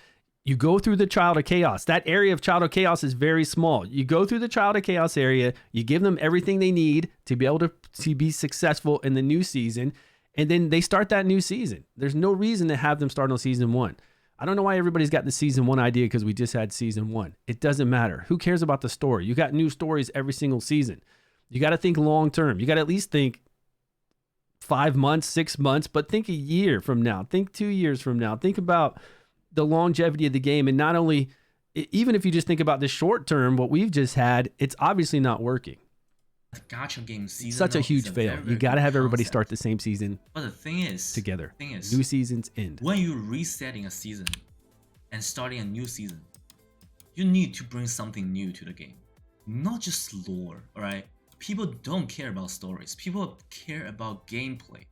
You go through the Child of Chaos. That area of Child of Chaos is very small. You go through the Child of Chaos area. You give them everything they need to be able to be successful in the new season. And then they start that new season. There's no reason to have them start on season 1. I don't know why everybody's got the season 1 idea because we just had season 1. It doesn't matter. Who cares about the story? You got new stories every single season. You got to think long term. You got to at least think 5 months, 6 months, but think a year from now. Think 2 years from now. Think about the longevity of the game. And not only, even if you just think about the short term, what we've just had, it's obviously not working. The gacha game season Such a huge fail. You got to have everybody start the same season. But the thing is, together. New seasons end. When you're resetting a season and starting a new season, you need to bring something new to the game. Not just lore, alright? People don't care about stories. People care about gameplay.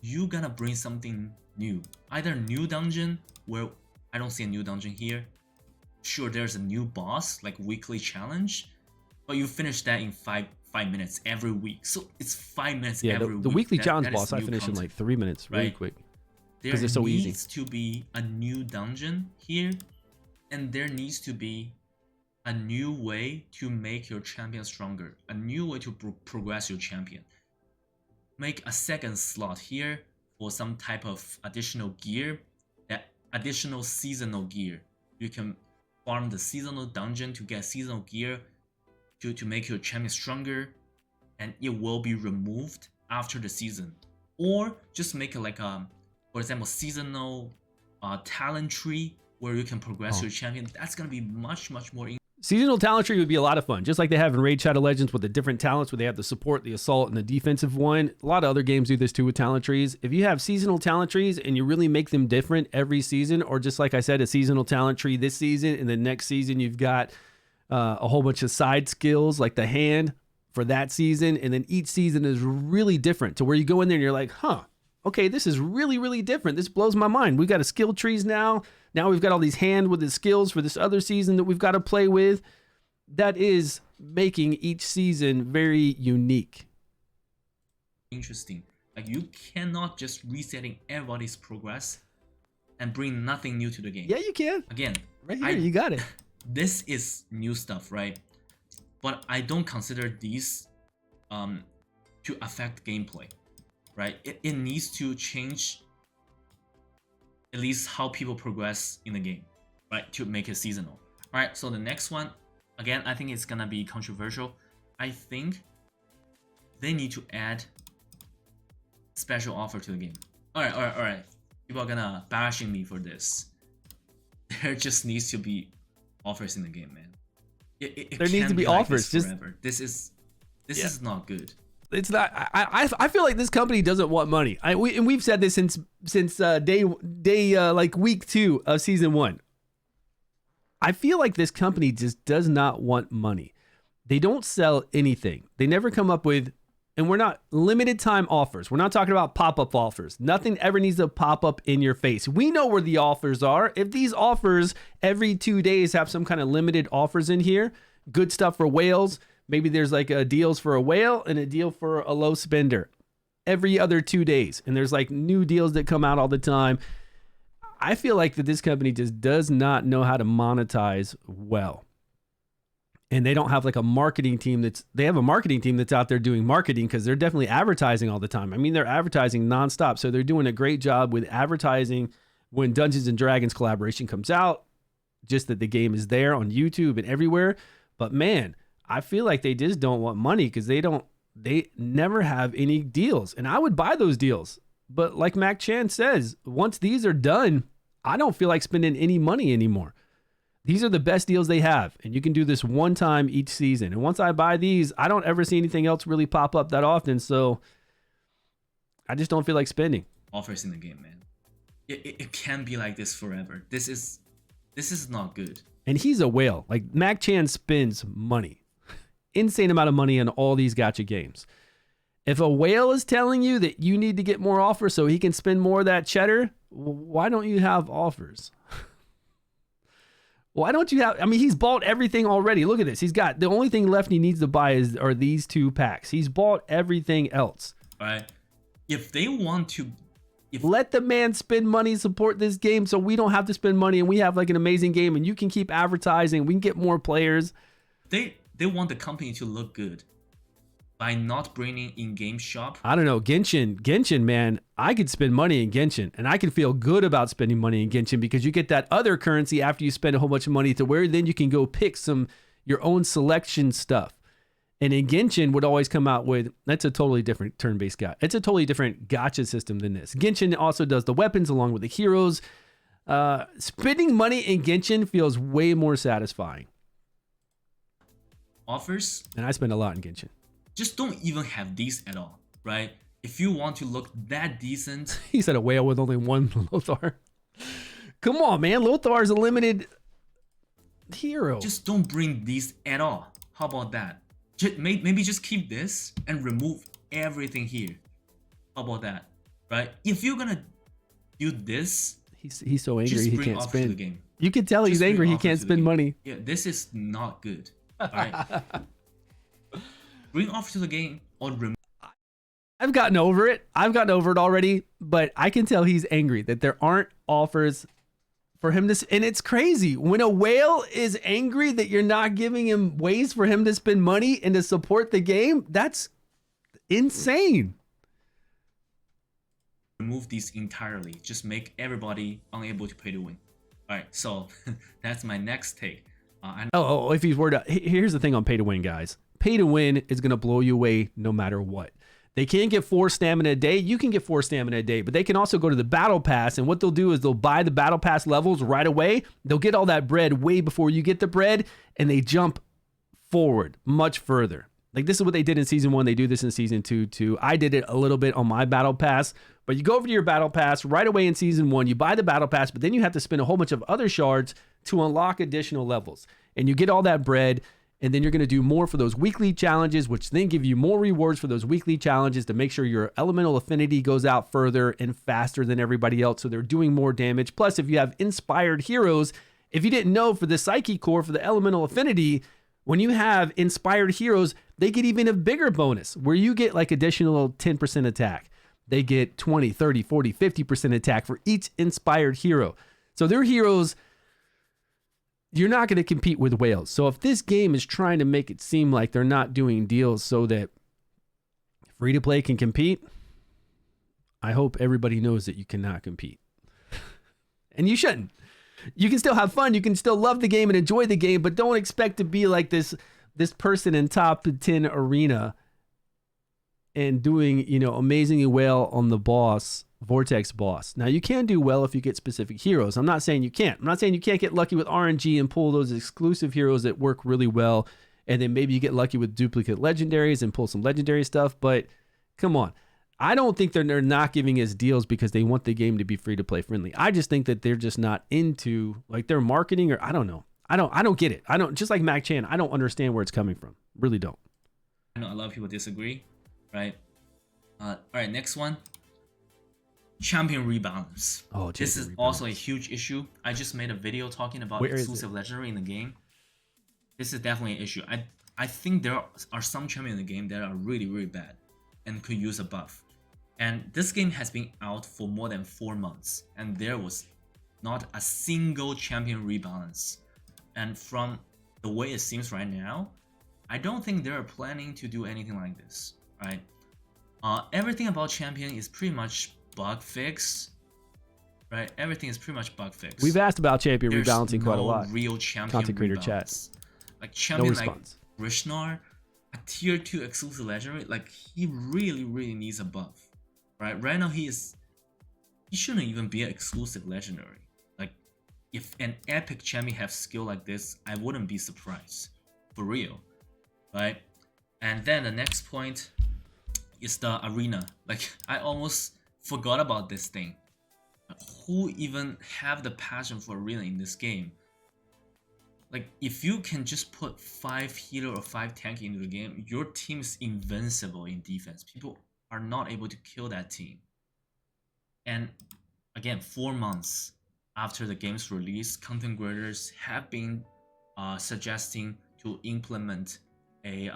You gotta bring something new. Either new dungeon, where I don't see a new dungeon here. Sure, there's a new boss, like weekly challenge, but you finish that in 5 minutes every week. So it's 5 minutes every week. The weekly challenge boss I finished in like 3 minutes, really quick. Because it's so easy. There needs to be a new dungeon here, and there needs to be a new way to make your champion stronger, a new way to progress your champion. Make a second slot here for some type of additional gear, that additional seasonal gear. You can farm the seasonal dungeon to get seasonal gear to make your champion stronger, and it will be removed after the season. Or just make it like a, for example, seasonal talent tree where you can progress your champion. That's gonna be much more. Seasonal talent tree would be a lot of fun, just like they have in Raid Shadow Legends with the different talents where they have the support, the assault, and the defensive one. A lot of other games do this too with talent trees. If you have seasonal talent trees and you really make them different every season, or just like I said, a seasonal talent tree this season, and the next season you've got a whole bunch of side skills like the hand for that season, and then each season is really different to where you go in there and you're like, huh, okay, this is really different. This blows my mind. We've got a skill trees now. Now we've got all these hand with the skills for this other season that we've got to play with. That is making each season very unique. Interesting. Like, you cannot just resetting everybody's progress and bring nothing new to the game. Yeah, you can. Again, right here, you got it. This is new stuff, right? But I don't consider these to affect gameplay, right? It needs to change at least how people progress in the game, right? To make it seasonal. All right, so the next one, again, I think it's gonna be controversial. I think they need to add special offer to the game. All right. People are gonna bashing me for this. There just needs to be offers in the game, man. There needs to be offers. This this is not good. It's not. I feel like this company doesn't want money. We've said this since day like week 2 of season 1. I feel like this company just does not want money. They don't sell anything. They never come up with, and we're not limited time offers. We're not talking about pop-up offers. Nothing ever needs to pop up in your face. We know where the offers are. If these offers every 2 days have some kind of limited offers in here, good stuff for whales. Maybe there's like a deals for a whale and a deal for a low spender every other 2 days. And there's like new deals that come out all the time. I feel like that this company just does not know how to monetize well. And they don't have like a marketing team they have a marketing team that's out there doing marketing because they're definitely advertising all the time. I mean, they're advertising nonstop. So they're doing a great job with advertising when Dungeons and Dragons collaboration comes out, just that the game is there on YouTube and everywhere. But man, I feel like they just don't want money because they never have any deals. And I would buy those deals. But like Mac Chan says, once these are done, I don't feel like spending any money anymore. These are the best deals they have. And you can do this one time each season. And once I buy these, I don't ever see anything else really pop up that often. So I just don't feel like spending. Offers in the game, man. It can't be like this forever. This is not good. And he's a whale. Like Mac Chan spends money. Insane amount of money on all these gacha games. If a whale is telling you that you need to get more offers so he can spend more of that cheddar, why don't you have offers? Why don't you have, I mean, he's bought everything already. Look at this. He's got, the only thing left he needs to buy are these 2 packs. He's bought everything else. Right. If they want to, let the man spend money, support this game so we don't have to spend money and we have like an amazing game and you can keep advertising. We can get more players. They want the company to look good by not bringing in-game shop. I don't know. Genshin, man, I could spend money in Genshin and I could feel good about spending money in Genshin because you get that other currency after you spend a whole bunch of money to where then you can go pick your own selection stuff. And in Genshin would always come out with, that's a totally different turn-based gacha. It's a totally different gacha system than this. Genshin also does the weapons along with the heroes. Spending money in Genshin feels way more satisfying. Offers. And I spend a lot in Genshin. Just don't even have these at all, right? If you want to look that decent. He said a whale with only one Lothar. Come on, man. Lothar is a limited hero. Just don't bring these at all. How about that? Maybe just keep this and remove everything here. How about that, right? If you're gonna do this, he's so angry he can't spend. The game. You can tell he's angry he can't spend money. Yeah, this is not good. All right. Bring offer to the game or remove. I've gotten over it. I've gotten over it already, but I can tell he's angry that there aren't offers for him to, and it's crazy. When a whale is angry that you're not giving him ways for him to spend money and to support the game, that's insane. Remove these entirely. Just make everybody unable to pay to win. All right, so that's my next take. If he's worried, here's the thing on pay to win, guys. Pay to win is going to blow you away no matter what. They can't get 4 stamina a day. You can get 4 stamina a day, but they can also go to the battle pass. And what they'll do is they'll buy the battle pass levels right away. They'll get all that bread way before you get the bread, and they jump forward much further. Like this is what they did in season 1. They do this in season 2 too. I did it a little bit on my battle pass, but you go over to your battle pass right away in season 1. You buy the battle pass, but then you have to spend a whole bunch of other shards to unlock additional levels. And you get all that bread, and then you're going to do more for those weekly challenges, which then give you more rewards for those weekly challenges to make sure your elemental affinity goes out further and faster than everybody else. So they're doing more damage. Plus, if you have inspired heroes, if you didn't know, for the Psyche core, for the elemental affinity, when you have inspired heroes, they get even a bigger bonus where you get like additional 10% attack. They get 20, 30, 40, 50% attack for each inspired hero. So their heroes, you're not going to compete with whales. So if this game is trying to make it seem like they're not doing deals so that free-to-play can compete, I hope everybody knows that you cannot compete. And you shouldn't. You can still have fun. You can still love the game and enjoy the game, but don't expect to be like this person in top 10 arena and doing, amazingly well on the boss, Vortex boss. Now, you can do well if you get specific heroes. I'm not saying you can't. I'm not saying you can't get lucky with RNG and pull those exclusive heroes that work really well, and then maybe you get lucky with duplicate legendaries and pull some legendary stuff, but come on. I don't think they're not giving us deals because they want the game to be free-to-play friendly. I just think that they're just not into, like, their marketing, or I don't know. I don't get it. I don't, just like Mac Chan, I don't understand where it's coming from. Really don't. I know a lot of people disagree, right? All right, next one. Champion rebalance. Oh, this is champion also a rebalance. huge issue. I just made a video talking about Where is exclusive it? legendary in the game. This is definitely an issue. I think there are some champions in the game that are really, really bad and could use a buff. And this game has been out for more than 4 months, and there was not a single champion rebalance. And from the way it seems right now, I don't think they are planning to do anything like this, right? Everything about champion is pretty much bug fixed, right? Everything is pretty much bug fixed. We've asked about champion There's rebalancing quite a lot. Real champion Content creator rebalance. chat. Like No champion like response. Rishnar, a tier 2 exclusive legendary, like he really, really needs a buff, right? Right now he shouldn't even be an exclusive legendary. Like if an epic champion have skill like this, I wouldn't be surprised, for real, right? And then the next point is the arena. Like I almost forgot about this thing. Who even have the passion for arena in this game? Like if you can just put 5 healer or 5 tank into the game, your team is invincible in defense. People are not able to kill that team. And again, 4 months after the game's release, content creators have been suggesting to implement a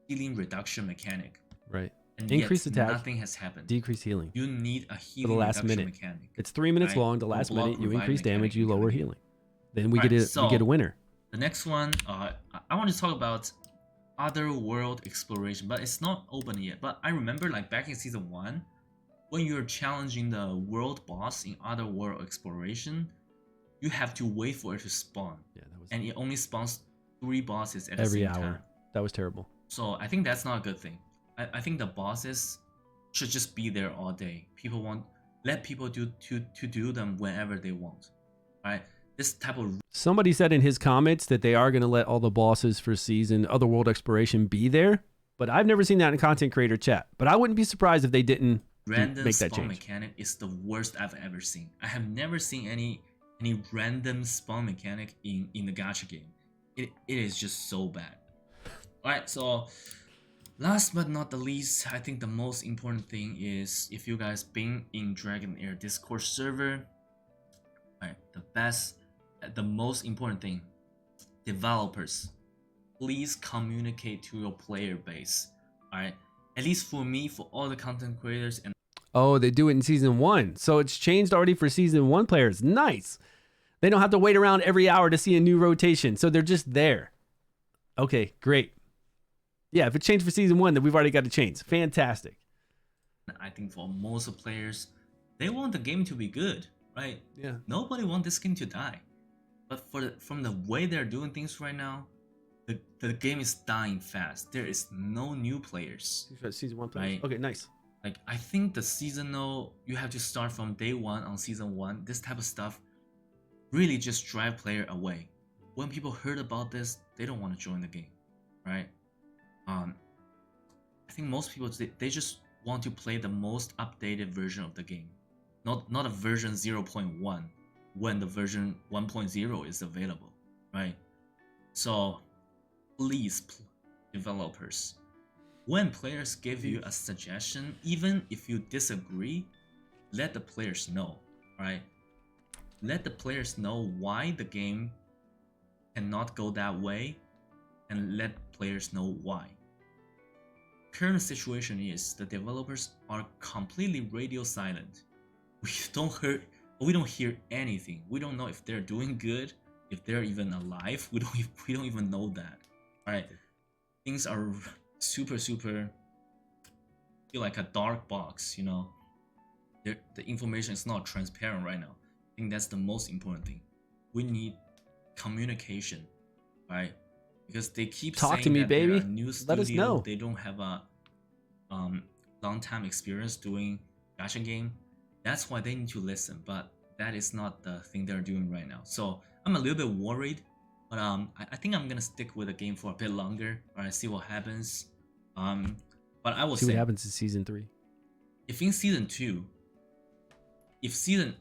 healing reduction mechanic. Right. And Increase yet attack, nothing has happened. decrease healing. You need a For healing the last reduction minute. mechanic. It's 3 minutes Right. long. The last Block minute, you revive increase mechanic damage, you into the lower game. healing. Then we Alright, get we get a so- winner. The next one, I want to talk about other world exploration, but it's not open yet. But I remember like back in season 1, when you're challenging the world boss in other world exploration, you have to wait for it to spawn. Yeah, that was And it only spawns 3 bosses at the every same hour. time. That was terrible. So I think that's not a good thing. I think the bosses should just be there all day. Let people do them whenever they want. Right? This type of Somebody said in his comments that they are going to let all the bosses for season otherworld exploration be there, but I've never seen that in content creator chat. But I wouldn't be surprised if they didn't random make that spawn change. mechanic is the worst I've ever seen. I have never seen any random spawn mechanic in the gacha game. It is just so bad. Alright, so last but not the least, I think the most important thing is if you guys been in Dragonheir Discord server, alright, the most important thing, developers, please communicate to your player base. Alright, at least for me, for all the content creators and Oh, they do it in season 1. So it's changed already for season 1 players. Nice. They don't have to wait around every hour to see a new rotation. So they're just there. Okay, great. Yeah, if it changed for season 1, then we've already got to change. Fantastic. I think for most of players, they want the game to be good, right? Yeah. Nobody wants this game to die. But from the way they're doing things right now, the game is dying fast. There is no new players. Season 1 players. Right. Okay, nice. Like I think the seasonal, you have to start from day 1 on season 1. This type of stuff really just drive player away. When people heard about this, they don't want to join the game, right? I think most people they just want to play the most updated version of the game, not a version 0.1 when the version 1.0 is available, right? So please, developers, when players give you a suggestion, even if you disagree, let the players know, right? Let the players know why the game cannot go that way, and let players know why. Current situation is the developers are completely radio silent. We don't hear anything. We don't know if they're doing good, if they're even alive. We don't even know that. Alright. Things are super feel like a dark box, you know. The information is not transparent right now. I think that's the most important thing. We need communication, right? Because they keep Talk saying to me, that they're baby. a new studio, Let us know. they don't have a long time experience doing gacha game. That's why they need to listen, but that is not the thing they're doing right now. So I'm a little bit worried, but I think I'm gonna stick with the game for a bit longer. Alright, see what happens. But I will See say, what happens in season 3. if in season 2, if season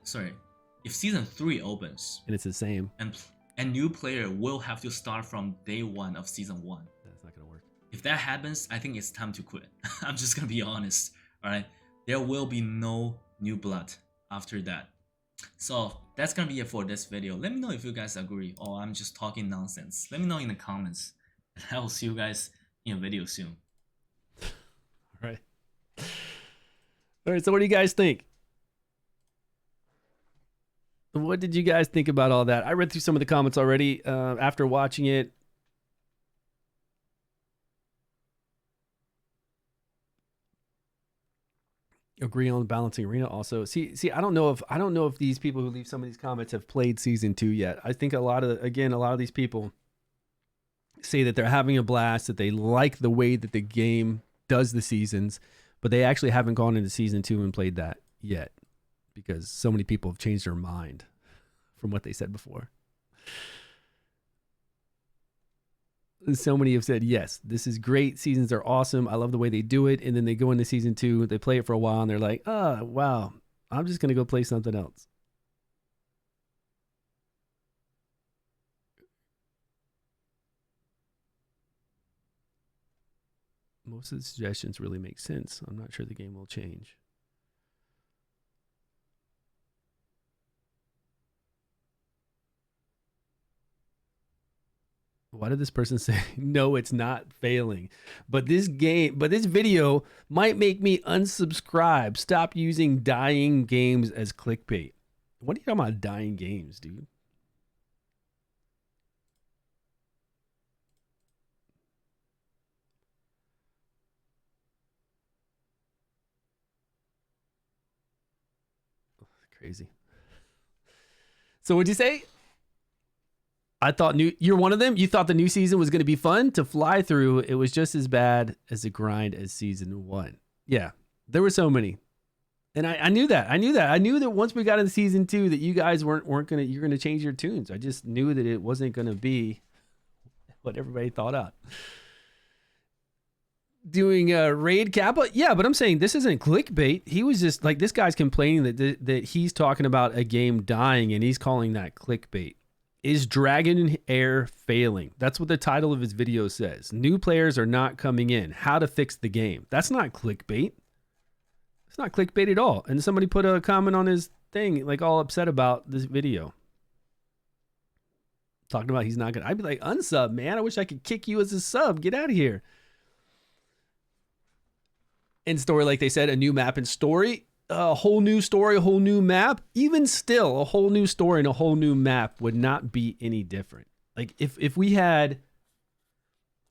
3 opens And it's the same. and and new player will have to start from day 1 of season 1. That's not gonna work. If that happens, I think it's time to quit. I'm just gonna be honest. All right, there will be no new blood after that. So that's gonna be it for this video. Let me know if you guys agree or I'm just talking nonsense. Let me know in the comments. And I will see you guys in a video soon. All right. All right. So what do you guys think? What did you guys think about all that? I read through some of the comments already after watching it. Agree on balancing arena also. See, I don't know if these people who leave some of these comments have played season 2 yet. I think a lot of these people say that they're having a blast, that they like the way that the game does the seasons, but they actually haven't gone into season 2 and played that yet because so many people have changed their mind from what they said before. So many have said, yes, this is great. Seasons are awesome. I love the way they do it. And then they go into season 2, they play it for a while and they're like, oh, wow, I'm just going to go play something else. Most of the suggestions really make sense. I'm not sure the game will change. Why did this person say, no, it's not failing? But this video might make me unsubscribe. Stop using dying games as clickbait. What are you talking about dying games, dude? Crazy. So what'd you say? I thought you're one of them. You thought the new season was going to be fun to fly through. It was just as bad as a grind as season 1. Yeah, there were so many, and I knew that. I knew that once we got into season 2, that you guys you're gonna change your tunes. I just knew that it wasn't gonna be what everybody thought out. Doing raid Kappa, yeah, but I'm saying this isn't clickbait. He was just like, this guy's complaining that he's talking about a game dying, and he's calling that clickbait. Is Dragonheir failing? That's what the title of his video says. New players are not coming in. How to fix the game. That's not clickbait. It's not clickbait at all. And somebody put a comment on his thing, like all upset about this video. Talking about he's not gonna. I'd be like, unsub, man. I wish I could kick you as a sub. Get out of here. In story, like they said, a new map and story. A whole new story, a whole new map. Even still, a whole new story and a whole new map would not be any different. Like if we had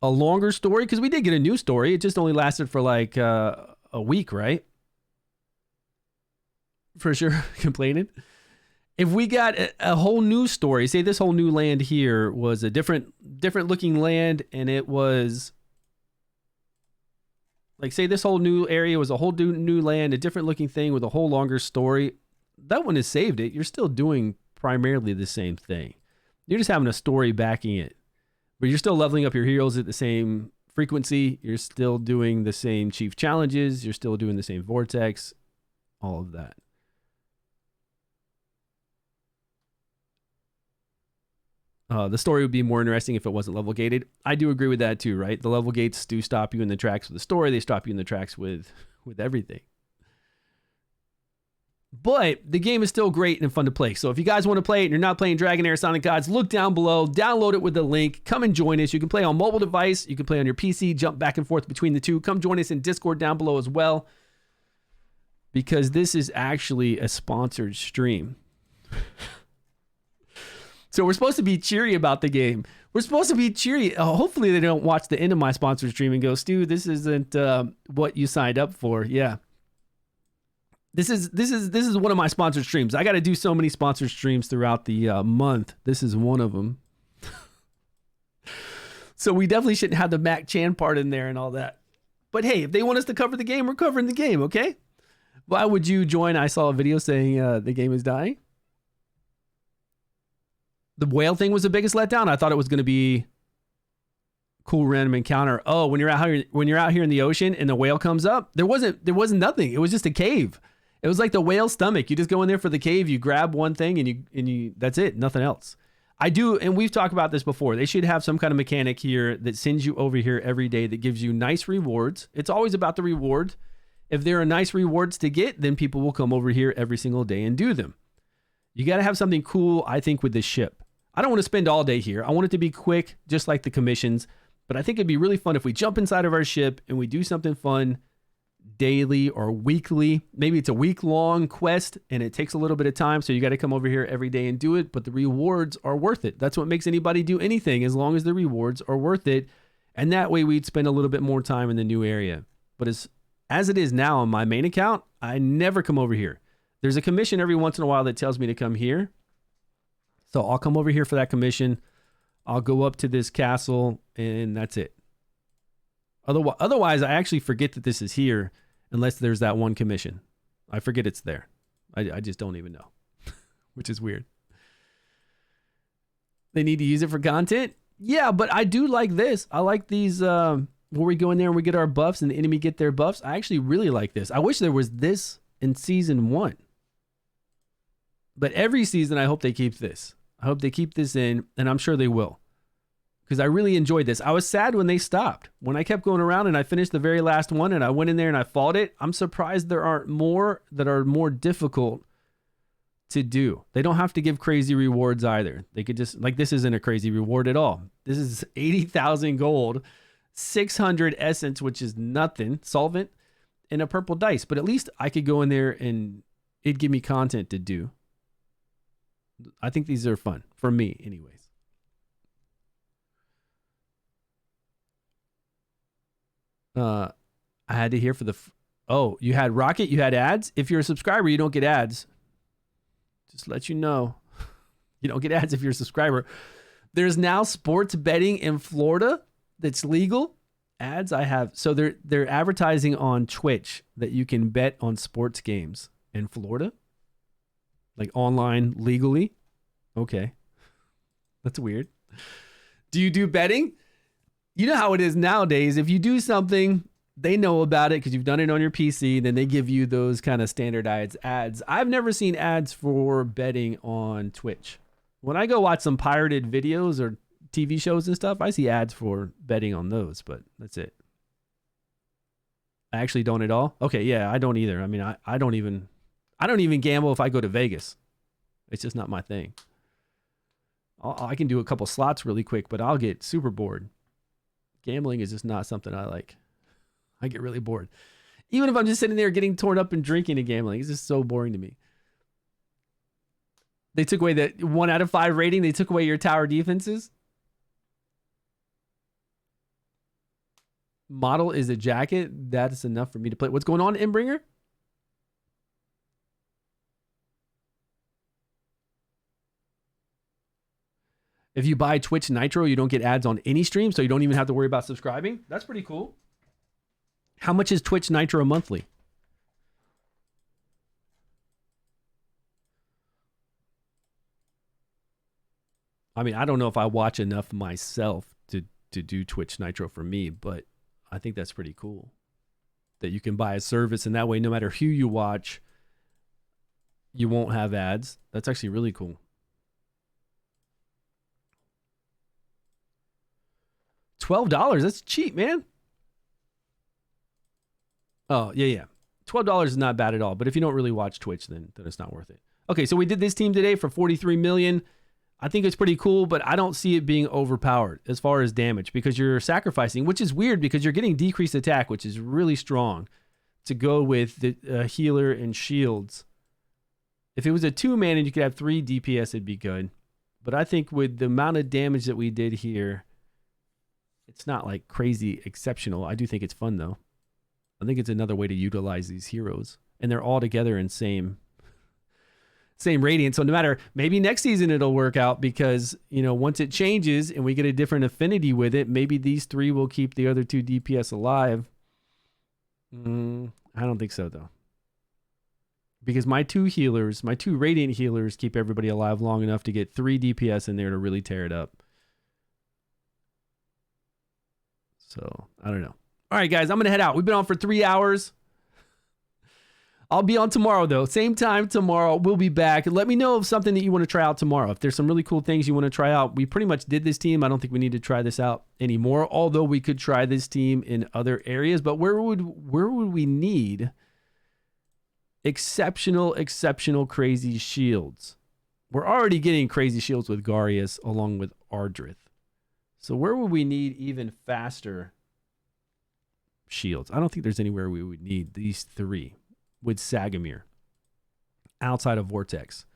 a longer story, because we did get a new story, it just only lasted for like a week, right? For sure, complaining. If we got a whole new story, say this whole new land here was a different looking land, and it was like, say this whole new area was a whole new land, a different looking thing with a whole longer story. That one has saved it. You're still doing primarily the same thing. You're just having a story backing it. But you're still leveling up your heroes at the same frequency. You're still doing the same chief challenges. You're still doing the same Vortex. All of that. The story would be more interesting if it wasn't level gated. I do agree with that too, right? The level gates do stop you in the tracks with the story. They stop you in the tracks with everything. But the game is still great and fun to play. So if you guys want to play it and you're not playing Dragonheir Sonic Gods, look down below, download it with the link, come and join us. You can play on mobile device, you can play on your PC, jump back and forth between the two. Come join us in Discord down below as well, because this is actually a sponsored stream. So we're supposed to be cheery about the game. We're supposed to be cheery. Hopefully they don't watch the end of my sponsored stream and go, Stu, this isn't what you signed up for. Yeah. This is one of my sponsored streams. I got to do so many sponsored streams throughout the month. This is one of them. So we definitely shouldn't have the Mac Chan part in there and all that. But hey, if they want us to cover the game, we're covering the game, okay? Why would you join? I saw a video saying the game is dying. The whale thing was the biggest letdown. I thought it was going to be cool random encounter. Oh, when you're out here in the ocean and the whale comes up, there wasn't nothing. It was just a cave. It was like the whale stomach. You just go in there for the cave, you grab one thing and you that's it, nothing else. I do, and we've talked about this before. They should have some kind of mechanic here that sends you over here every day that gives you nice rewards. It's always about the reward. If there are nice rewards to get, then people will come over here every single day and do them. You got to have something cool, I think, with this ship. I don't want to spend all day here. I want it to be quick, just like the commissions. But I think it'd be really fun if we jump inside of our ship and we do something fun daily or weekly. Maybe it's a week-long quest and it takes a little bit of time, so you got to come over here every day and do it, but the rewards are worth it. That's what makes anybody do anything, as long as the rewards are worth it. And that way we'd spend a little bit more time in the new area. But as it is now on my main account, I never come over here. There's a commission every once in a while that tells me to come here. So I'll come over here for that commission. I'll go up to this castle and that's it. Otherwise, I actually forget that this is here unless there's that one commission. I forget it's there. I just don't even know, which is weird. They need to use it for content? Yeah, but I do like this. I like these where we go in there and we get our buffs and the enemy get their buffs. I actually really like this. I wish there was this in season 1. But every season, I hope they keep this. I hope they keep this in, and I'm sure they will. Because I really enjoyed this. I was sad when they stopped. When I kept going around and I finished the very last one and I went in there and I fought it, I'm surprised there aren't more that are more difficult to do. They don't have to give crazy rewards either. They could just, like, this isn't a crazy reward at all. This is 80,000 gold, 600 essence, which is nothing, solvent, and a purple dice. But at least I could go in there and it'd give me content to do. I think these are fun, for me anyways. I had to hear for the... Oh, you had Rocket? You had ads? If you're a subscriber, you don't get ads. Just let you know. You don't get ads if you're a subscriber. There's now sports betting in Florida that's legal. Ads I have... So they're advertising on Twitch that you can bet on sports games in Florida. Like online, legally. Okay. That's weird. Do you do betting? You know how it is nowadays. If you do something, they know about it because you've done it on your PC. Then they give you those kind of standardized ads. I've never seen ads for betting on Twitch. When I go watch some pirated videos or TV shows and stuff, I see ads for betting on those, but that's it. I actually don't at all. Okay, yeah, I don't either. I mean, I don't even gamble if I go to Vegas. It's just not my thing. I can do a couple slots really quick, but I'll get super bored. Gambling is just not something I like. I get really bored. Even if I'm just sitting there getting torn up and drinking and gambling, it's just so boring to me. They took away the 1 out of 5 rating. They took away your tower defenses. Model is a jacket. That is enough for me to play. What's going on, Imbringer? If you buy Twitch Nitro, you don't get ads on any stream, so you don't even have to worry about subscribing. That's pretty cool. How much is Twitch Nitro monthly? I mean, I don't know if I watch enough myself to do Twitch Nitro for me, but I think that's pretty cool. That you can buy a service, and that way, no matter who you watch, you won't have ads. That's actually really cool. $12, that's cheap, man. Oh, yeah. $12 is not bad at all, but if you don't really watch Twitch, then it's not worth it. Okay, so we did this team today for 43 million. I think it's pretty cool, but I don't see it being overpowered as far as damage because you're sacrificing, which is weird because you're getting decreased attack, which is really strong to go with the healer and shields. If it was a 2-man and you could have 3 DPS, it'd be good. But I think with the amount of damage that we did here, it's not like crazy exceptional. I do think it's fun though. I think it's another way to utilize these heroes, and they're all together in same radiant. So no matter, maybe next season it'll work out because, you know, once it changes and we get a different affinity with it, maybe these 3 will keep the other 2 DPS alive. I don't think so though. Because my 2 radiant healers keep everybody alive long enough to get 3 DPS in there to really tear it up. So, I don't know. All right, guys, I'm going to head out. We've been on for 3 hours. I'll be on tomorrow, though. Same time tomorrow. We'll be back. Let me know of something that you want to try out tomorrow. If there's some really cool things you want to try out. We pretty much did this team. I don't think we need to try this out anymore, although we could try this team in other areas. But where would we need exceptional crazy shields? We're already getting crazy shields with Garius along with Ardreth. So where would we need even faster shields? I don't think there's anywhere we would need these three with Sagamir outside of Vortex.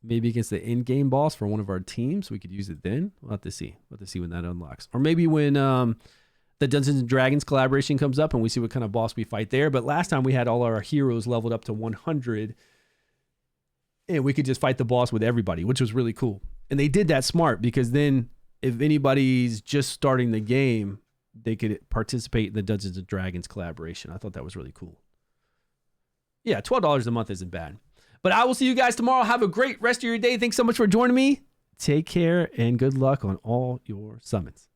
Maybe against the in-game boss for one of our teams. We could use it then. We'll have to see. We'll have to see when that unlocks. Or maybe when the Dungeons and Dragons collaboration comes up and we see what kind of boss we fight there. But last time we had all our heroes leveled up to 100 and we could just fight the boss with everybody, which was really cool. And they did that smart because then if anybody's just starting the game, they could participate in the Dungeons and Dragons collaboration. I thought that was really cool. Yeah, $12 a month isn't bad. But I will see you guys tomorrow. Have a great rest of your day. Thanks so much for joining me. Take care and good luck on all your summons.